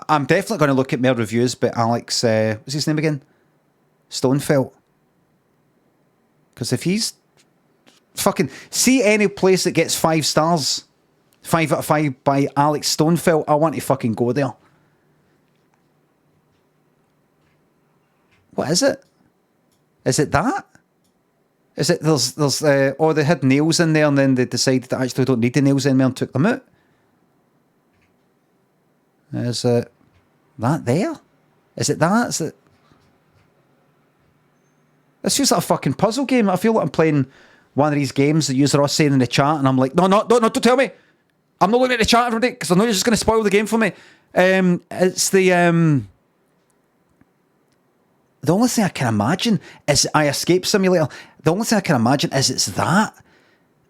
I'm definitely going to look at more reviews, but Alex, what's his name again? Stonefelt. Because if he's fucking... See any place that gets 5 stars, 5 out of 5 by Alex Stonefelt, I want to fucking go there. What is it? Is it that? Is it there's oh, they had nails in there and then they decided that actually don't need the nails anymore and took them out? Is it that there? Is it that? Is it... This feels like a fucking puzzle game. I feel like I'm playing one of these games that you're all saying in the chat and I'm like, no, don't tell me. I'm not looking at the chat every day because I know you're just going to spoil the game for me. It's the... The only thing I can imagine is Escape Simulator. The only thing I can imagine is it's that.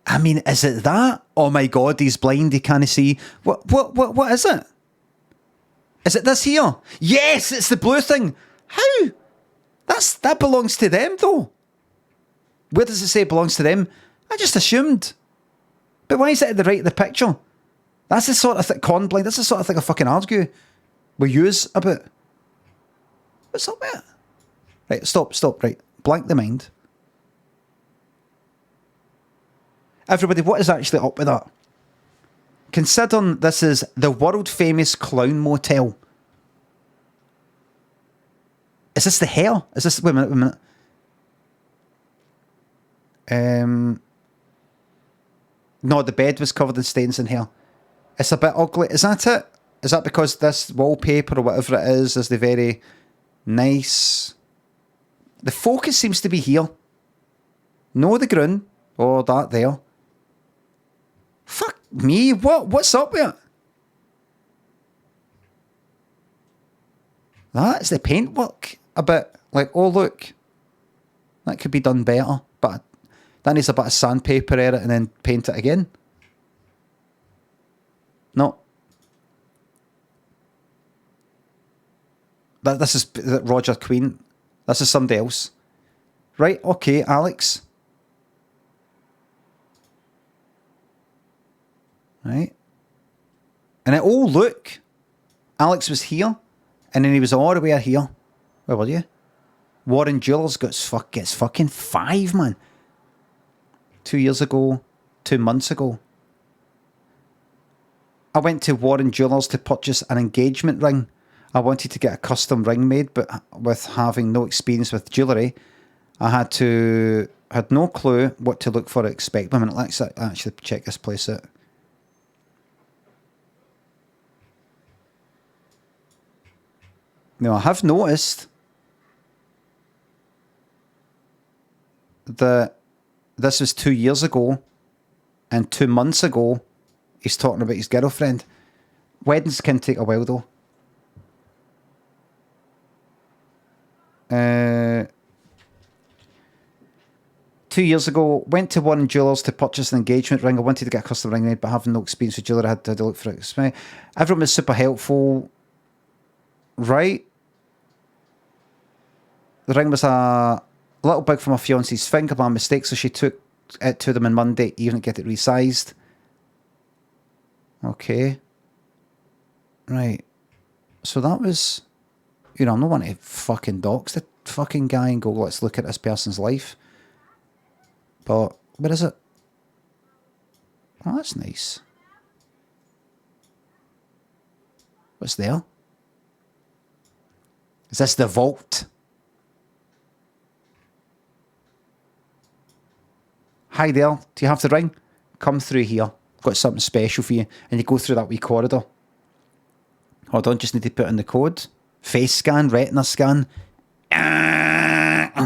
I mean, is it that? Oh my God, he's blind, he can't see. What is it? Is it this here? Yes, it's the blue thing. How? That belongs to them though. Where does it say it belongs to them? I just assumed. But why is it at the right of the picture? That's the sort of thing, con blind, that's the sort of thing I fucking argue with yous about. What's up with it? Right, stop, right. Blank the mind. Everybody, what is actually up with that? Considering this is the world famous clown motel. Is this the hair? Is this, wait a minute. No, the bed was covered in stains and hair. It's a bit ugly. Is that it? Is that because this wallpaper or whatever it is the very nice? The focus seems to be here. No, the ground. Oh, that there. Fuck me. What's up with it? That's the paintwork. A bit like, oh look, that could be done better. But that needs a bit of sandpaper in it and then paint it again. No. This is Roger Queen. This is somebody else. Right, okay, Alex. Right. And it, oh look. Alex was here. And then he was all the way here. Where were you? Warren Jewellers gets fucking 5, man. 2 years ago. 2 months ago. I went to Warren Jewellers to purchase an engagement ring. I wanted to get a custom ring made, but with having no experience with jewellery, I had no clue what to look for or expect. A minute, let's actually check this place out. Now, I have noticed that this was 2 years ago, and 2 months ago, he's talking about his girlfriend. Weddings can take a while, though. 2 years ago, went to Warren Jewellers to purchase an engagement ring. I wanted to get a custom ring made, but having no experience with jewellery, I had to look for it. Everyone was super helpful. Right? The ring was a little big for my fiance's finger by mistake, so she took it to them on Monday evening to get it resized. Okay. Right. So that was, you know, I'm not wanting to fucking dox the fucking guy and go, let's look at this person's life. But, where is it? Oh, that's nice. What's there? Is this the vault? Hi there, do you have the ring? Come through here. Got something special for you. And you go through that wee corridor. Hold on, just need to put in the code. Face scan, retina scan. Like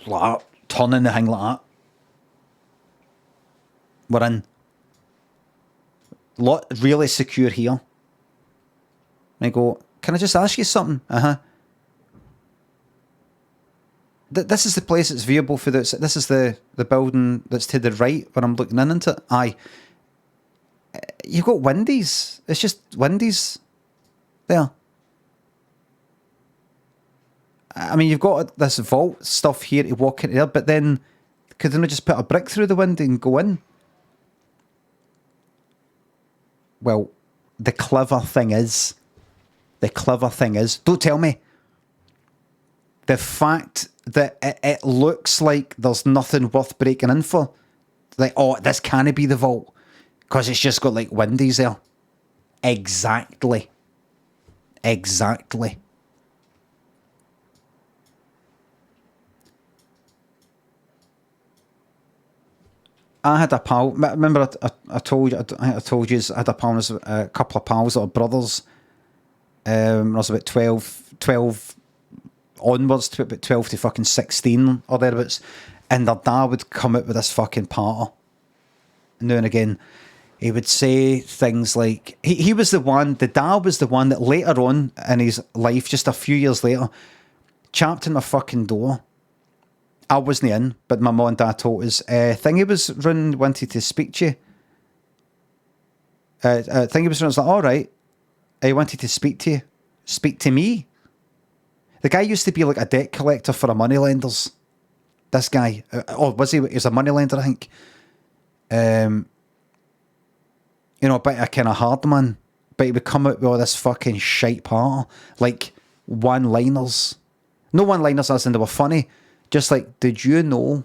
that. Turning the thing like that. We're in. Really secure here. And I go, can I just ask you something? This is the place that's viewable for this. This is the building that's to the right when I'm looking into it. Aye. You've got Wendy's. It's just Wendy's there. I mean, you've got this vault stuff here to walk into there, but then could they not just put a brick through the window and go in? Well, the clever thing is, don't tell me, the fact that it looks like there's nothing worth breaking in for. Like, oh, this can't be the vault. Because it's just got, like, windows there. Exactly. I had a pal. Remember, I told you. I told you I had a pal. A couple of pals that are brothers. When I was about 12 onwards to about 12 to fucking 16 or thereabouts, and their dad would come out with this fucking party. Now and again, he would say things like he was the one. The dad was the one that later on in his life, just a few years later, chapped in my fucking door. I wasn't in, but my mum and dad told us. Thingy was running, wanted to speak to you. Thingy was running, I was like, all right. I wanted to speak to you. Speak to me? The guy used to be like a debt collector for a moneylenders. This guy. Or was he? He was a moneylender, I think. You know, a bit of kind of hard man. But he would come out with all this fucking shite part. Like, one-liners. No one-liners as in they were funny. Just like, did you know?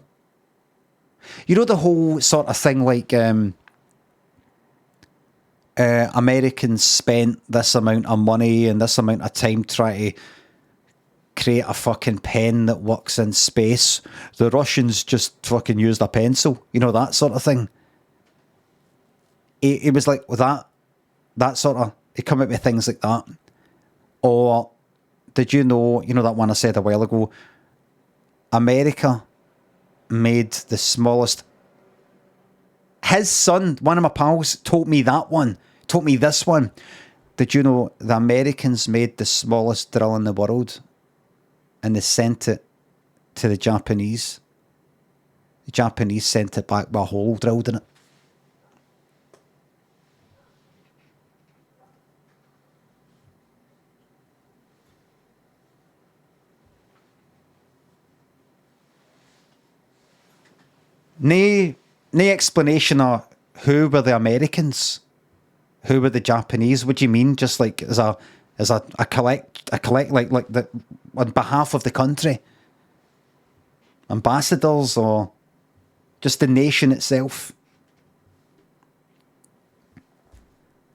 You know the whole sort of thing like Americans spent this amount of money and this amount of time trying to create a fucking pen that works in space. The Russians just fucking used a pencil. You know, that sort of thing. It was like that sort of, he come up with things like that. Or did you know that one I said a while ago, America made the smallest. His son, one of my pals, told me this one. Did you know the Americans made the smallest drill in the world and they sent it to the Japanese? The Japanese sent it back with a hole drilled in it. No explanation of who were the Americans, who were the Japanese. What do you mean? Just like as a collect like the on behalf of the country, ambassadors or just the nation itself.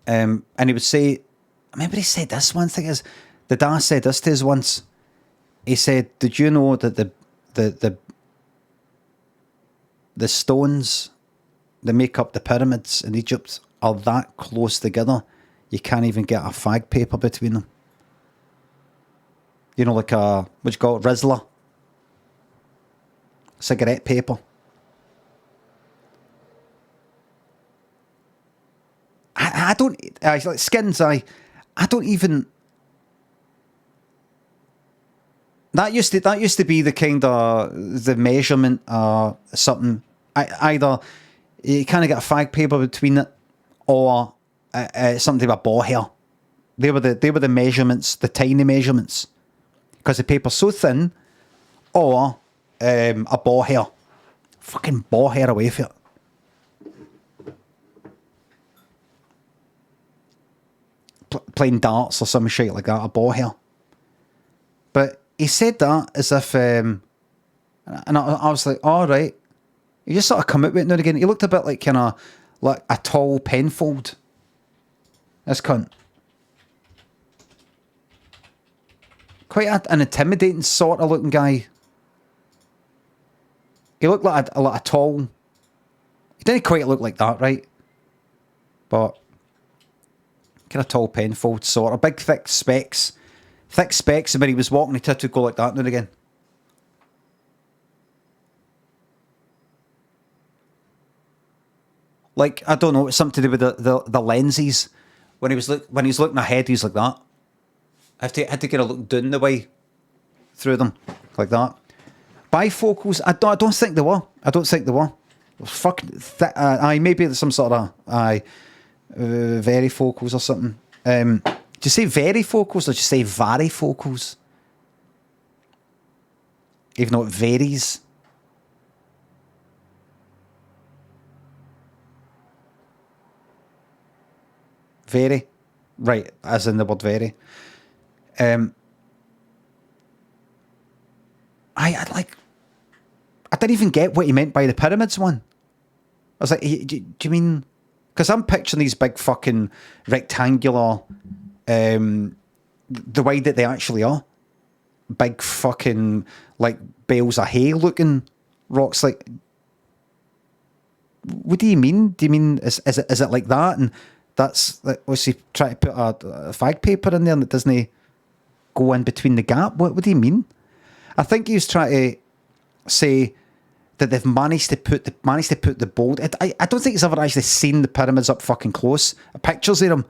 And he would say, I remember he said this one thing is, the dad said this to us once. He said, "Did you know that the stones that make up the pyramids in Egypt are that close together, you can't even get a fag paper between them? You know, like a, what you call it, Rizzler? Cigarette paper. I don't, like skins, I don't even, That used to be the kind of the measurement something. Either you kind of get a fag paper between it, or something about ball hair. They were the measurements, the tiny measurements, because the paper's so thin, or a ball hair. Fucking ball hair away from it. Playing darts or some shit like that, a ball hair. But he said that as if, and I was like, all right. He just sort of come out with it now and again. He looked a bit like kind of like a tall Penfold. This cunt. Quite an intimidating sort of looking guy. He looked like a tall. He didn't quite look like that, right? But kind of tall Penfold sort of big thick specs. Thick specs, and when he was walking, he had to go like that now and again. Like, I don't know, it's something to do with the lenses. When he's looking ahead, he's like that. I had to kind of look down the way through them, like that. Bifocals, I don't think they were. I don't think they were. Fucking, maybe there's some sort of varifocals or something. Do you say varifocals or do you say varifocals? Even though it varies. Vary. Right, as in the word vary. I didn't even get what he meant by the pyramids one. I was like, do you mean... Because I'm picturing these big fucking rectangular... the way that they actually are. Big fucking, like, bales of hay looking rocks. Like, what do you mean? Do you mean, is it like that? And that's, like, was he trying to put a fag paper in there and it doesn't go in between the gap? What do you mean? I think he was trying to say that they've managed to put the bold. I don't think he's ever actually seen the pyramids up fucking close. Pictures of them.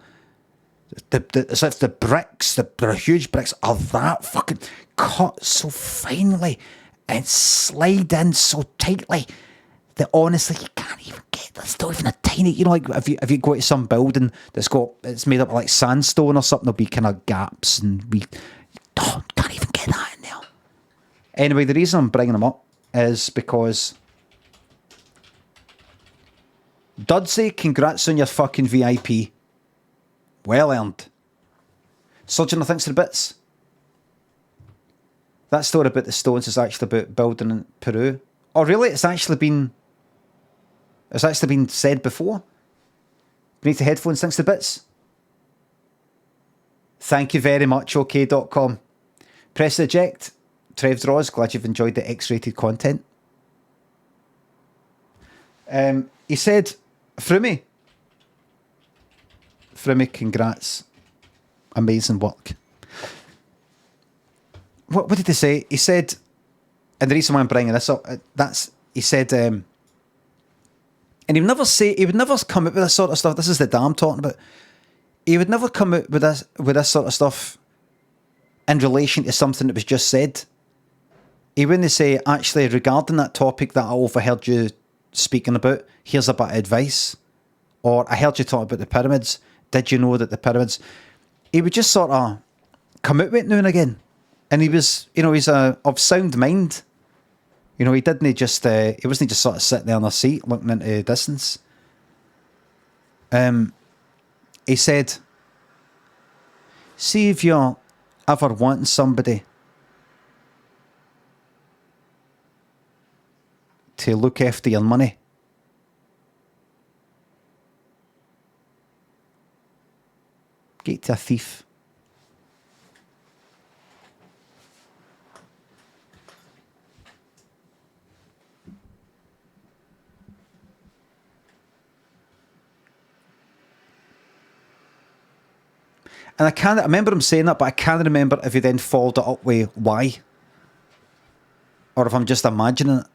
As if the bricks, the huge bricks, are that fucking cut so finely and slide in so tightly that honestly you can't even get. There's not even a tiny. You know, like if you go to some building it's made up of like sandstone or something, there'll be kind of gaps and can't even get that in there. Anyway, the reason I'm bringing them up is because Dudsey, congrats on your fucking VIP. Well earned. Sojourner thinks they're bits. That story about the stones is actually about building in Peru. Oh, really? It's actually been said before. Beneath the headphones, thanks to bits. Thank you very much, OK.com. Press eject. Trev Draws, glad you've enjoyed the X-rated content. He said, Frumy, congrats. Amazing work. What did he say? He said, and the reason why I'm bringing this up, he said, and he would never come out with this sort of stuff. This is the dad I'm talking about. He would never come out with this sort of stuff in relation to something that was just said. He wouldn't say, actually, regarding that topic that I overheard you speaking about, here's a bit of advice. Or I heard you talk about the pyramids. Did you know that the pyramids? He would just sort of come out with it now and again. And he was, he's of sound mind. He wasn't just sort of sitting there on a seat looking into the distance. He said, see if you're ever wanting somebody to look after your money, get to a thief. And I remember him saying that, but I can't remember if he then followed it up with why. Or if I'm just imagining it.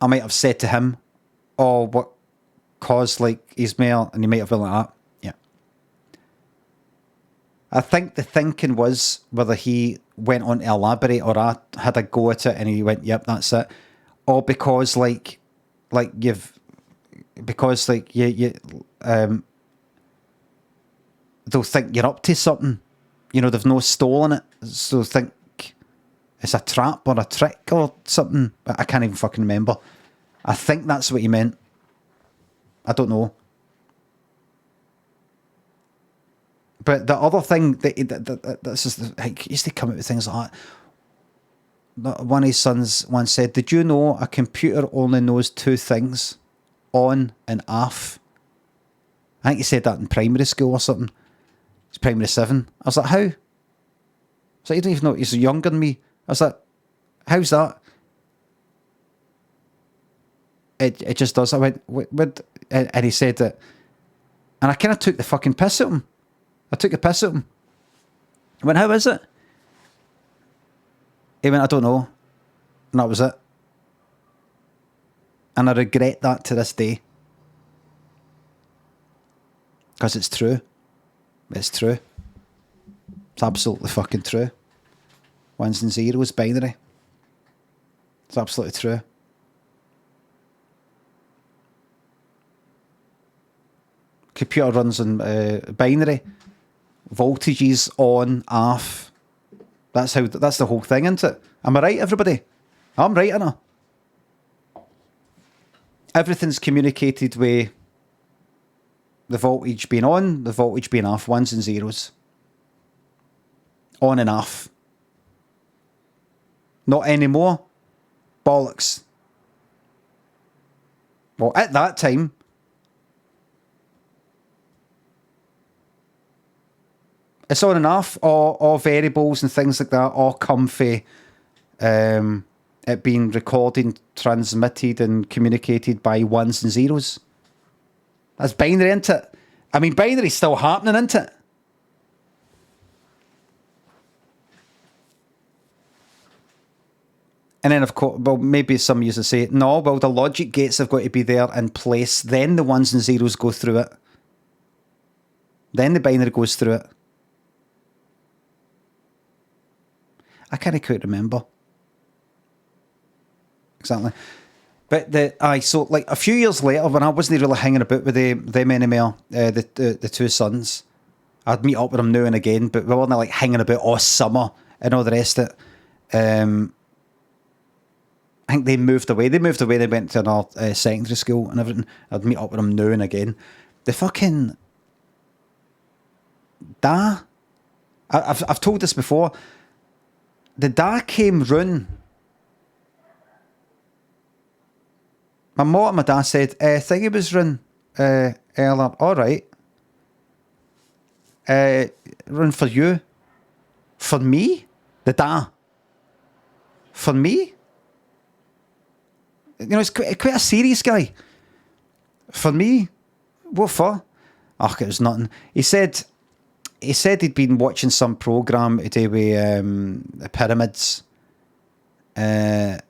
I might have said to him, oh, what caused his mail, and he might have been like that. Yeah. I think the thinking was whether he went on to elaborate or I had a go at it and he went, yep, that's it. Or because they'll think you're up to something. They've no stolen it, so they'll think it's a trap or a trick or something. But I can't even fucking remember. I think that's what he meant. I don't know. But the other thing this is he used to come out with things like that. One of his sons once said, "Did you know a computer only knows two things, on and off?" I think he said that in primary school or something. It's primary 7. I was like, how? So you don't even know, he's younger than me. I was like, how's that? It just does. I went, what? And he said that, and I kind of took the fucking piss at him. I took the piss at him. I went, how is it? He went, I don't know. And that was it. And I regret that to this day. Because it's true. It's true. It's absolutely fucking true. Ones and zeros, binary. It's absolutely true. Computer runs on binary. Voltages on, off. That's the whole thing, isn't it? Am I right, everybody? I'm right, innit? Everything's communicated with the voltage being on, the voltage being off, ones and zeros. On and off. Not anymore. Bollocks. Well, at that time, it's on and off, all variables and things like that, all come for it being recorded, transmitted and communicated by ones and zeros. That's binary, isn't it? I mean, binary's still happening, isn't it? And then, of course, well, maybe some users say, no, well, the logic gates have got to be there in place. Then the ones and zeros go through it. Then the binary goes through it. I can't quite remember. Exactly. But so like a few years later, when I wasn't really hanging about with them anymore, the two sons, I'd meet up with them now and again, but we weren't like hanging about all summer and all the rest of it. I think they moved away. They went to another secondary school and everything. I'd meet up with them now and again. The fucking Da. I've told this before. The Da came round. My mom and my dad said, I think it was round earlier. All right. Round for you. For me? The Da. For me? You know, he's quite a serious guy. For me? What for? Oh, it was nothing. He said he'd been watching some programme to do with the pyramids in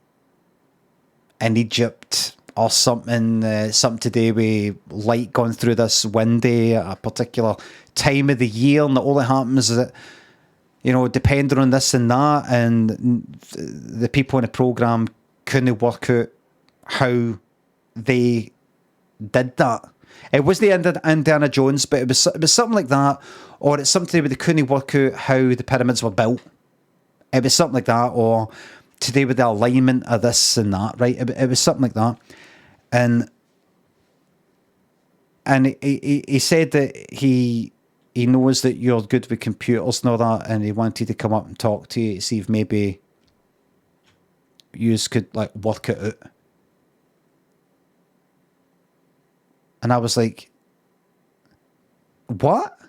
Egypt or something, something to do with light going through this window at a particular time of the year, and all that happens is that, you know, depending on this and that, and the people in the programme couldn't work out how they did that. It wasn't Indiana Jones, but it was something like that, or it's something where they couldn't work out how the pyramids were built. It was something like that, or to do with the alignment of this and that, right? It was something like that, and he said that he knows that you're good with computers and all that, and he wanted to come up and talk to you to see if maybe you could like work it out. And I was like, what?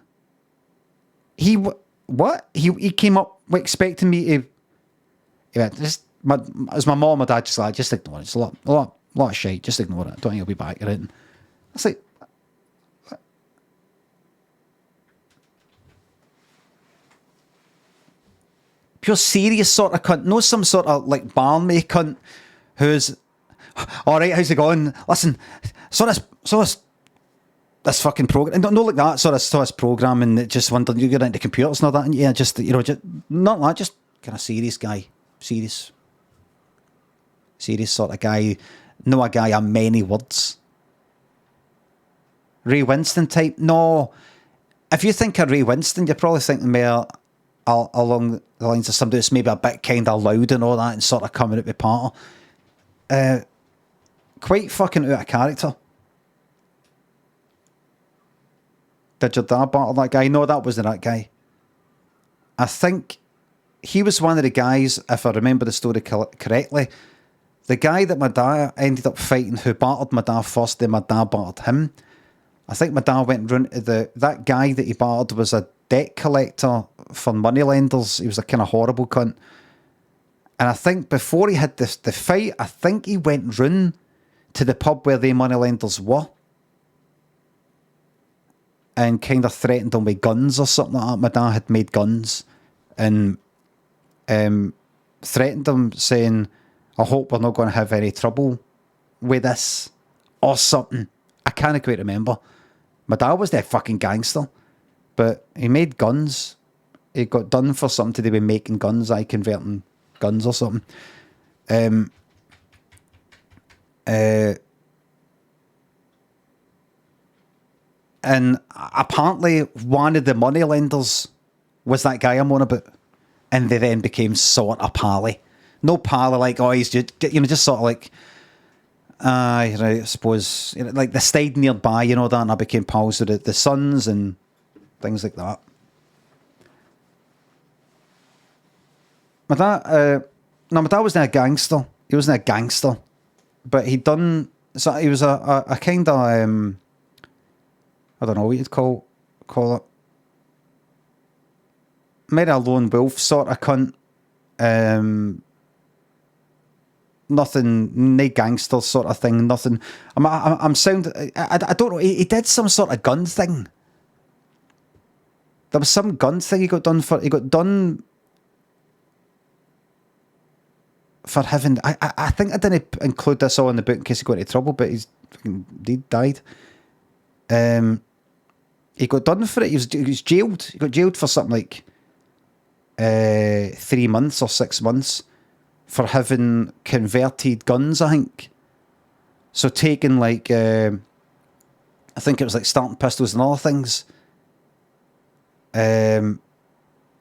What? He came up expecting me to... Yeah, as my mom and my dad just like, just ignore it. It's a lot of shit. Just ignore it. I don't think he'll be back. Right? I was like... What? Pure serious sort of cunt. No some sort of like barmy cunt who's... All right, how's it going? Listen, so this fucking program, no like that, saw this program and it just wondered you get into computers and all that, and yeah, just, you know, just not that, just kind of serious guy, serious sort of guy, no a guy of many words. Ray Winston type? No. If you think of Ray Winston, you're probably thinking more along the lines of somebody that's maybe a bit kind of loud and all that, and sort of coming out with part. Quite fucking out of character. Did your dad battle that guy? No, that wasn't that guy. I think he was one of the guys, if I remember the story correctly, the guy that my dad ended up fighting, who battled my dad first, then my dad battled him. I think my dad went round to that guy that he battled was a debt collector for moneylenders. He was a kind of horrible cunt. And I think before he had the fight, I think he went round to the pub where the moneylenders were and kind of threatened them with guns or something like that. My dad had made guns and threatened them, saying, I hope we're not going to have any trouble with this or something. I can't quite remember. My dad was that fucking gangster, but he made guns. He got done for something to do with making guns, converting guns or something. And apparently one of the money lenders was that guy I'm on about. And they then became sort of pally. No pally like, oh, he's just, you know, just sort of like, you know, I suppose, you know, like they stayed nearby, you know, that, and I became pals with the sons and things like that. My dad wasn't a gangster. He wasn't a gangster. But he was a kind of, I don't know what you'd call it. Maybe a lone wolf sort of cunt. Nothing, no gangster sort of thing. Nothing. I don't know. He did some sort of gun thing. There was some gun thing he got done for. He got done for having. I think I didn't include this all in the book in case he got into trouble, but he died. He got done for it. He was jailed. He got jailed for something like 3 months or 6 months for having converted guns, I think. So taking like, I think it was like starting pistols and other things,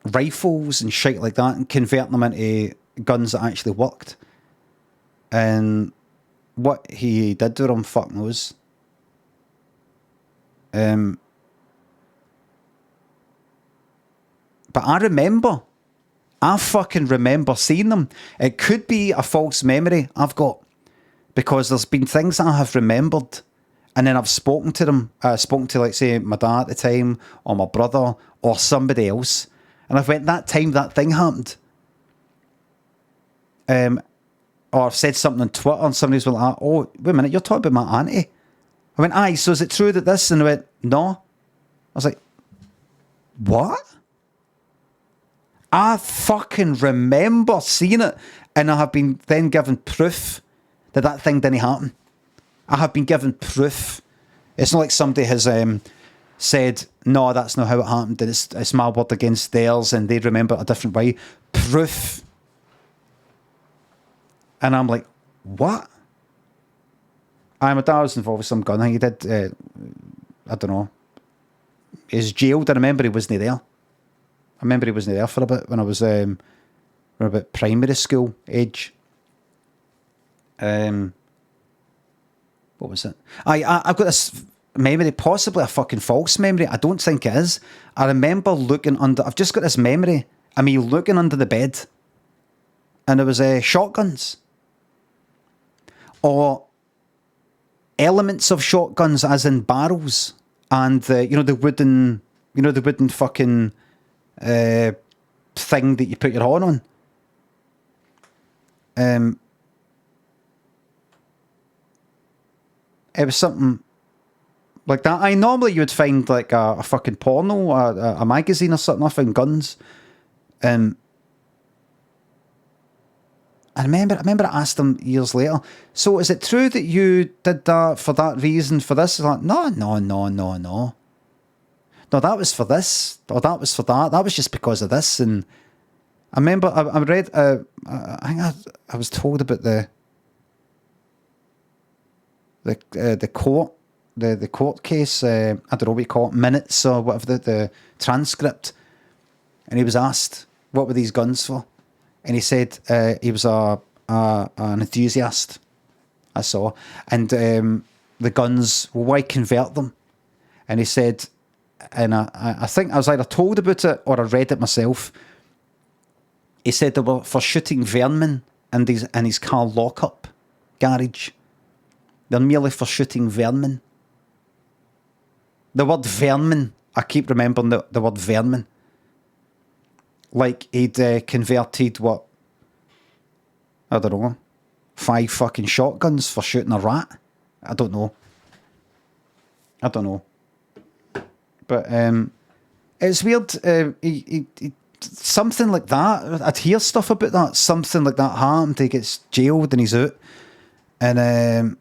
rifles and shit like that, and converting them into guns that actually worked. And what he did to them, fuck knows. But I fucking remember seeing them. It could be a false memory I've got, because there's been things that I have remembered, and then I've spoken to them, spoken to, like, say, my dad at the time, or my brother, or somebody else, and I've went, that time that thing happened. Or I've said something on Twitter, and somebody's like, oh, wait a minute, you're talking about my auntie. I went, aye, so is it true that this? And I went, no. I was like, what? I fucking remember seeing it, and I have been then given proof that thing didn't happen. I have been given proof. It's not like somebody has said, no, that's not how it happened, and it's my word against theirs, and they remember it a different way. Proof. And I'm like, what? My dad was involved with some gun. He did, I don't know. He was jailed. I remember he wasn't there. I remember he wasn't there for a bit when I was about primary school age. What was it? I've got this memory, possibly a fucking false memory. I don't think it is. I remember looking under. I've just got this memory of me looking under the bed, and there was shotguns, or elements of shotguns, as in barrels, and the wooden fucking thing that you put your horn on. It was something like that. Normally you would find like a fucking porno, a magazine or something. I found guns. I remember I asked him years later, so is it true that you did that for that reason, for this? Like, no. No, that was for this, or that was for that. That was just because of this. And I remember I read, I think I was told about the court, the court case. I don't know what you call it, minutes or whatever, the transcript. And he was asked, what were these guns for? And he said he was an enthusiast, I saw. And the guns, well, why convert them? And he said, and I think I was either told about it or I read it myself. He said they were for shooting vermin in his car lockup garage. They're merely for shooting vermin. The word vermin, I keep remembering the word vermin. Like he'd converted, what, I don't know, 5 fucking shotguns for shooting a rat. I don't know. But it's weird. He something like that. I'd hear stuff about that. Something like that happened. He gets jailed and he's out. And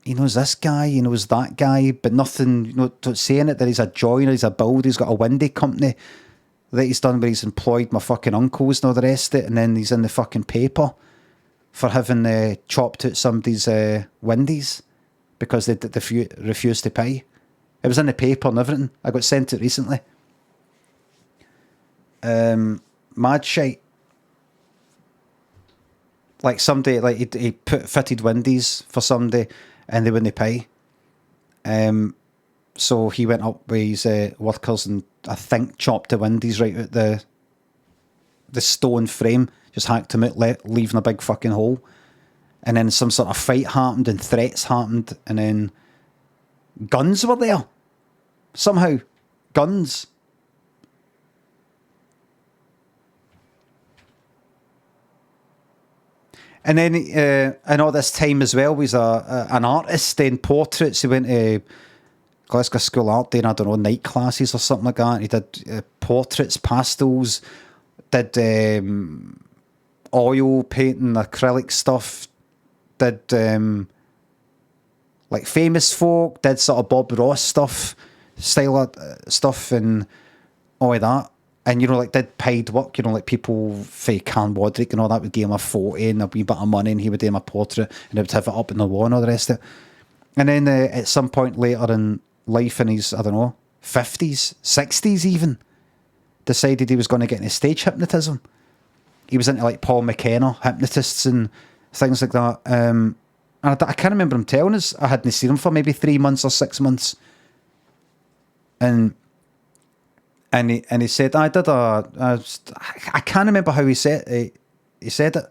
he knows this guy, he knows that guy, but nothing, don't saying it that he's a joiner, he's a builder, he's got a windy company that he's done where he's employed my fucking uncles and all the rest of it, and then he's in the fucking paper for having chopped out somebody's windies because they refused to pay. It was in the paper and everything. I got sent it recently. Mad shite. Like somebody, like he fitted windies for somebody and they wouldn't pay. So he went up with his workers and I think chopped the windies right out the stone frame, just hacked them out, leaving a big fucking hole. And then some sort of fight happened and threats happened, and then guns were there. Somehow, guns. And then, in all this time as well, he was an artist doing portraits. He went to Glasgow School of Art doing, I don't know, night classes or something like that. He did portraits, pastels, did oil painting, acrylic stuff, did like famous folk, did sort of Bob Ross stuff, style of stuff and all of that. And, you know, like did paid work, you know, like people for Can Wadrick and all that would give him a photo and a wee bit of money and he would do him a portrait and they would have it up in the wall and all the rest of it. And then at some point later in life, in his, I don't know, 50s, 60s even, decided he was going to get into stage hypnotism. He was into like Paul McKenna, hypnotists and things like that. And I can't remember him telling us. I hadn't seen him for maybe 3 months or 6 months. And he said, I can't remember how he said it. He said it.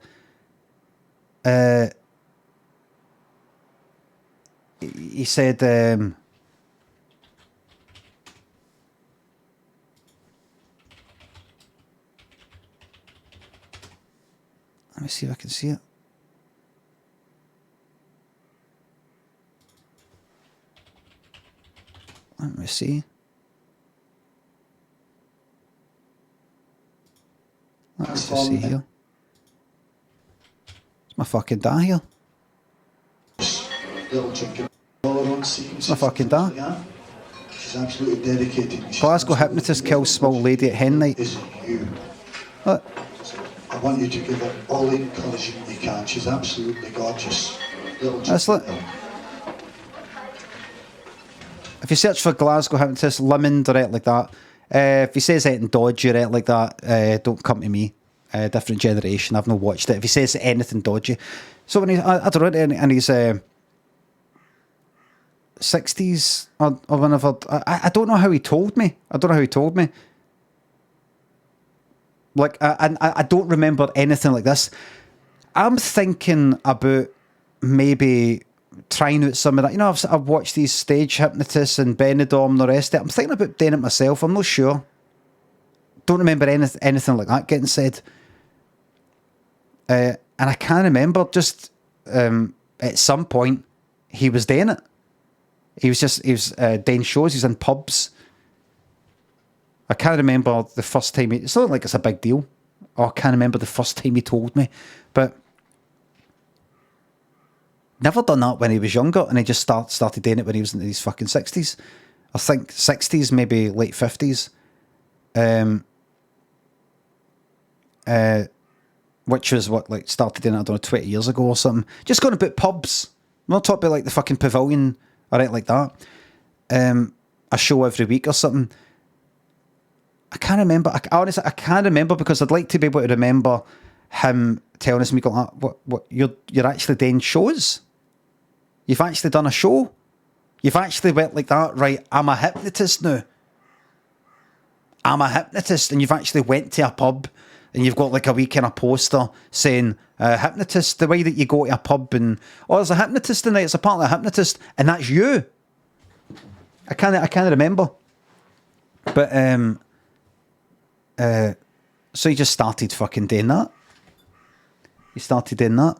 He said, let me see if I can see it. Let me see. Let's just see here. It's my fucking da here. It's my fucking da. She's absolutely dedicated. Glasgow hypnotist kills small lady at hen night. What? I want you to give her all the encouragement you can. She's absolutely gorgeous. That's like, if you search for Glasgow hypnotist, Limmy, direct like that. If he says anything dodgy or anything like that, don't come to me. Different generation. I've not watched it. If he says anything dodgy, so when I don't know, and he's 60s or whenever, I don't know how he told me. Like, I don't remember anything like this. I'm thinking about maybe trying out some of that. You know, I've watched these stage hypnotists and Benidorm and the rest of it. I'm thinking about doing it myself. I'm not sure. Don't remember anything like that getting said. And I can't remember, just at some point he was doing it. He was doing shows, he's in pubs. I can't remember the first time it's not like it's a big deal. I can't remember the first time he told me, but never done that when he was younger, and he just started doing it when he was in his fucking 60s. I think 60s, maybe late 50s. Which was what, like, started in, I don't know, 20 years ago or something. Just going about pubs. I'm not talking about like the fucking Pavilion or anything like that. A show every week or something. I can't remember. Honestly, I can't remember, because I'd like to be able to remember him telling us, me going, what you're actually doing shows? You've actually done a show? You've actually went like that, right? I'm a hypnotist now. I'm a hypnotist, and you've actually went to a pub and you've got like a wee kind of poster saying hypnotist, the way that you go to a pub and, oh, there's a hypnotist tonight, it's a part of a hypnotist, and that's you. I can't remember. But so he just started fucking doing that. He started doing that.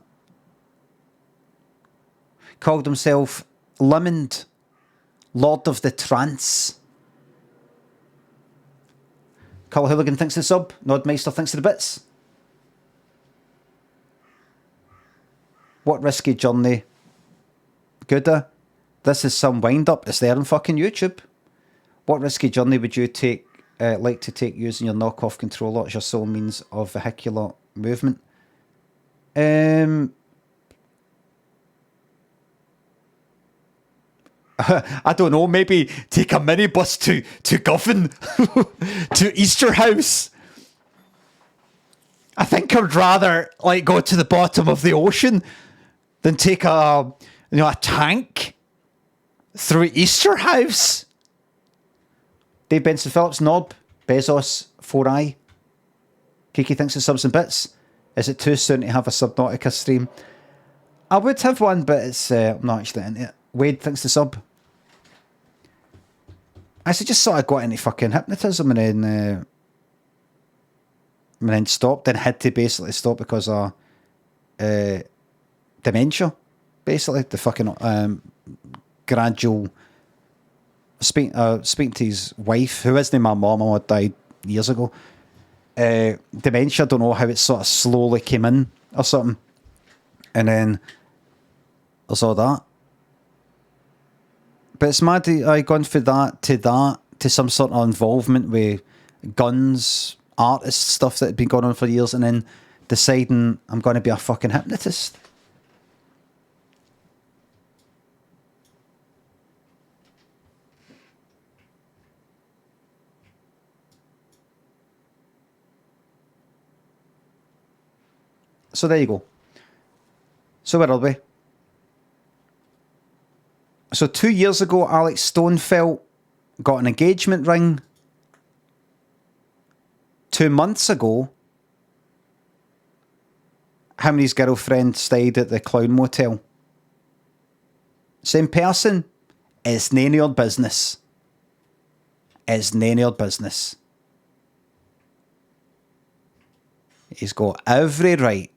Called himself Limmy, Lord of the Trance. Carl Hooligan thinks of the sub. Nodmeister thinks of the bits. What risky journey? Gooda. This is some wind up. It's there on fucking YouTube. What risky journey would you like to take using your knockoff controller as your sole means of vehicular movement? I don't know, maybe take a minibus to Govan, to Easter House. I think I'd rather like go to the bottom of the ocean than take a tank through Easter House. Dave Benson Phillips, Nob, Bezos, 4i. Kiki thinks of subs and bits. Is it too soon to have a Subnautica stream? I would have one, but it's I'm not actually into it. Wade thinks the sub. I just sort of got into fucking hypnotism and then stopped. Then had to basically stop because of dementia. Basically, the fucking gradual. Speaking to his wife, who isn't my mum, my mum died years ago. dementia. I don't know how it sort of slowly came in or something. And then there's all that. But it's mad I gone for that to some sort of involvement with guns, artist stuff that had been going on for years, and then deciding I'm going to be a fucking hypnotist. So there you go. So where are we? So 2 years ago, Alex Stonefelt got an engagement ring. 2 months ago, him and his girlfriend stayed at the Clown Motel. Same person. It's none of your business. It's none of your business. He's got every right.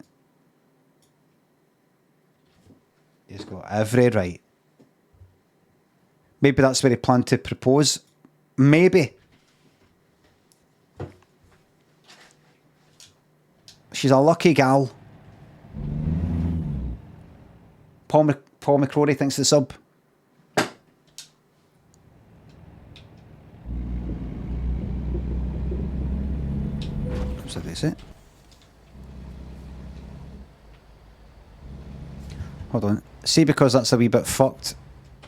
He's got every right. Maybe that's where he planned to propose. Maybe. She's a lucky gal. Paul McCrory thinks the sub. So that's it. Hold on. See, because that's a wee bit fucked.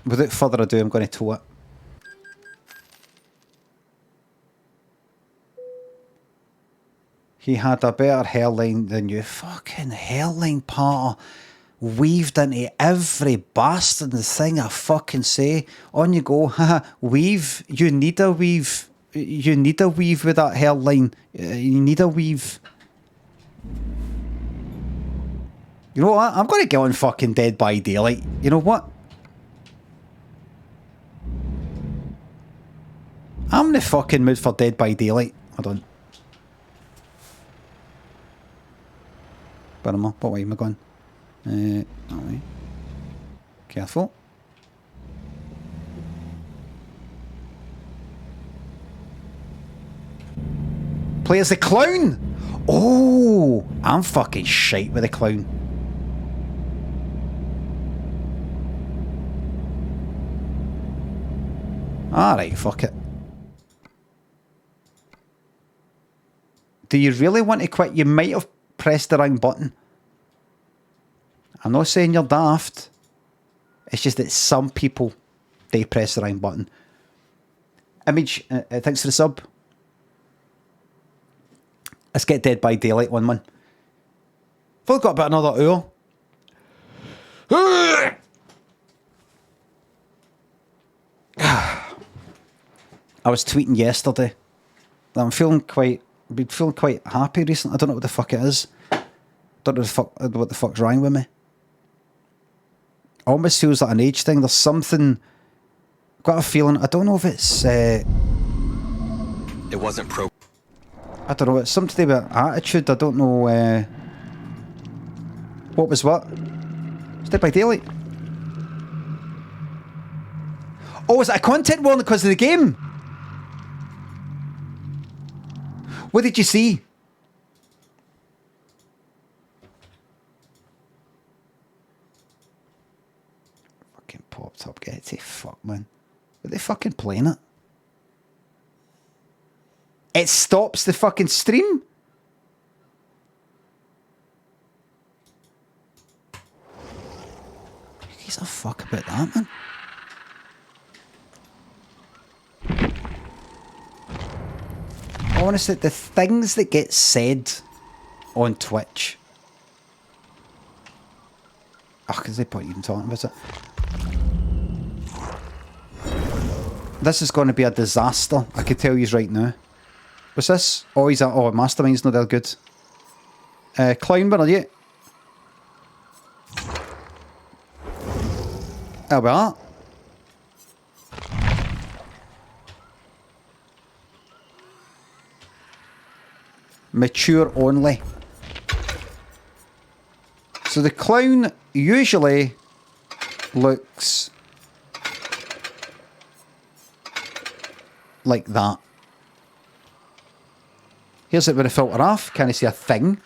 Without further ado, I'm going to tow it. He had a better hairline than you. Fucking hairline part weaved into every bastard thing I fucking say. On you go. Haha, weave. You need a weave. You need a weave with that hairline. You need a weave. You know what? I'm going to get on fucking Dead by Daylight. You know what? I'm in the fucking mood for Dead by Daylight. Hold on. Where am I? What way am I going? That way. Careful. Play as the clown! Oh! I'm fucking shite with the clown. Alright, fuck it. Do you really want to quit? You might have pressed the wrong button. I'm not saying you're daft. It's just that some people, they press the wrong button. Image, thanks for the sub. Let's get Dead by Daylight on, man. I've only got about another hour. I was tweeting yesterday that I'm feeling quite happy recently. I don't know what the fuck it is. Don't know what the fuck's wrong with me. Almost feels like an age thing. There's something. Got a feeling. I don't know if it's. It wasn't pro. I don't know. It's something to do with attitude. I don't know. What was what? It's Dead by Daylight. Oh, is it a content warning because of the game? What did you see? Fucking popped up. Get it to fuck, man. Are they fucking playing it? It stops the fucking stream? Who gives a fuck about that, man? Honestly, the things that get said on Twitch. Oh, there's no point even talking about it. This is going to be a disaster. I can tell you right now. What's this? Oh, he's a... Oh, Mastermind's not that good. Clown, where are you? How about that? Mature only. So the clown usually looks like that. Here's it with the filter off. Can't see a thing.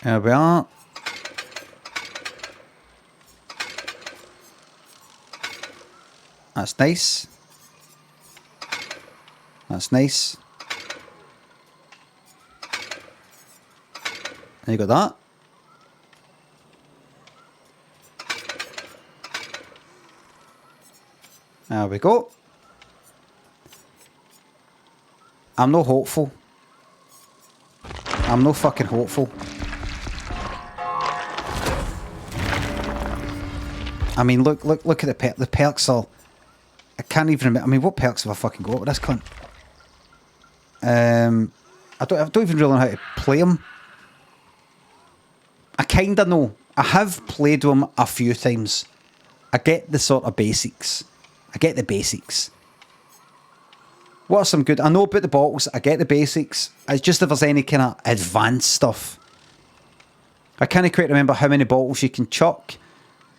There we are. That's nice. That's nice. And you got that. There we go. I'm no hopeful. I'm no fucking hopeful. I mean, look at the perks are... I can't even remember. I mean, what perks have I fucking got with this cunt? I don't even really know how to play them. I kind of know. I have played them a few times. I get the sort of basics. I get the basics. What are some good... I know about the bottles. I get the basics. It's just if there's any kind of advanced stuff. I can't quite remember how many bottles you can chuck.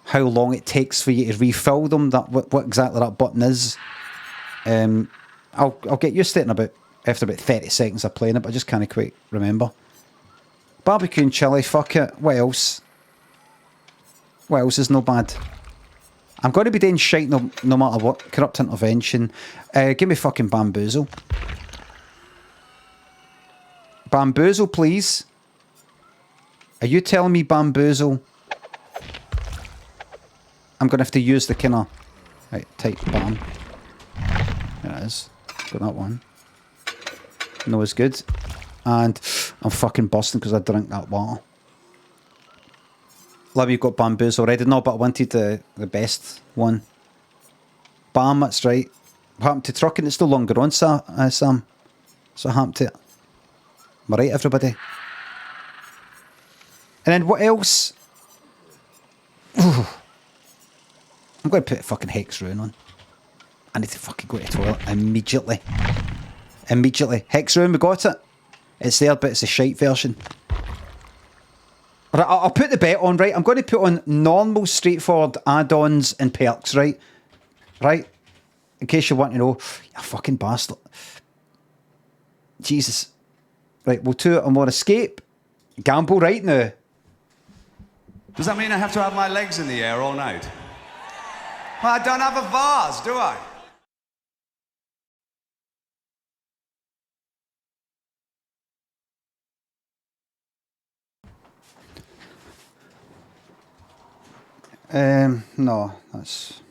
How long it takes for you to refill them. That what exactly that button is. I'll get used to it after about 30 seconds of playing it, but I just can't quite remember. Barbecue and chili, fuck it. What else? What else is no bad? I'm going to be doing shite no matter what. Corrupt intervention. Give me fucking bamboozle. Bamboozle, please. Are you telling me bamboozle? I'm going to have to use the kind of... Right, type bam. There it is. Got that one. No, it's good. And I'm fucking busting because I drank that water. Love you got bamboos already. No, but I wanted the best one. Bam, that's right. What happened to trucking? It's no longer on, Sam. So happened to it. Am I right, everybody? And then what else? Ooh. I'm going to put a fucking hex rune on. I need to fucking go to the toilet immediately. Immediately. Hex rune, we got it. It's there, but it's a shite version. Right, I'll put the bet on, right? I'm going to put on normal, straightforward add-ons and perks, right? Right? In case you want to know. You fucking bastard. Jesus. Right, we'll do it on more escape. Gamble right now. Does that mean I have to have my legs in the air all night? Well, I don't have a vase, do I? No, that's...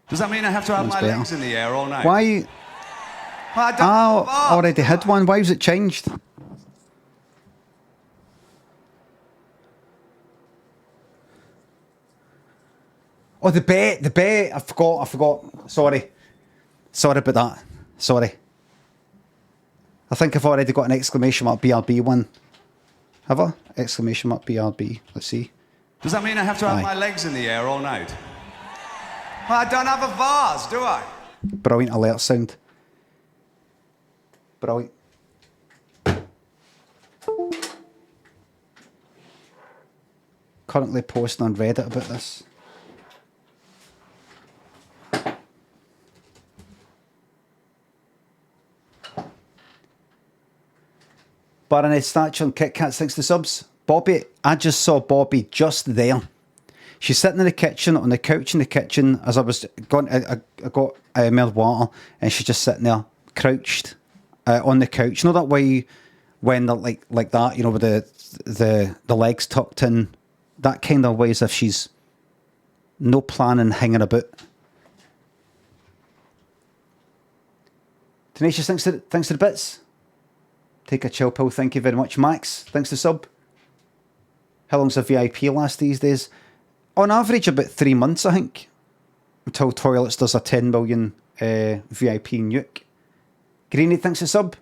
Does that mean I have to have my better. legs in the air all night? Why? Well, I don't have a vase, I already had one. Why was it changed? Oh, the bet. I forgot. Sorry about that. Sorry. I think I've already got an exclamation mark BRB one. Have I? Exclamation mark BRB. Let's see. Does that mean I have to have my legs in the air all night? Well, I don't have a vase, do I? Brilliant alert sound. Brilliant. Currently posting on Reddit about this. Baroness Statue and Kit Kat, thanks to subs. Bobby, I just saw Bobby just there. She's sitting in the kitchen, on the couch in the kitchen, as I was going, I got mild water, and she's just sitting there, crouched on the couch. You know that way when they're like that, you know, with the legs tucked in, that kind of way as if she's no planning hanging about. Tenacious, thanks to the bits. Take a chill pill, thank you very much. Max, thanks to sub. How long's a VIP last these days? On average, about 3 months, I think. Until Toilets does a 10 million VIP nuke. Greeny, thanks to sub.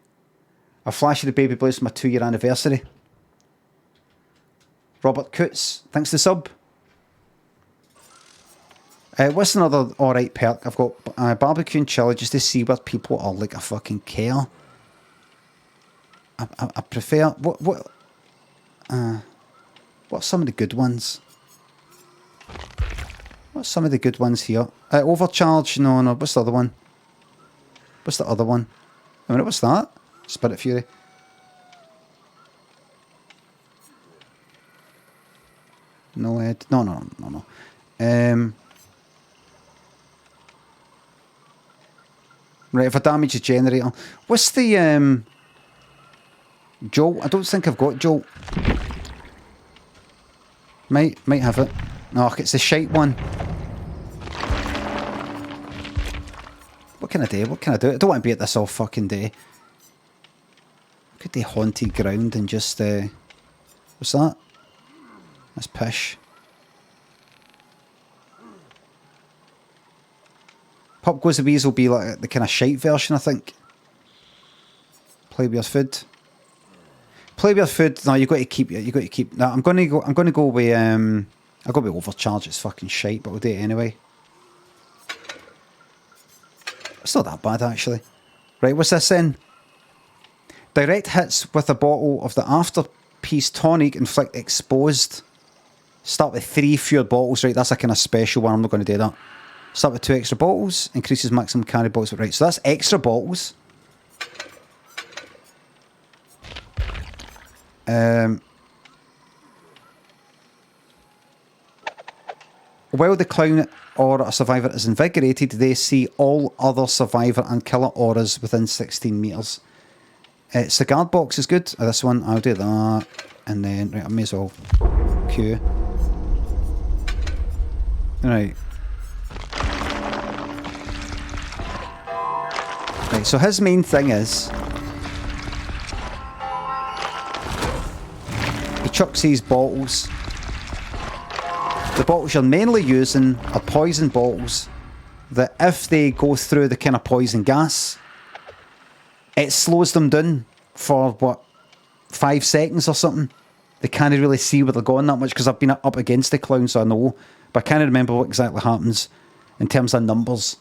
A flash of the baby blues for my 2-year anniversary. Robert Coots, thanks to sub. What's another alright perk? I've got barbecue and chili just to see what people are like. I fucking care. I prefer... What's some of the good ones? What's some of the good ones here? Overcharge, no. What's the other one? What's the other one? I mean, what's that? Spirit Fury. No, Ed. No. Right, if I damage a generator. What's the, Jolt? I don't think I've got Jolt. Might have it. No, it's the shite one. What can I do? What can I do? I don't want to be at this all fucking day. Could they haunted ground and just, what's that? That's pish. Pop Goes the Weasel will be like the kind of shite version, I think. Play with your food. Play with your food. No, you've got to keep it. You've got to keep. No, I'm gonna go with I'll go with Overcharge. It's fucking shite, but we'll do it anyway. It's not that bad actually. Right, what's this then? Direct hits with a bottle of the afterpiece tonic inflict exposed. Start with 3 fewer bottles. Right, that's a kind of special one. I'm not going to do that. Start with 2 extra bottles. Increases maximum carry bottles. Right, so that's extra bottles. While the clown or a survivor is invigorated, they see all other survivor and killer auras within 16 metres. Cigar box is good. This one, I'll do that. And then, right, I may as well queue. Right. Right, so his main thing is he chucks these bottles. The bottles you're mainly using are poison bottles that if they go through the kind of poison gas, it slows them down for, what, 5 seconds or something. They can't really see where they're going that much because I've been up against the clown, so I know. But I can't remember what exactly happens in terms of numbers.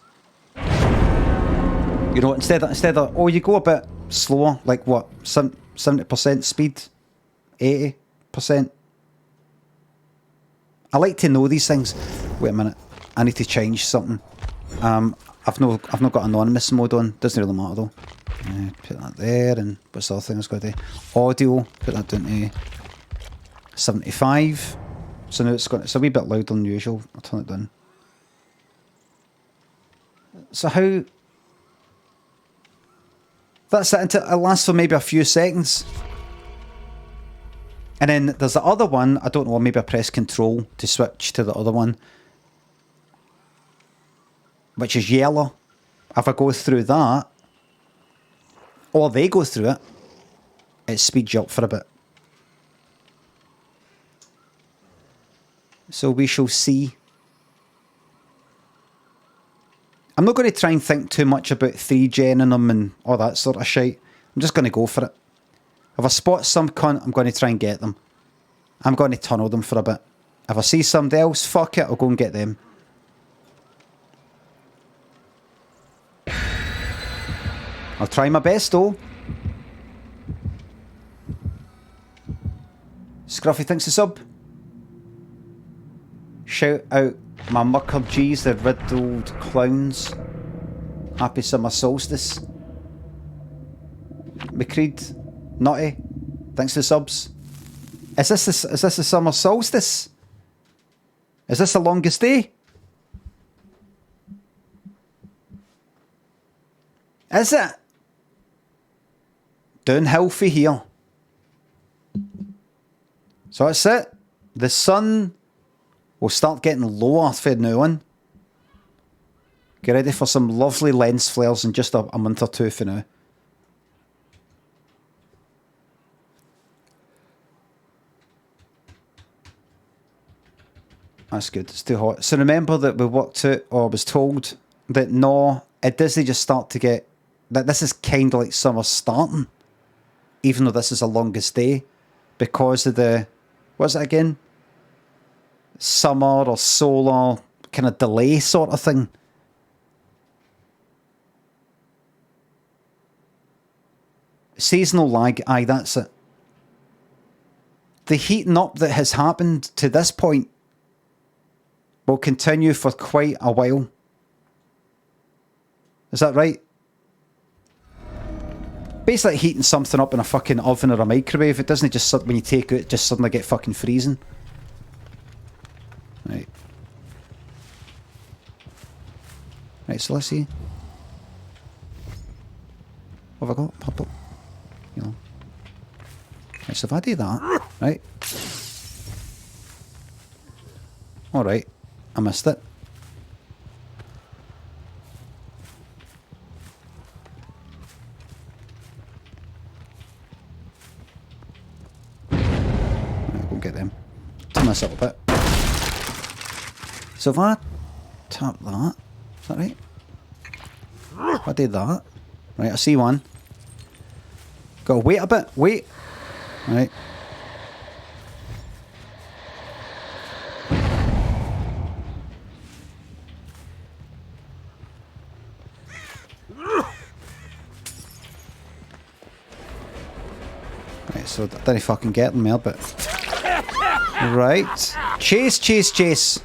You know, instead of, oh, you go a bit slower, like what, 70% speed? 80%? I like to know these things. Wait a minute. I need to change something. I've not got anonymous mode on. Doesn't really matter though. Put that there, and what's the other thing I was going to do? Audio. Put that down to 75. So now it's a wee bit louder than usual. I'll turn it down. So how? That's it. Until it lasts for maybe a few seconds. And then there's the other one. I don't know, maybe I press Control to switch to the other one, which is yellow. If I go through that, or they go through it, it speeds you up for a bit. So we shall see. I'm not going to try and think too much about 3-genning them and all that sort of shit. I'm just going to go for it. If I spot some cunt, I'm going to try and get them. I'm going to tunnel them for a bit. If I see somebody else, fuck it, I'll go and get them. I'll try my best though. Scruffy thinks the sub. Shout out my mucker G's, the riddled clowns. Happy summer solstice. McCreed, Nutty, thanks for the subs. Is this the summer solstice? Is this the longest day? Is it? Downhill for here. So that's it. The sun will start getting lower from now on. Get ready for some lovely lens flares in just a month or two for now. That's good. It's too hot. So remember that we worked out, or was told, that no, it doesn't just start to get, that this is kind of like summer starting, even though this is the longest day, because of the, what's it again? Summer or solar kind of delay sort of thing. Seasonal lag, aye, that's it. The heating up that has happened to this point will continue for quite a while. Is that right? Basically like heating something up in a fucking oven or a microwave. It doesn't just, when you take it, just suddenly get fucking freezing. Right. Right, so let's see. What have I got? Purple. You know. Right, so if I do that, right. Alright. I missed it. Right, go get them. Turn this up a bit. So if I tap that, is that right? If I did that, right, I see one. Gotta wait a bit, wait. Right. Right, so I didn't fucking get them there, but... Right. Chase, chase, chase.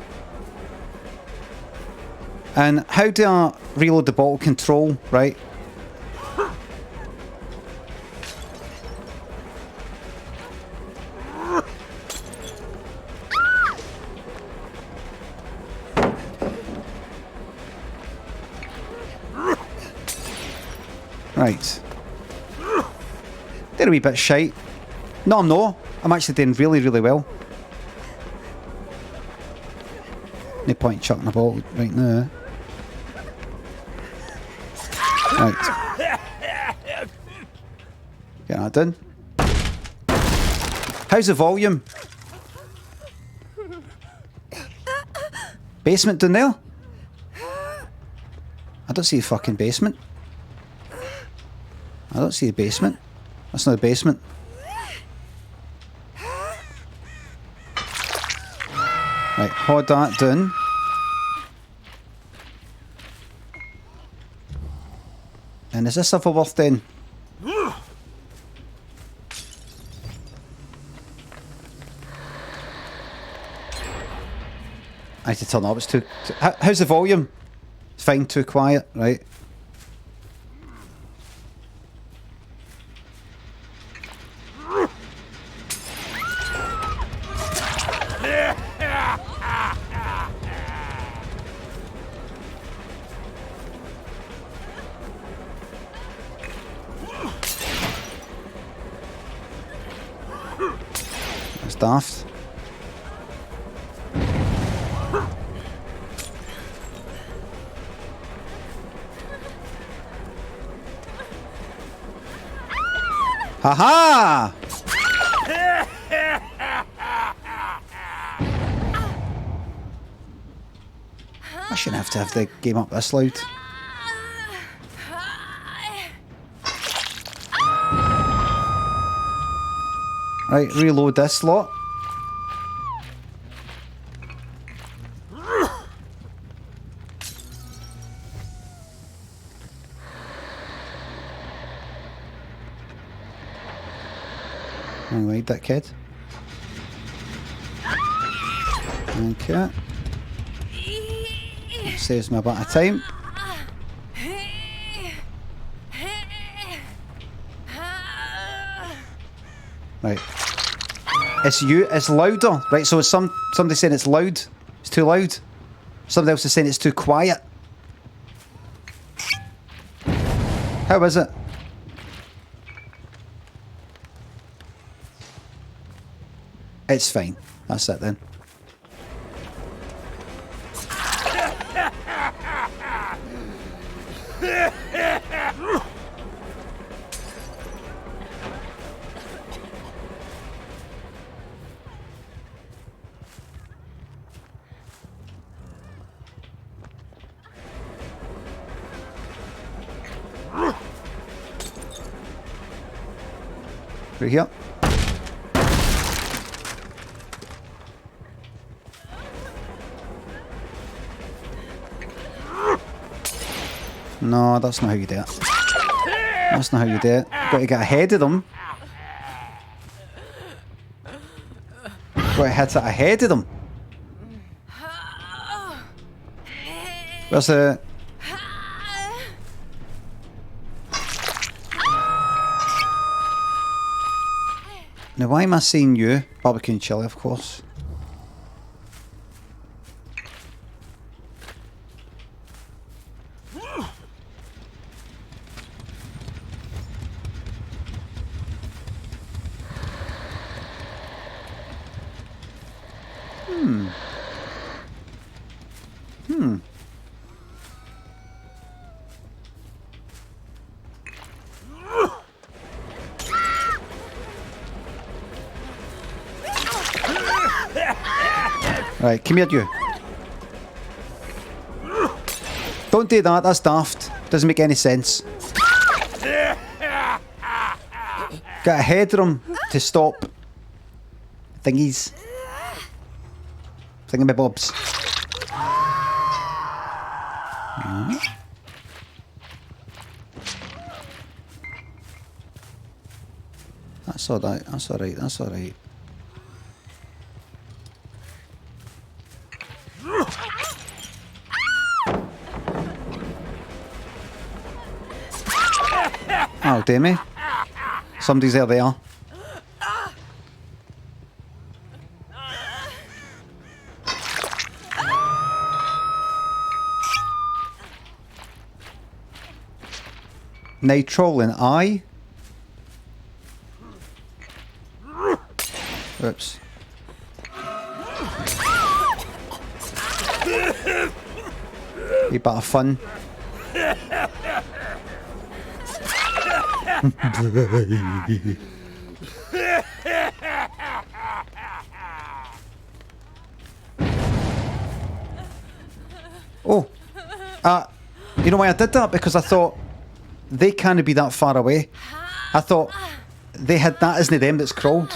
And how do I reload the bottle control, right? Right. They're a wee bit shite. No, I'm not. I'm actually doing really, really well. No point chucking the ball right now. Right. Get that done. How's the volume? Basement down there? I don't see the fucking basement. I don't see the basement. That's not the basement. Right, hold that down. And is this ever worth doing? I need to turn up. It's too. How's the volume? It's fine. Too quiet, right? That's daft. Haha! I shouldn't have the game up this loud. Right, reload this slot. Wait, that kid. Okay. Saves me a bit of time. Right. It's louder. Right, so it's somebody saying it's loud. It's too loud. Somebody else is saying it's too quiet. How is it? It's fine. That's it then. Right here. No, that's not how you do it. That's not how you do it. Got to get ahead of them. Got to hit it ahead of them. Where's the... Now, why am I saying you? Barbecue and chili, of course. Right, come here, you. Don't do that, that's daft. Doesn't make any sense. Got a headroom to stop thingies. Thingamabobs. That's alright, that's alright, that's alright. Oh, dear me. Somebody's out there. Nitro and I. Oops. A bit of fun. Oh, you know why I did that? Because I thought they can't be that far away. I thought they had that, isn't it them that's crawled?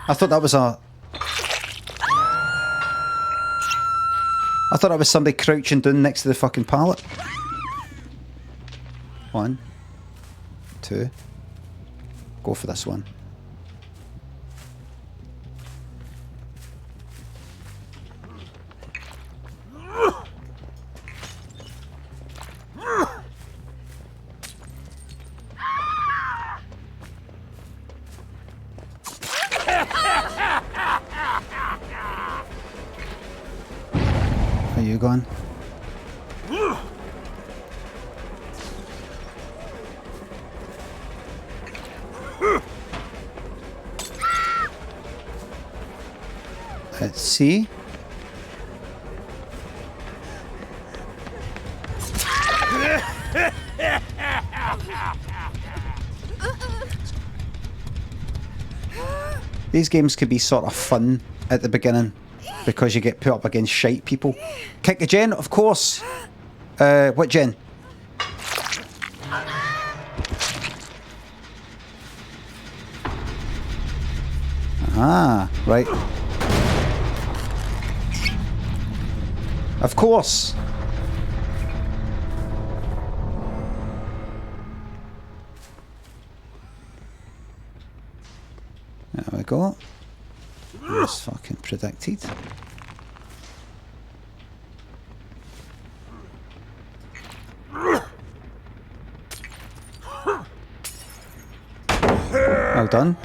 I thought that was a... I thought that was somebody crouching down next to the fucking pallet. 1, 2. Go for this one. Are you gone? Let's see. These games could be sort of fun at the beginning because you get put up against shite people. Kick a gen, of course. What gen? Ah, right. Of course. There we go. That's fucking predicted. Well done.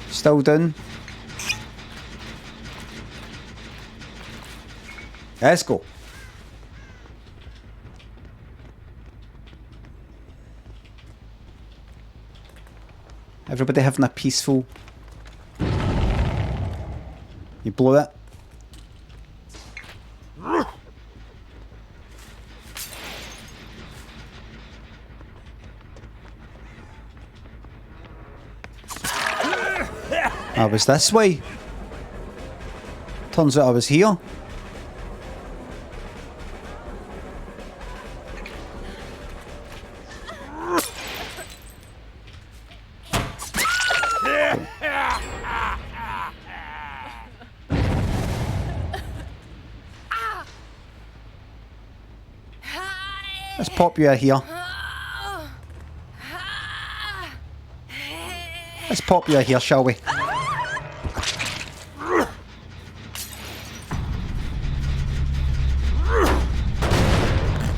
Still done. Let's go. Everybody having a peaceful... You blew it. I was this way. Turns out I was here. Let's pop you out here. Let's pop you here, shall we?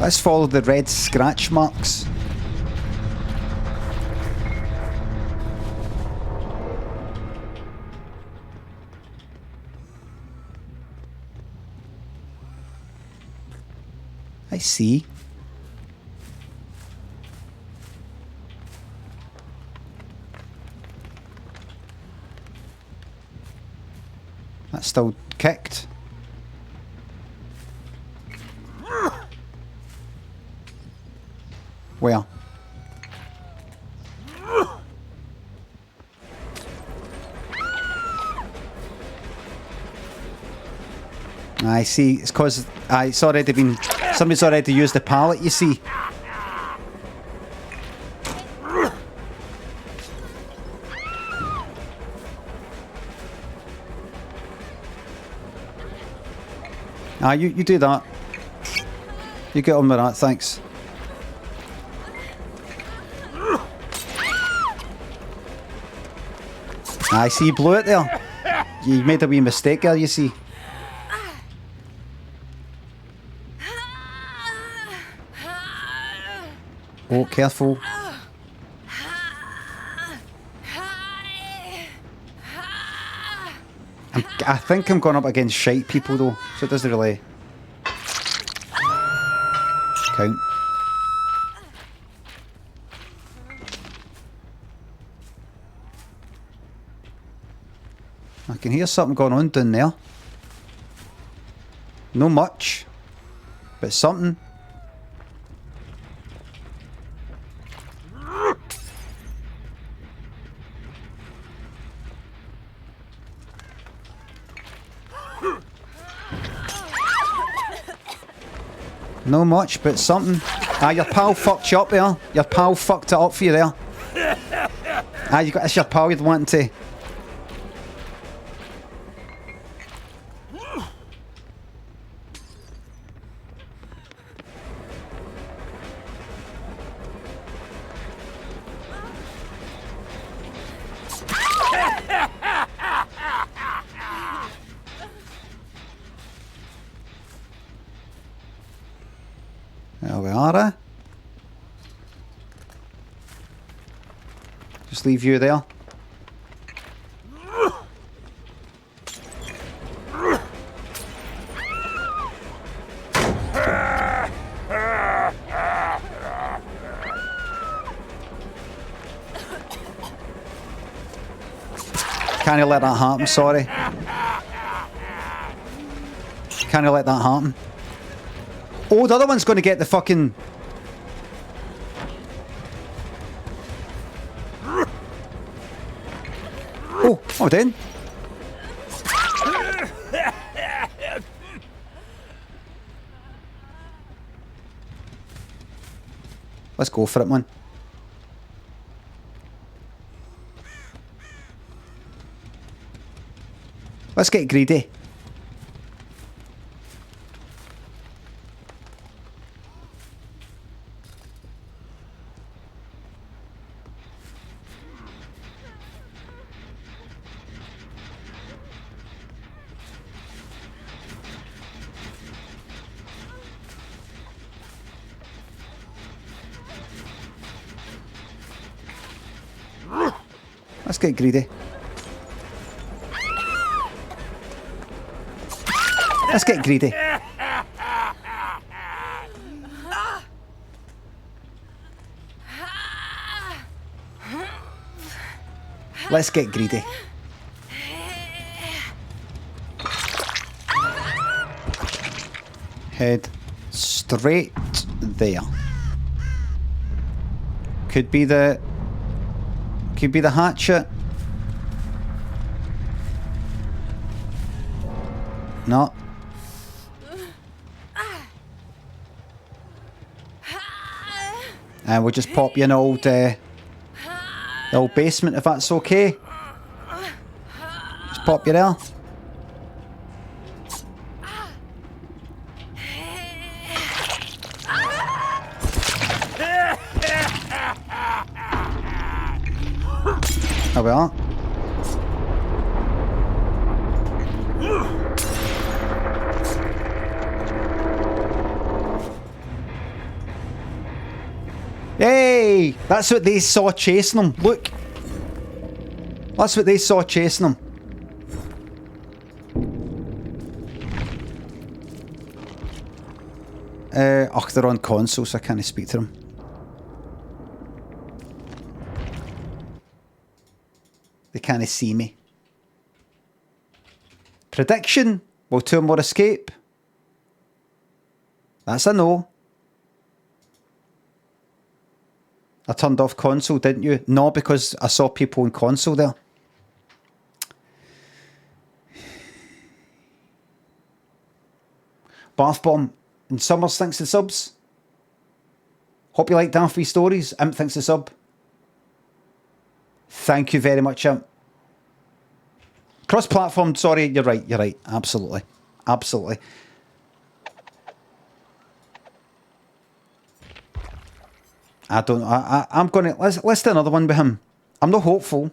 Let's follow the red scratch marks. I see. That's still kicked. Where? I see. It's because it's already been. Somebody's already used the pallet. You see. You do that. You get on with that. Thanks. I see you blew it there. You made a wee mistake there, you see. Oh, careful. I think I'm going up against shite people though, so it doesn't really count. I can hear something going on down there. No much, but something. No much, but something. Your pal fucked you up there. Your pal fucked it up for you there. It's your pal you'd want to. There we are. Just leave you there. Can't let that happen, sorry. Can't let that happen. Oh, the other one's going to get the fucking... Oh, I'm dead. Let's go for it, man. Let's get greedy. Let's get greedy. Let's get greedy. Let's get greedy. Head straight there. Could be the hatchet. No. And we'll just pop you in the old basement if that's okay. Just pop you there. There we are. Hey! That's what they saw chasing him. Look. That's what they saw chasing him. Oh, they're on console, so I can't speak to them. They can't see me. Prediction. Will two more escape? That's a no. I turned off console, didn't you? No, because I saw people in console there. Bath Bomb and Summers thanks to subs. Hope you liked Daffy Stories. Imp thanks to sub. Thank you very much, Imp. Cross-platform, sorry, you're right. Absolutely. Absolutely. I don't know. I'm going to... Let's do another one with him. I'm not hopeful.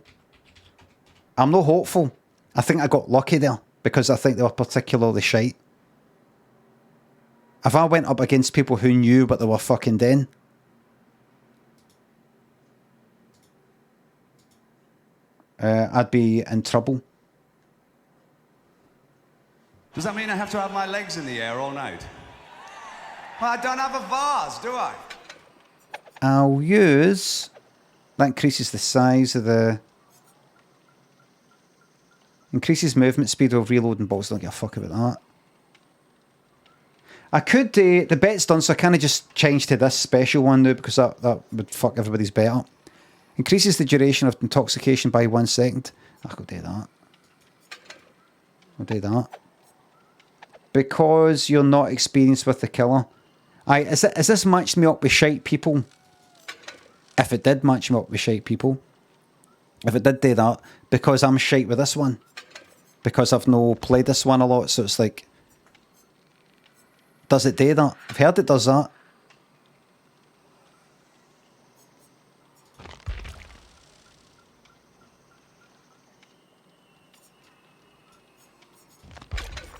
I think I got lucky there because I think they were particularly shite. If I went up against people who knew what they were fucking doing... I'd be in trouble. Does that mean I have to have my legs in the air all night? Well, I don't have a vase, do I? I'll use... That increases the size of the... Increases movement speed of reloading balls. Don't give a fuck about that. I could... the bet's done, so I kind of just change to this special one now because that would fuck everybody's bet up. Increases the duration of intoxication by 1 second. I could do that. I'll do that. Because you're not experienced with the killer. Aye, is this matched me up with shite people? If it did match me up with shite people. If it did do that. Because I'm shite with this one. Because I've no played this one a lot, so it's like... Does it do that? I've heard it does that.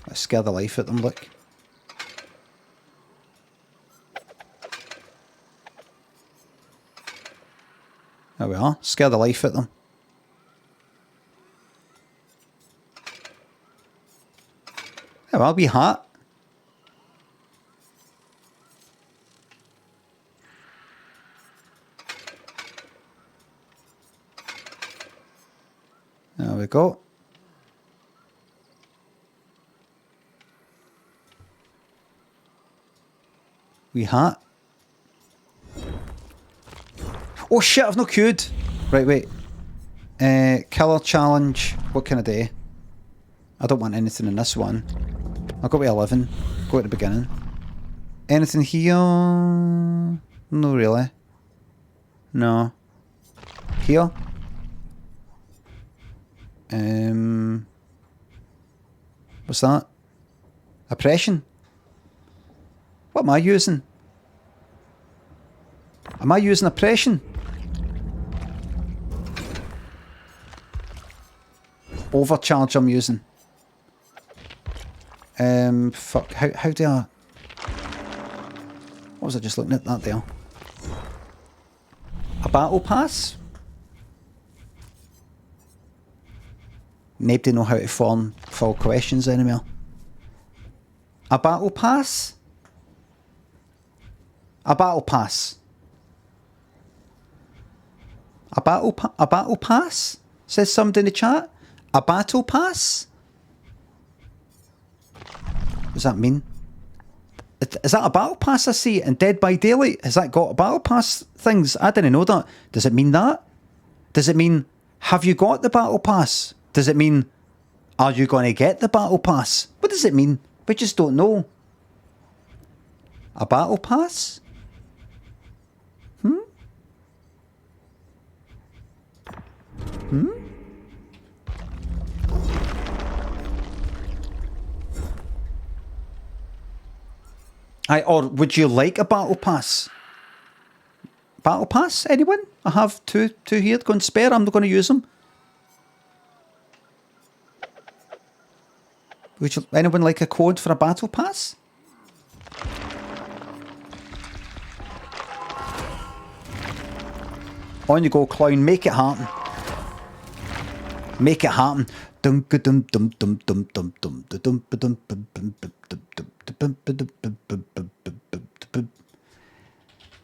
Let's scare the life at them, look. There we are. Scare the life at them. There we are, wee hat. There we go. Wee hat. Oh shit, I've not queued. Right, wait. Killer challenge. What can I do? I don't want anything in this one. I'll go to 11. Go at the beginning. Anything here? No, really. No. Here? What's that? Oppression? What am I using? Am I using oppression? Overcharge I'm using. Fuck. How do I... What was I just looking at that there? A battle pass? Nobody know how to form full questions anymore. A battle pass? A battle pass. A battle pass? Says somebody in the chat. A battle pass? What does that mean? Is that a battle pass I see in Dead by Daylight? Has that got a battle pass things? I didn't know that. Does it mean that? Does it mean, have you got the battle pass? Does it mean, are you going to get the battle pass? What does it mean? We just don't know. A battle pass? Or would you like a battle pass? Battle pass? Anyone? I have two here going spare. I'm not going to use them. Would you, anyone like a code for a battle pass? On you go, clown. Make it happen. Make it happen.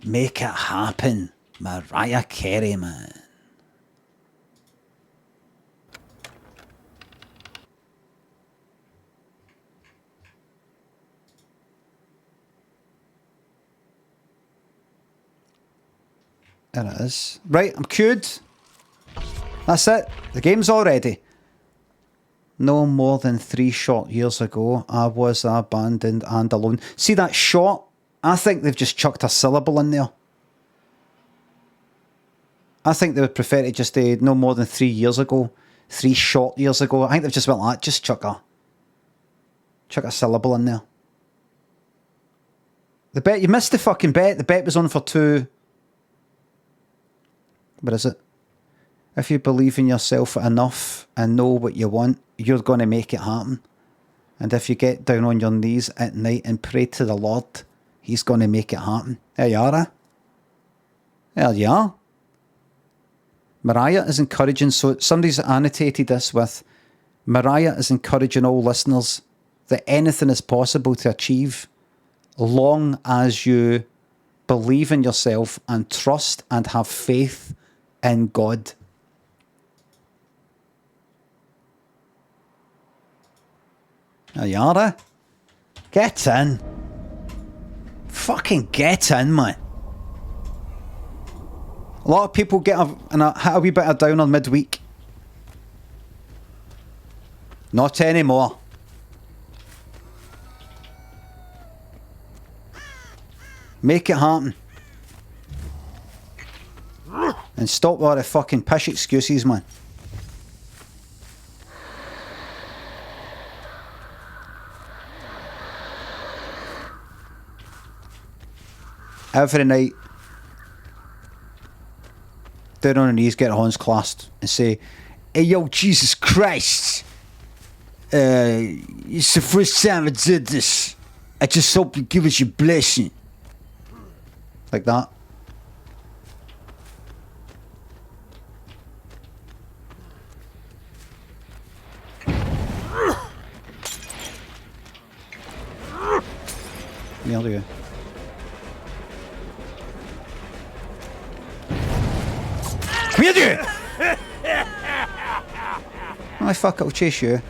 Make it happen. Mariah Carey, man. There it is. Right, I'm queued. That's it. The game's all ready. No more than 3 short years ago, I was abandoned and alone. See that short? I think they've just chucked a syllable in there. I think they would prefer to just say no more than 3 years ago. 3 short years ago. I think they've just went like that. Just chuck a syllable in there. The bet, you missed the fucking bet. The bet was on for 2. What is it? If you believe in yourself enough and know what you want, you're going to make it happen. And if you get down on your knees at night and pray to the Lord, He's going to make it happen. There you are, eh? There you are. Mariah is encouraging, so somebody's annotated this with, Mariah is encouraging all listeners that anything is possible to achieve long as you believe in yourself and trust and have faith in God. There you are, eh? Get in. Fucking get in, man. A lot of people get a wee bit of down on midweek. Not anymore. Make it happen. And stop with all the fucking pish excuses, man. Every night, down on your knees, get your hands clasped and say, "Hey, yo, Jesus Christ. It's the first time I did this. I just hope you give us your blessing." Like that. Yeah, there you go. Come here, dude! Oh, fuck, it'll chase you.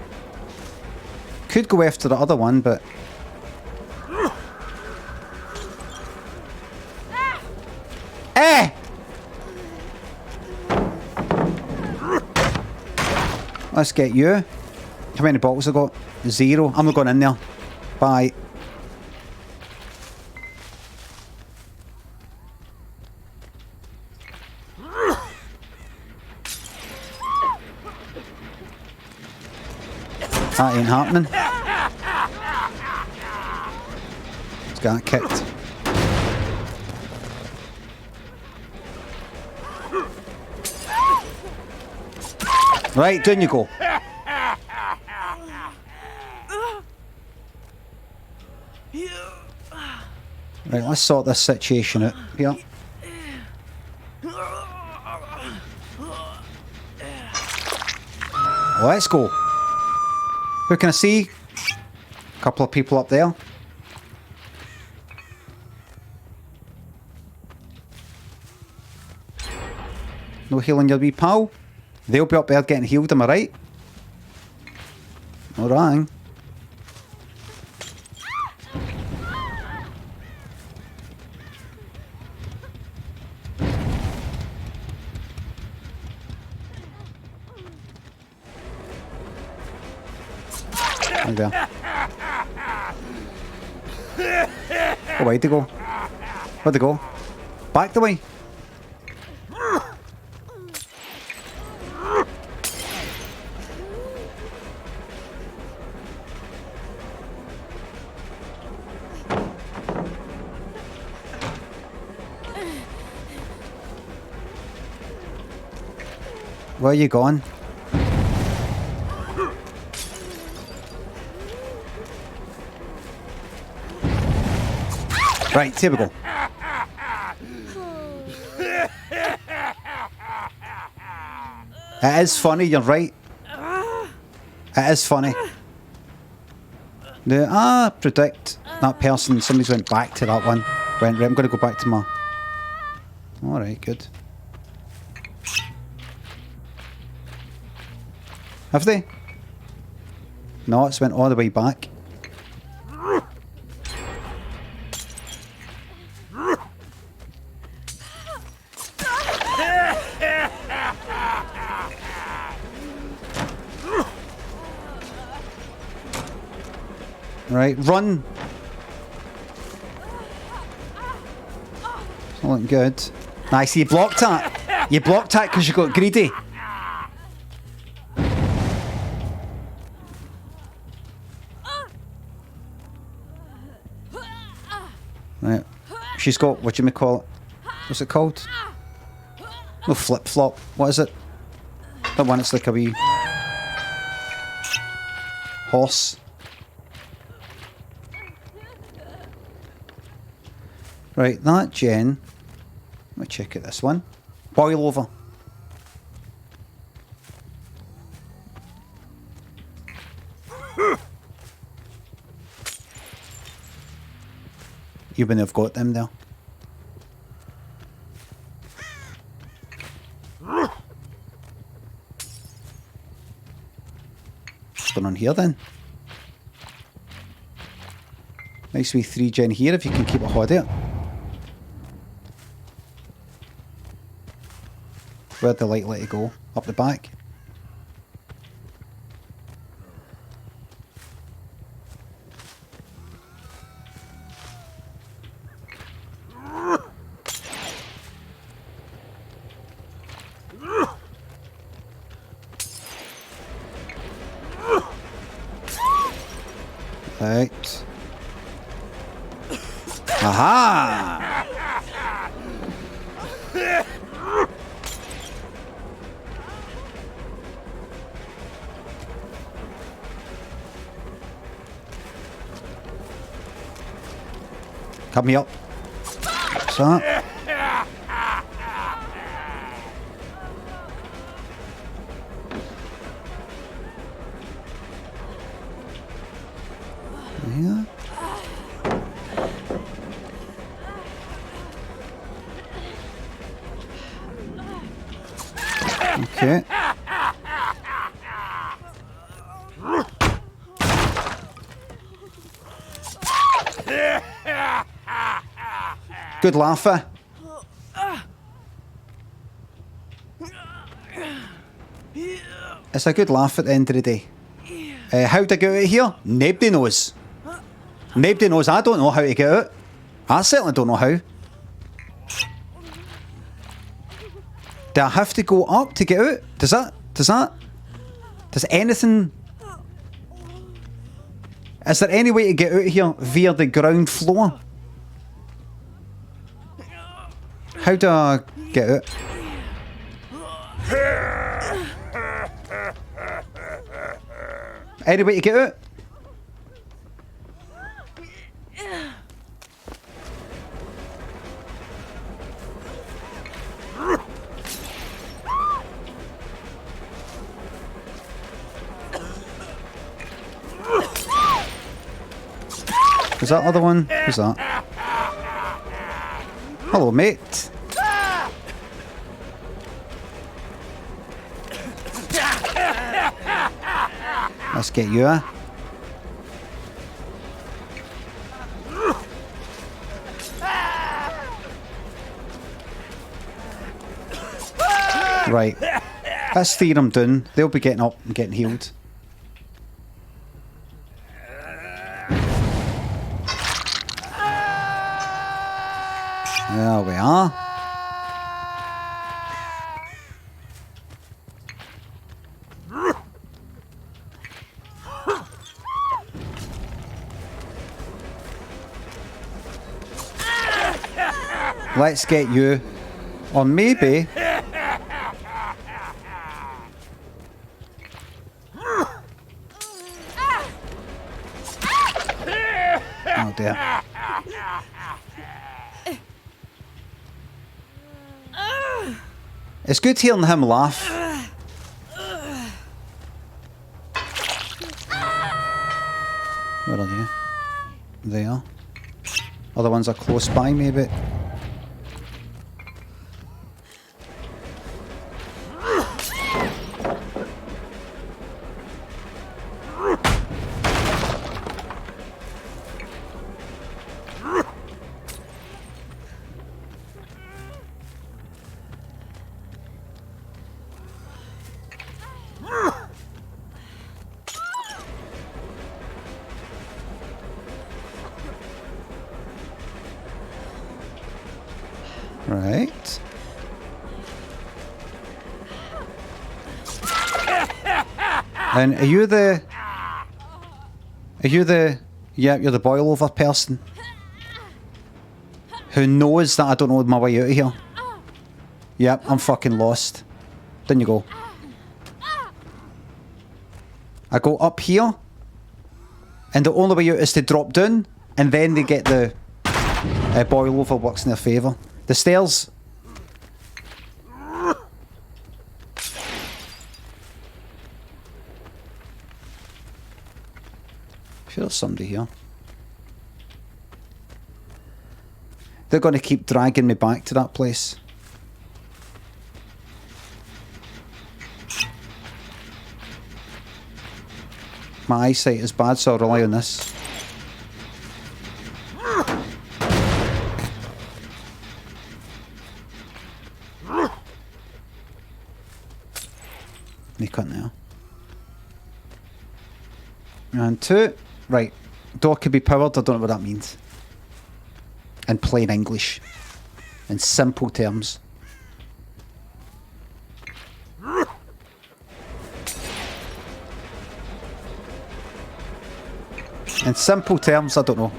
Could go after the other one, but... Eh! Let's get you. How many bottles have I got? 0. I'm not going in there. Bye. That ain't happening. It's got kicked. Right, down you go. Right, let's sort this situation out. Yeah. Let's go. Who can I see? A couple of people up there. No healing your wee pal. They'll be up there getting healed, am I right? Alright. There. Oh, where'd they go? Where'd they go? Back the way. Where are you going? Right, here we go. It is funny, you're right. It is funny. Predict that person. Somebody's went back to that one. Right, I'm going to go back to my... Alright, good. Have they? No, it's went all the way back. Right, run! It's not looking good. Nice, you blocked that. You blocked that because you got greedy. Right, she's got, what do you call it? What's it called? No, flip-flop. What is it? That one, it's like a wee... horse. Right, that gen. Let me check out this one. Boil over. You wouldn't have got them there. What's going on here then? Nice wee 3 gen here if you can keep it hot there. Where'd the light let it go? Up the back? Right. Aha! Come me up. What's that? Yeah. Okay. Good laugher. It's a good laugh at the end of the day. How'd I get out of here? Nobody knows. Nobody knows. I don't know how to get out. I certainly don't know how. Do I have to go up to get out? Does anything... Is there any way to get out of here via the ground floor? How do I get out? Any way to get out? Is that other one? Who's that? Hello, mate. Let's get you, eh? Right. That's theorem done. They'll be getting up and getting healed. There we are. Let's get you. Or maybe... Oh dear. It's good hearing him laugh. Where are you? There. Other ones are close by, maybe. Right. And are you the... Yeah, you're the boil over person who knows that I don't know my way out of here. Yep, I'm fucking lost. Down you go. I go up here, and the only way out is to drop down, and then they get the boil over works in their favour. The stairs. Sure, there's somebody here. They're going to keep dragging me back to that place. My eyesight is bad, so I'll rely on this. Make it now. And 2. Right. Door can be powered. I don't know what that means. In plain English. In simple terms. In simple terms, I don't know.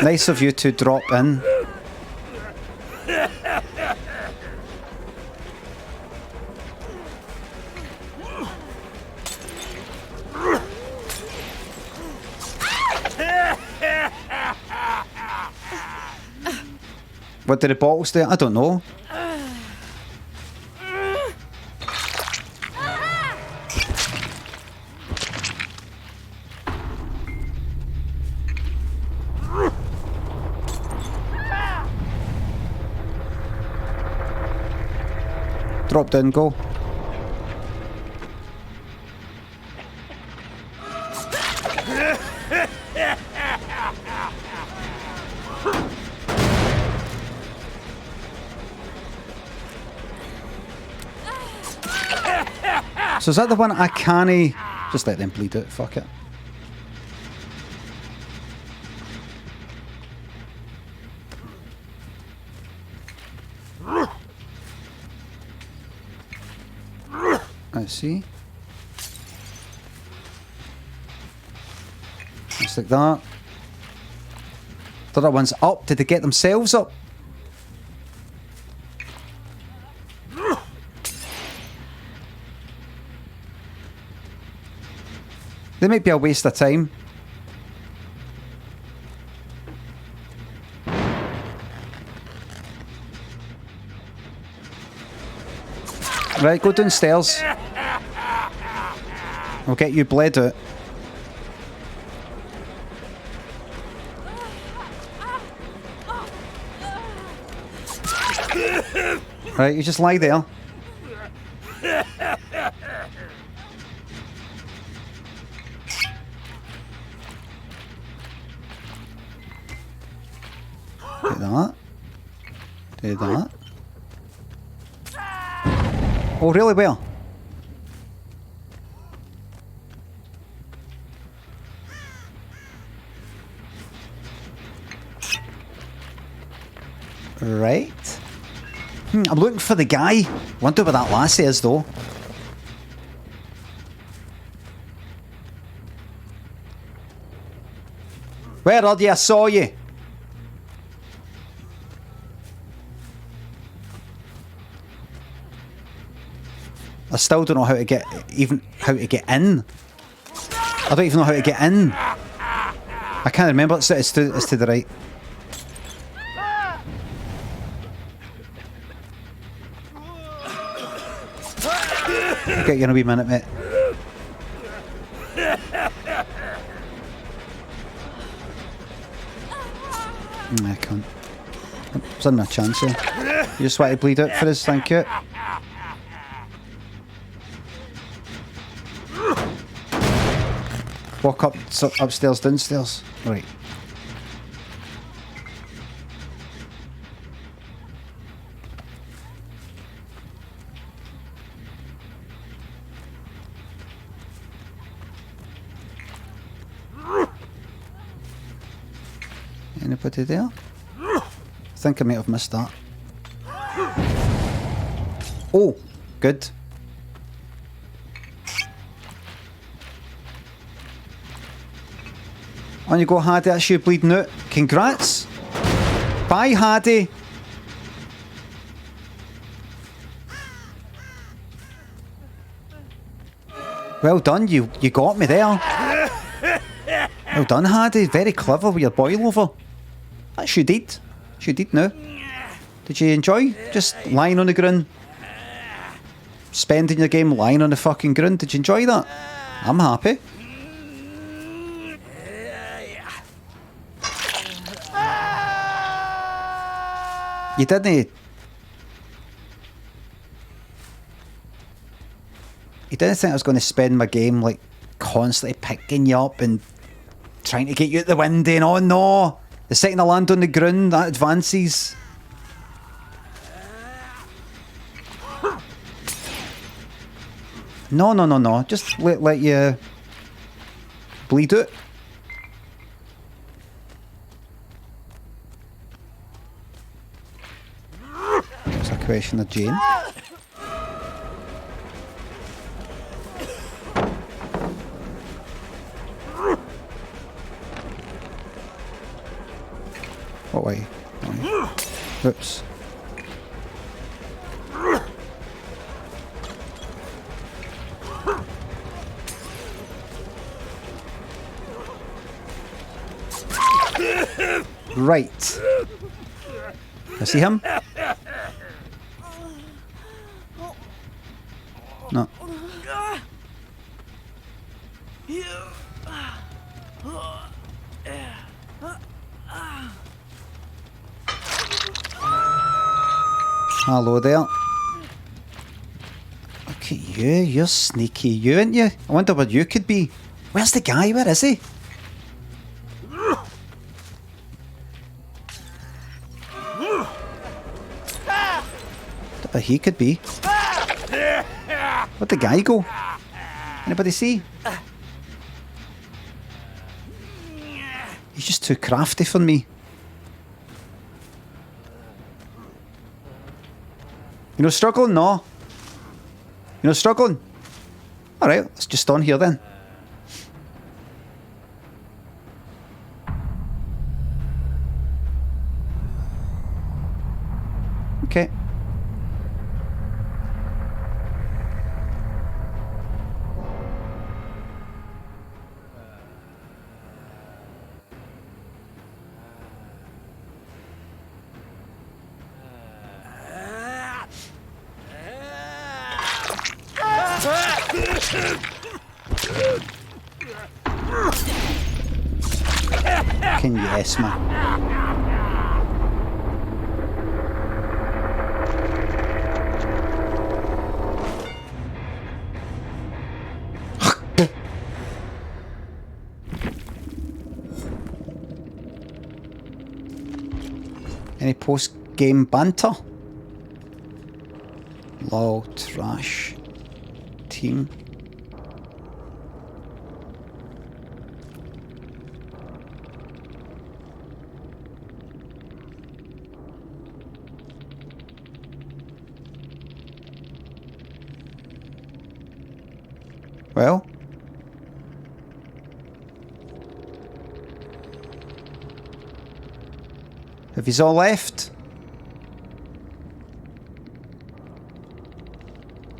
Nice of you to drop in. What did the bottles do? I don't know. Drop down, go. So is that the one I can't... Just let them bleed out, fuck it. Let's see. Just like that. The other one's up. Did they get themselves up? They might be a waste of time. Right, go downstairs. I'll get you bled out. Right, you just lie there. Do that. Do that. Oh, really well. Right. I'm looking for the guy. Wonder where that lassie is, though. Where are you? I saw you. I still don't know how to get, even how to get in. I don't even know how to get in. I can't remember. It's to the right. I'll get you in a wee minute, mate. I can't. There's not a chance here. You just want to bleed out for us, thank you. Walk up, upstairs, downstairs. Right. Anybody there? I think I might have missed that. Oh, good. On you go, Hardy. That's you bleeding out. Congrats. Bye, Hardy. Well done. You got me there. Well done, Hardy. Very clever with your boil over. That's you did. You did now. Did you enjoy just lying on the ground? Spending your game lying on the fucking ground. Did you enjoy that? I'm happy. You didn't. You didn't think I was going to spend my game like constantly picking you up and trying to get you out the window and oh no! The second I land on the ground, that advances. No. Just let you bleed out. It's a question of Jane. What way? Oops. Right. I see him? No. Hello there. Look at you, you're sneaky, you, ain't you? I wonder what you could be. Where's the guy? Where is he? Where he could be. Where'd the guy go? Anybody see? He's just too crafty for me. You know, struggling? No. You know, struggling? Alright, let's just on here then. Okay. Fucking yes, man. Any post-game banter? Lol, trash. Team. Well, have you all left?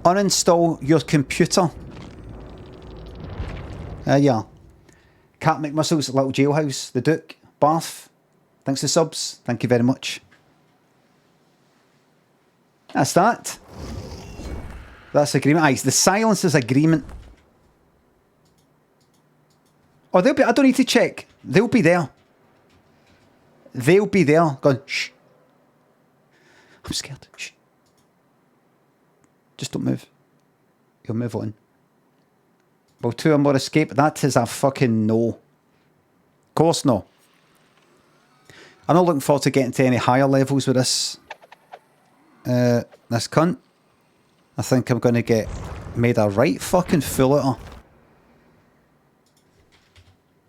Uninstall your computer. Yeah. Cat McMuscles, Little Jailhouse, The Duke, Bath. Thanks for the subs. Thank you very much. That's that. That's agreement. Aye, the silence is agreement. Oh, they'll be. I don't need to check. They'll be there. They'll be there. Going, shh. I'm scared. Shh. Just don't move. You'll move on. Will 2 or more escape? That is a fucking no. Of course no. I'm not looking forward to getting to any higher levels with this. This cunt. I think I'm going to get made a right fucking fool out of.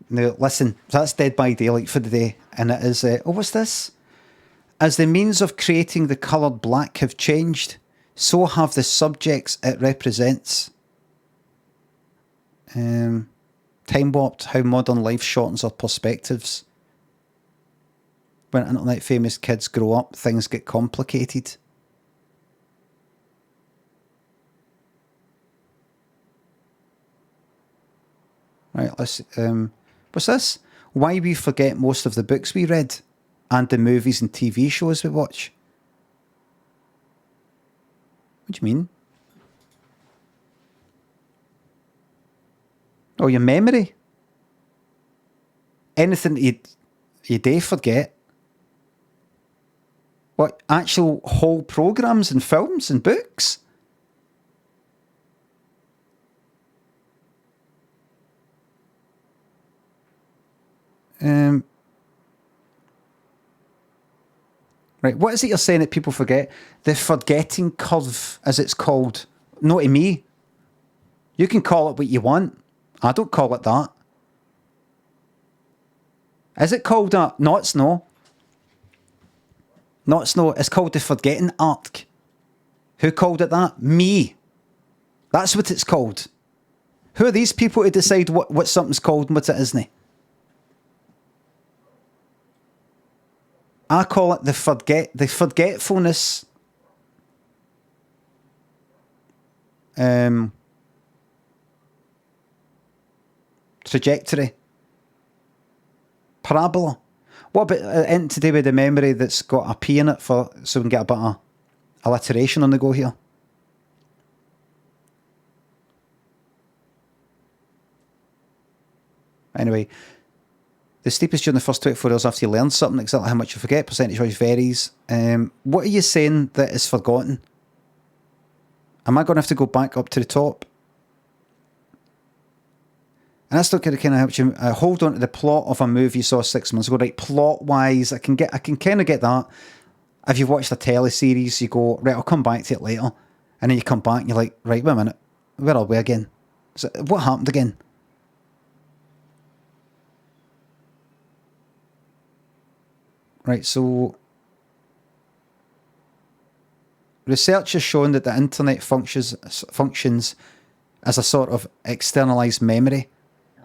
Now, listen, that's Dead by Daylight for the day. And it is, oh, what's this? As the means of creating the coloured black have changed, so have the subjects it represents. Time warped, how modern life shortens our perspectives. When internet famous kids grow up, things get complicated. Right, let's what's this? Why we forget most of the books we read and the movies and TV shows we watch. What do you mean? Oh, your memory? Anything you do forget? What, actual whole programs and films and books? Right, what is it you're saying that people forget? The forgetting curve, as it's called. No, to me. You can call it what you want. I don't call it that. Is it called that? No, it's no. No, it's no. It's called the forgetting arc. Who called it that? Me. That's what it's called. Who are these people to decide what something's called and what it isn't? I call it the forgetfulness trajectory. Parabola. What about anything to do with the memory that's got a P in it so we can get a bit of alliteration on the go here? Anyway, the steepest during the first 24 hours after you learn something, exactly how much you forget, percentage-wise varies. What are you saying that is forgotten? Am I going to have to go back up to the top? And that's not going to kind of help you hold on to the plot of a movie you saw 6 months ago. Right, plot-wise, I can kind of get that. If you've watched a teleseries, you go, right, I'll come back to it later. And then you come back and you're like, right, wait a minute, where are we again? So, what happened again? Right, so research has shown that the internet functions as a sort of externalized memory. I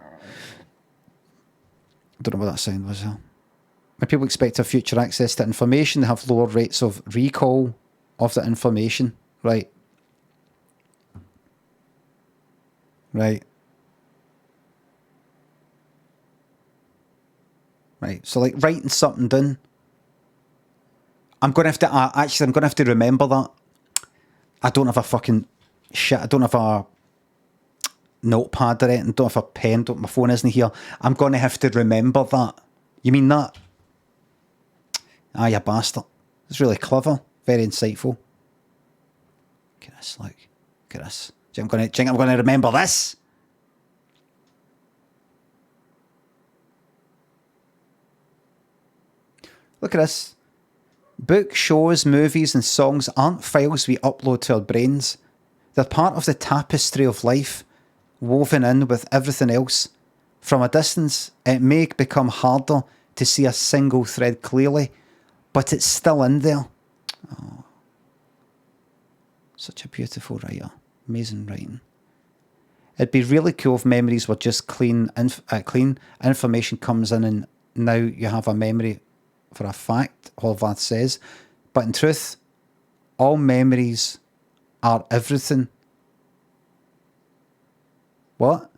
don't know what that sound was. When people expect to have future access to information, they have lower rates of recall of that information. Right. Right. Right. So like writing something down. I'm going to have to, actually, I'm going to have to remember that. I don't have a fucking shit. I don't have a notepad or anything. Don't have a pen. My phone isn't here. I'm going to have to remember that. You mean that? Ah, you bastard. It's really clever. Very insightful. Look at this, look. Look at this. Do you think I'm going to remember this? Look at this. Books, shows, movies and songs aren't files we upload to our brains. They're part of the tapestry of life, woven in with everything else. From a distance, it may become harder to see a single thread clearly, but it's still in there. Oh. Such a beautiful writer. Amazing writing. It'd be really cool if memories were just clean. Information comes in and now you have a memory for a fact, Horvath says. But in truth, all memories are everything. What?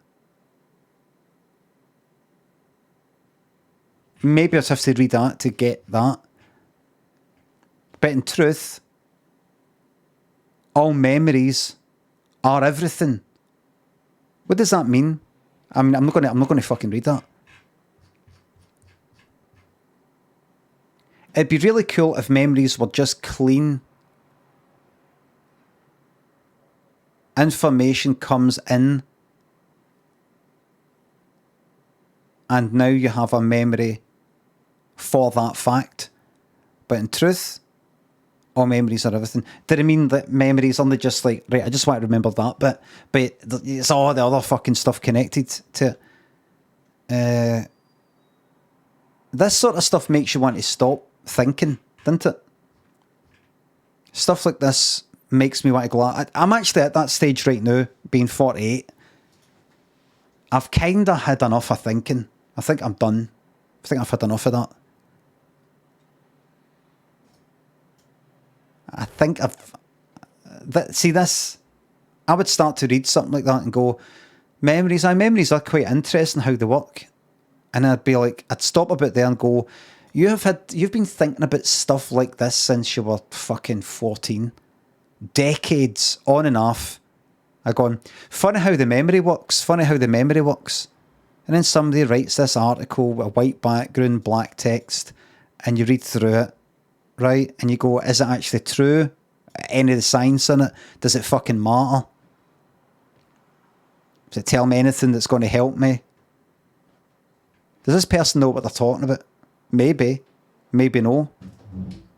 maybe I'd have to read that to get that. But in truth, all memories are everything. What does that mean? I mean, I'm not gonna fucking read that. It'd be really cool if memories were just clean. Information comes in, and now you have a memory for that fact. But in truth, all memories are everything. Did I mean that memories only just like, right, I just want to remember that bit, but it's all the other fucking stuff connected to it. This sort of stuff makes you want to stop thinking, doesn't it? Stuff like this makes me want to go out. I'm actually at that stage right now, being 48. I've kind of had enough of thinking. I think I'm done. I think I've had enough of that. I think see this, I would start to read something like that and go, memories are quite interesting how they work. And I'd be like, I'd stop about there and go, you've been thinking about stuff like this since you were fucking 14. Decades on and off. I gone, funny how the memory works. And then somebody writes this article with a white background, black text, and you read through it, right? And you go, is it actually true? Any of the science in it? Does it fucking matter? Does it tell me anything that's going to help me? Does this person know what they're talking about? Maybe. Maybe no.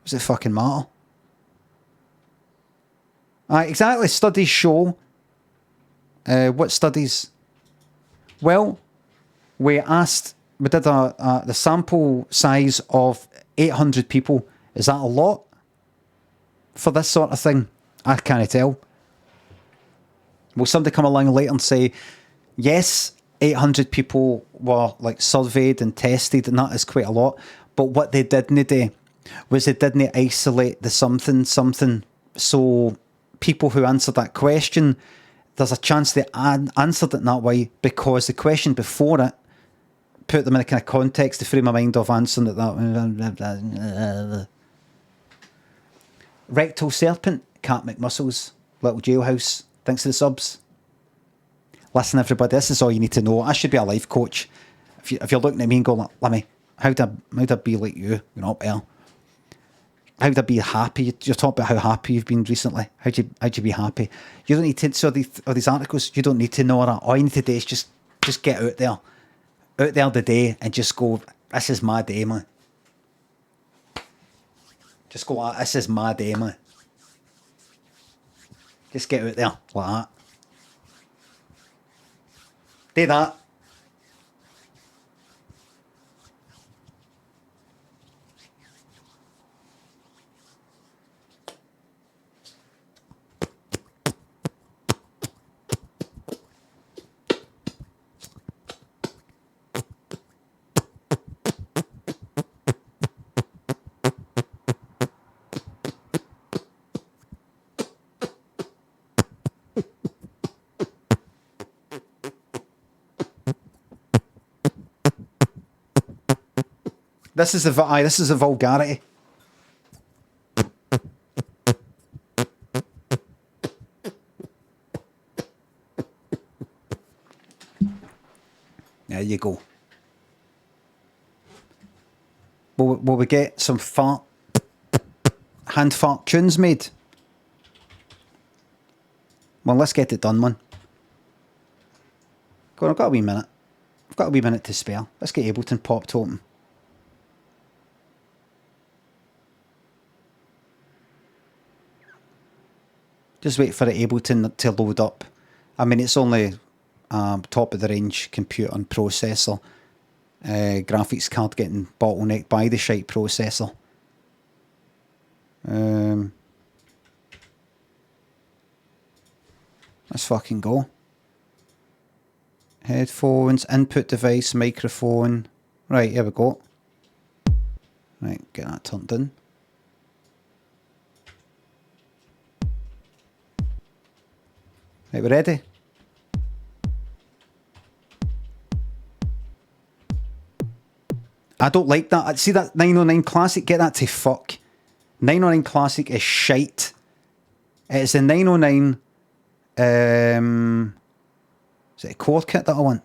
Does it fucking matter? Exactly. Studies show. What studies? Well, we did the sample size of 800 people. Is that a lot for this sort of thing? I can't tell. Will somebody come along later and say, yes, 800 people were like surveyed and tested, and that is quite a lot. But what they didn't do was they didn't isolate the something. So people who answered that question, there's a chance they answered it in that way because the question before it put them in a kind of context, the frame of mind of answering it that. Rectal Serpent, Cat McMuscles, Little Jailhouse, thanks for the subs. Listen, everybody, this is all you need to know. I should be a life coach. If you're looking at me and going, Limmy, how'd I be like you? You're not better. How'd I be happy? You're talking about how happy you've been recently. How'd you be happy? You don't need to, so these articles, you don't need to know that. All you need to do is just get out there the day and just go, this is my day, man. Just go, this is my day, man. Just get out there like that. Do that. This is the vulgarity. There you go. Will we get some hand fart tunes made? Well, let's get it done, man. Go on, I've got a wee minute. I've got a wee minute to spare. Let's get Ableton popped open. Just wait for the Ableton to load up. I mean, it's only top of the range computer and processor. Graphics card getting bottlenecked by the shite processor. Let's fucking go. Headphones, input device, microphone. Right, here we go. Right, get that turned in. Right, we're ready. I don't like that. See that 909 Classic? Get that to fuck. 909 Classic is shite. It's a 909... is it a chord kit that I want?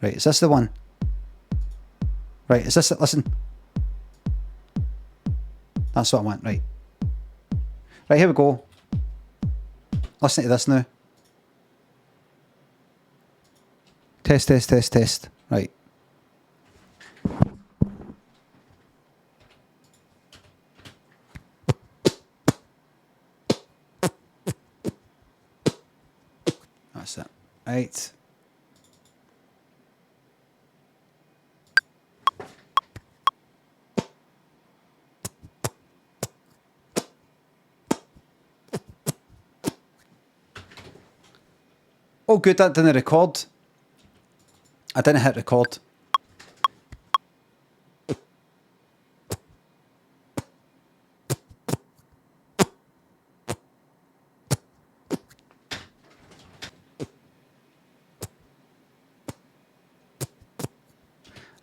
Right, is this the one? Right, is this it? Listen. That's what I want, right. Right, here we go. Listen to this now. Test, test, test, test. Right. That's it. Right. Oh, good, that didn't record. I didn't hit record.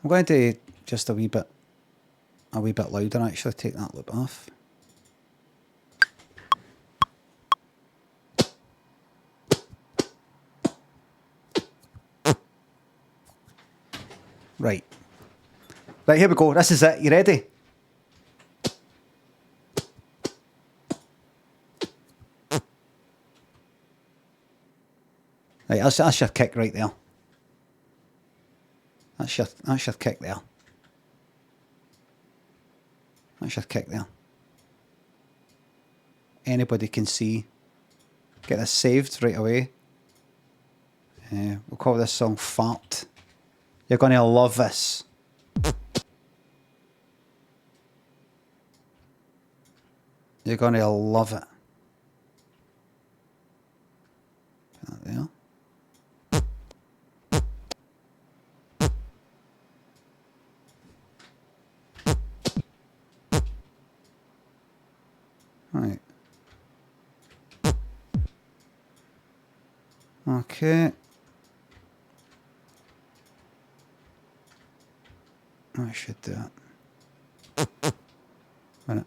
I'm going to just a wee bit louder actually, take that loop off. Right. Right, here we go. This is it. You ready? Right, that's your kick right there. That's your kick there. That's your kick there. Anybody can see. Get this saved right away. We'll call this song Fart. You're going to love this. You're going to love it. Put that there. Right. Okay. I should do that. Minute.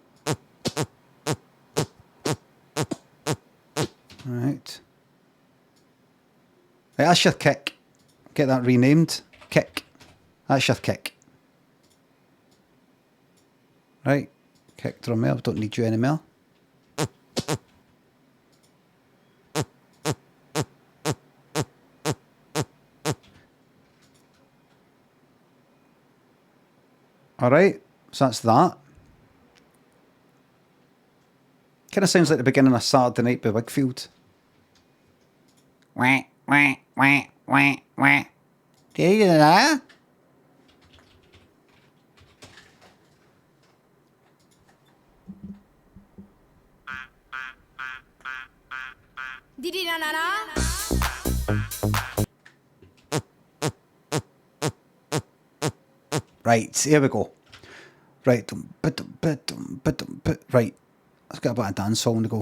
Right. Right, that's your kick. Get that renamed. Kick. That's your kick. Right. Kick drum there. Don't need you anymore. Alright, so that's that. Kind of sounds like the beginning of Saturday Night by Wakefield. Wah, wah, wah, wah, wah. Do you hear that? Right, here we go. Right, right. Let's get a bit of dance song to go.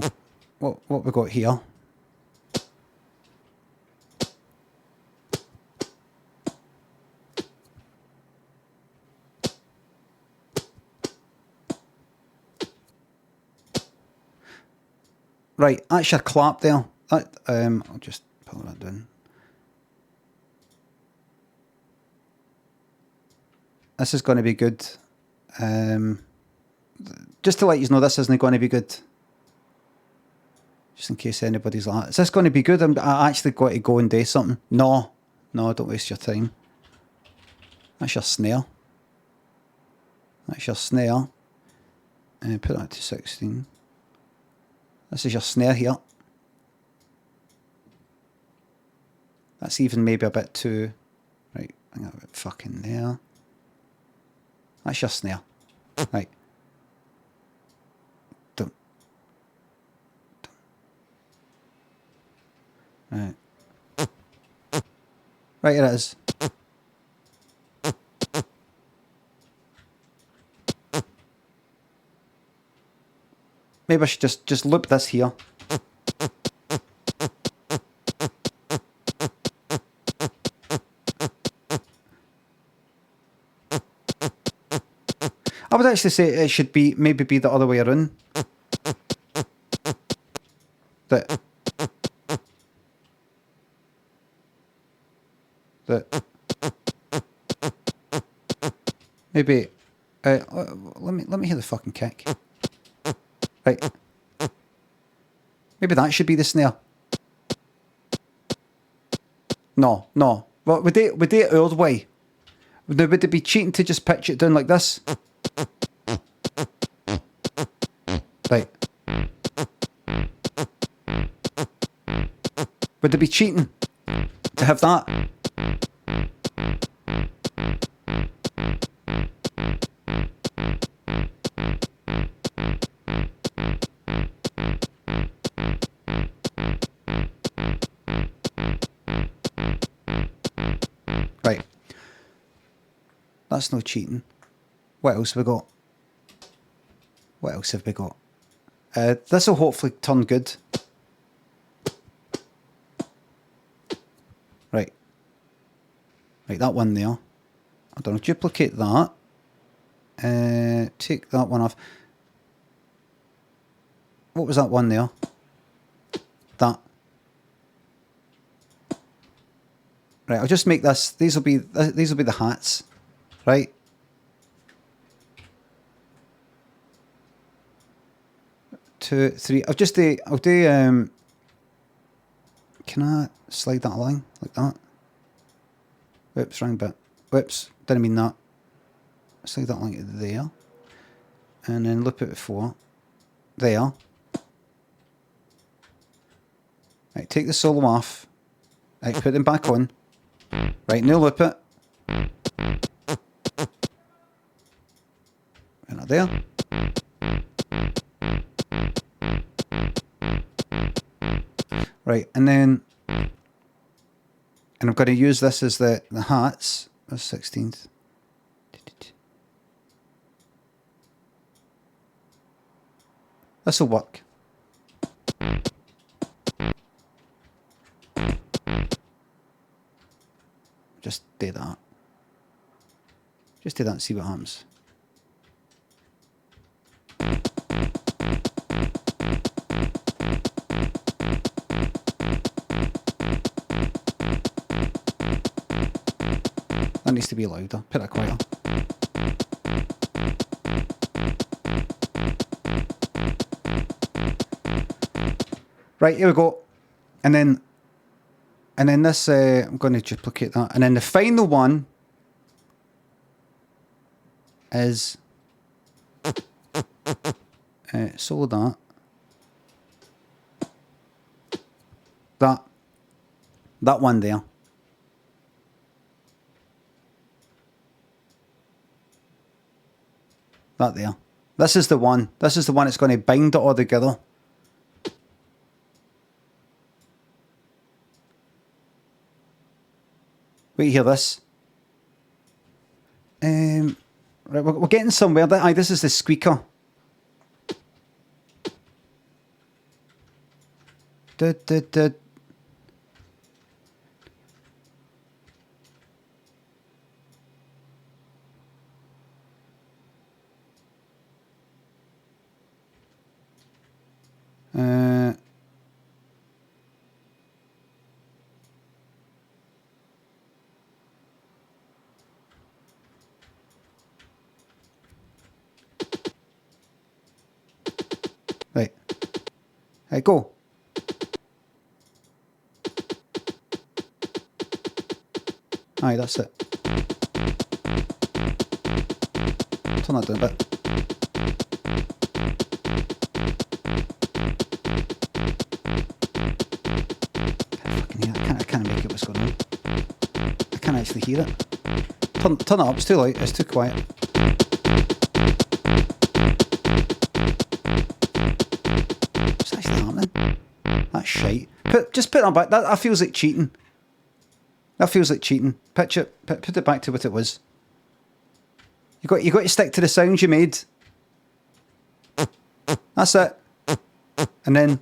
What we got here? Right, that's your clap there. That, I'll just pull that down. This is going to be good. Just to let you know, this isn't going to be good. Just in case anybody's like, is this going to be good? I actually got to go and do something. No, don't waste your time. That's your snare. That's your snare. And put that to 16. This is your snare here. That's even maybe a bit too... Right, I got a bit fucking there. That's your snare. Right. Dum. Right. Right, here it is. Maybe I should just loop this here. would actually say it should be maybe be the other way around. That maybe let me hear the fucking kick. Right. Maybe that should be the snare. No. Well, would they it our way? Would it be cheating to just pitch it down like this? Right. Would it be cheating to have that? Right. That's no cheating. What else have we got? What else have we got? This will hopefully turn good. Right. Right, that one there. I don't know, duplicate that. Take that one off. What was that one there? That. Right, I'll just make this. These will be the hats, right? Two, three. I'll do. Can I slide that along like that? Whoops, wrong bit. Whoops, didn't mean that. Slide that along there, and then loop it before there. Right, take the solo off. Right, put them back on. Right, now loop it. And not there. Right, and then, and I'm going to use this as the hats. That's 16th. This will work. Just do that. Just do that and see what happens. That needs to be louder. Put that quieter. Right, here we go. And then this, I'm going to duplicate that. And then the final one is solo that. That one there. That there. This is the one. This is the one that's going to bind it all together. Wait, hear this. Right, we're getting somewhere. Aye, this is the squeaker. Right. Hey, go. Aye, that's it. Turn that down a bit. I can't make it what's going on. I can't actually hear it. Turn it up, it's too loud, it's too quiet. What's actually happening? That's shite. Just put it back. That feels like cheating. That feels like cheating. Pitch it, put it back to what it was. You got to stick to the sounds you made. That's it. And then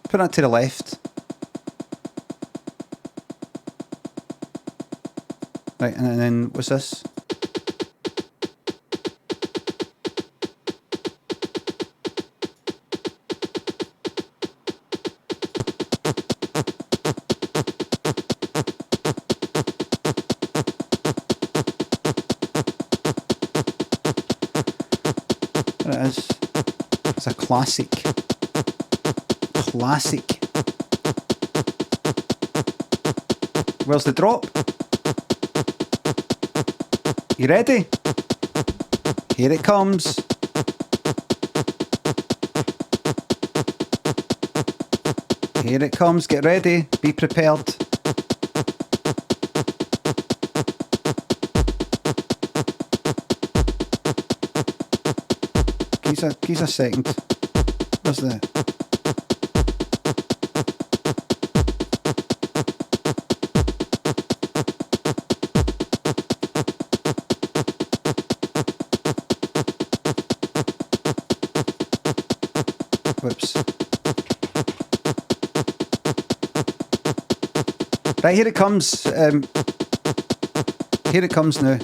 put that to the left. Right, and then what's this? There it is. It's a classic. Classic. Where's the drop? You ready? Here it comes. Here it comes. Get ready. Be prepared. Give us a second. Where's the... Whoops. Right, here it comes. Here it comes now.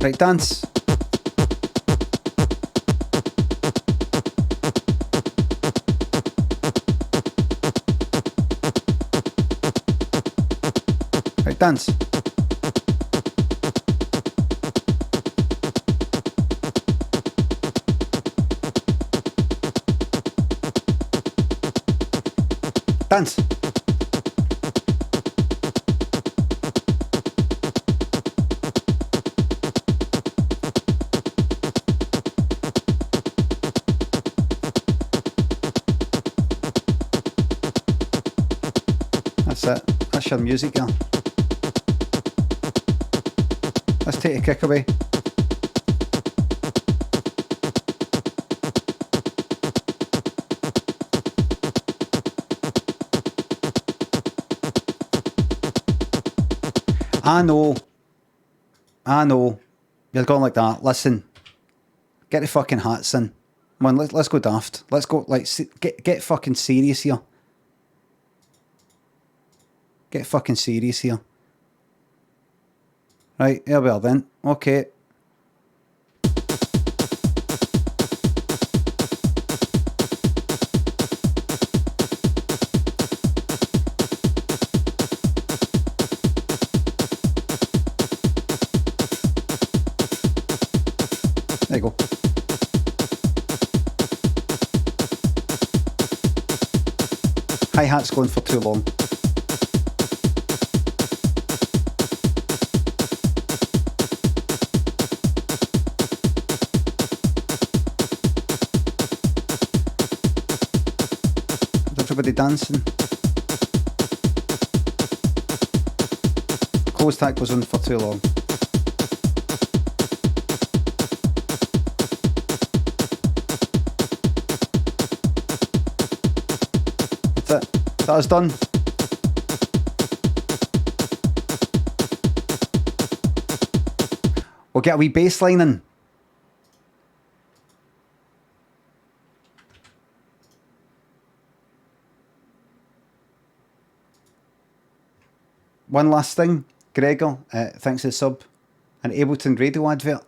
Right, dance. Right, dance. Dance. That's it. That's your music, girl. Let's take a kick away. I know. You're going like that. Listen. Get the fucking hats in. Come on, let's go daft. Let's go, like, get fucking serious here. Get fucking serious here. Right, here we are then. Okay. There you go. Hi-hat's going for too long. Everybody dancing. Close tag goes on for too long. That's it. That is done. We'll get a wee bass line in. One last thing, Gregor, thanks for the sub. An Ableton radio advert.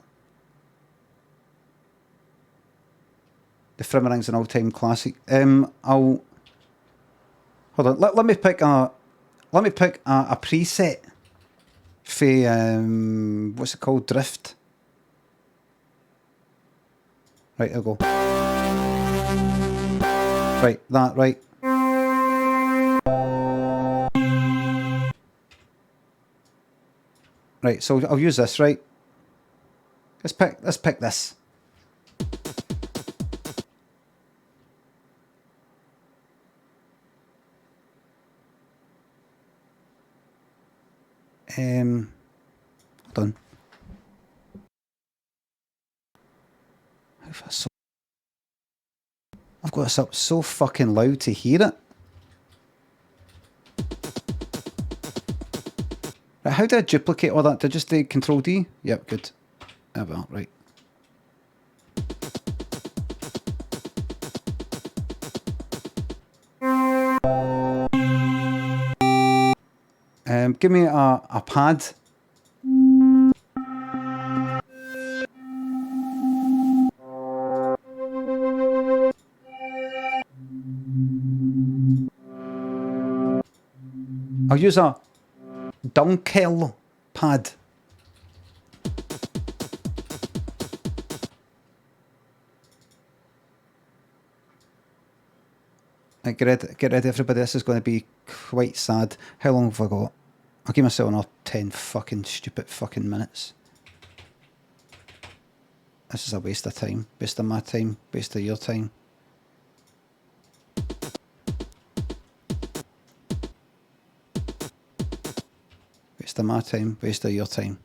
The Frimmering's an all-time classic. Hold on. Let me pick a preset for what's it called? Drift. Right, I'll go. Right, that right. Right, so I'll use this, right? Let's pick this. Hold on. I've got this up so fucking loud to hear it. Right, how do I duplicate all that? Did I just do Control D? Yep, good. Oh well, right. Give me a pad. I'll use a Dunkel pad. Right, get ready everybody, this is going to be quite sad. How long have I got? I'll give myself another 10 fucking stupid fucking minutes. This is a waste of time. Waste of my time. Waste of your time. Waste of my time. Waste of your time.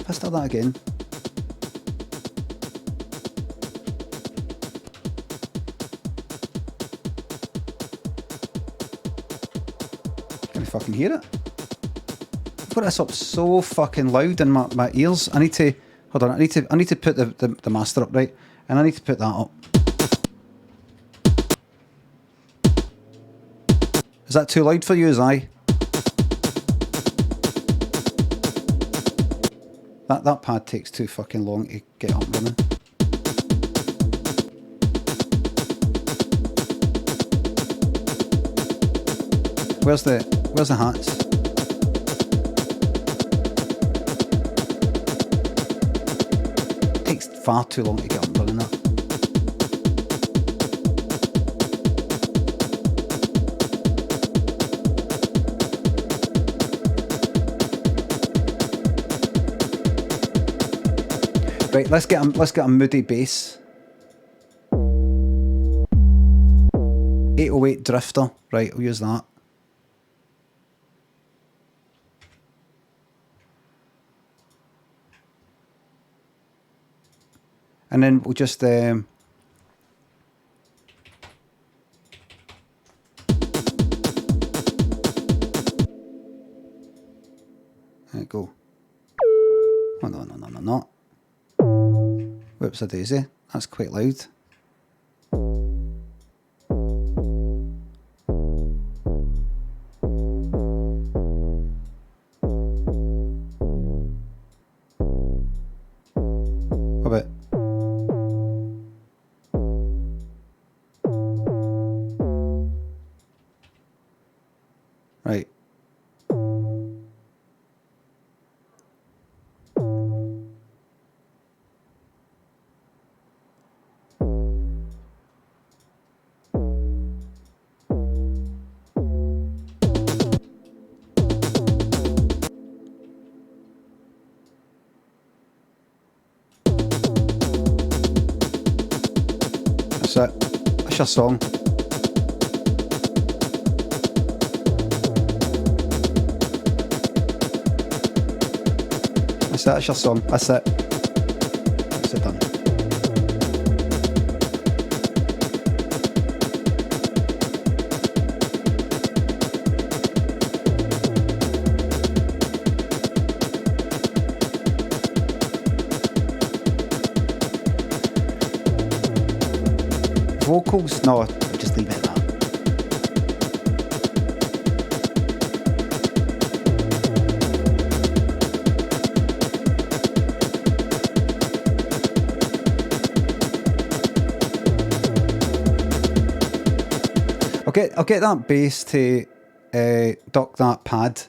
Let's start that again. Can I fucking hear it? I've got this up so fucking loud in my ears. I need to hold on. I need to put the master up, right, and I need to put that up. Is that too loud for you? Is I? That pad takes too fucking long to get up and running. Where's the hats? Takes far too long to get up and running that. Right, let's get a moody bass. 808 Drifter. Right, we'll use that. And then we'll just there you go. Oh no. Whoops a daisy, that's quite loud. What about? Right. That's it. That's your song. That's your song. That's it. That's it done. Vocals? No, I'll just leave it at that. I'll get that bass to duck that pad,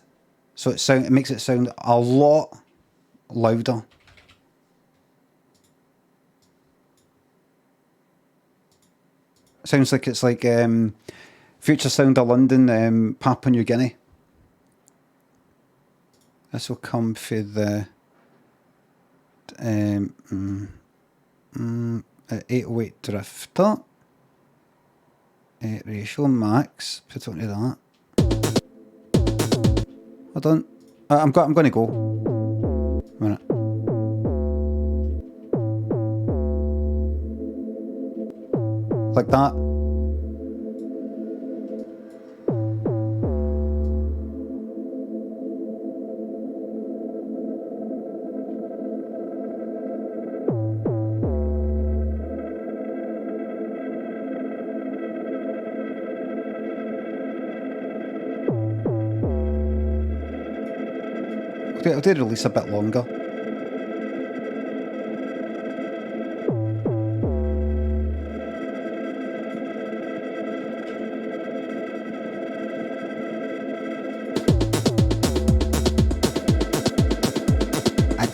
so it makes it sound a lot louder. Sounds like it's like Future Sound of London, Papua New Guinea. This will come for the 808 Drifter. Ratio max, put it onto that. Hold on. I'm going to go. A minute. Like that. I'll do release a bit longer.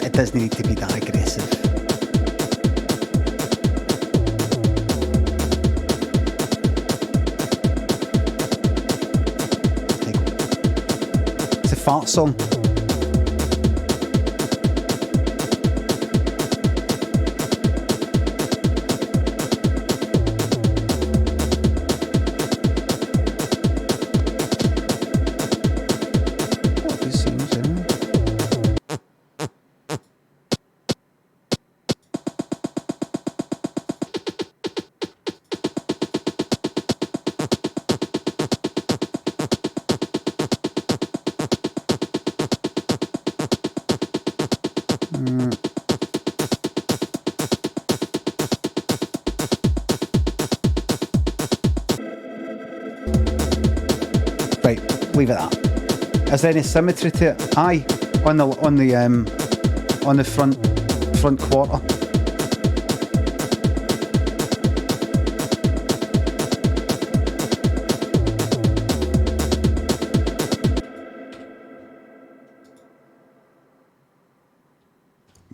It doesn't need to be that aggressive. It's a fart song. Leave it at that. Is there any symmetry to it? Aye, on the front quarter.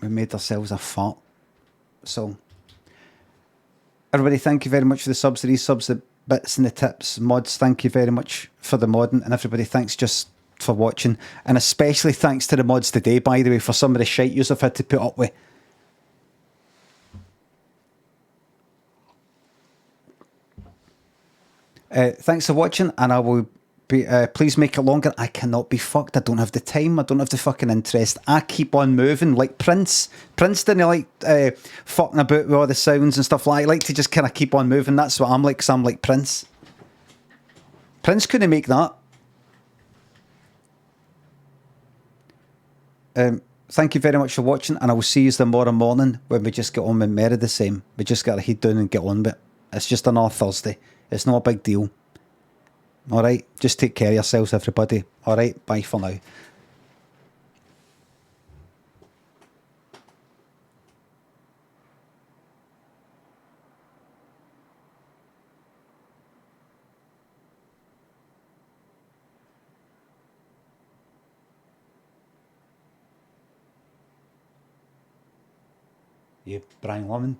We made ourselves a fart song. Everybody, thank you very much for the subs, the resubs, the bits and the tips. Mods, thank you very much for the modding. And everybody, thanks just for watching. And especially thanks to the mods today, by the way, for some of the shite yous have had to put up with. Thanks for watching, and I will be, please make it longer. I cannot be fucked. I don't have the time. I don't have the fucking interest. I keep on moving like Prince. Prince didn't like fucking about with all the sounds and stuff like that. I like to just kind of keep on moving. That's what I'm like, because I'm like Prince. Prince couldn't make that. Thank you very much for watching, and I will see you tomorrow morning when we just get on with more of the same. We just got to head down and get on with it. It's just another Thursday. It's not a big deal. Alright, just take care of yourselves, everybody. Alright, bye for now. You, Brian Lemon.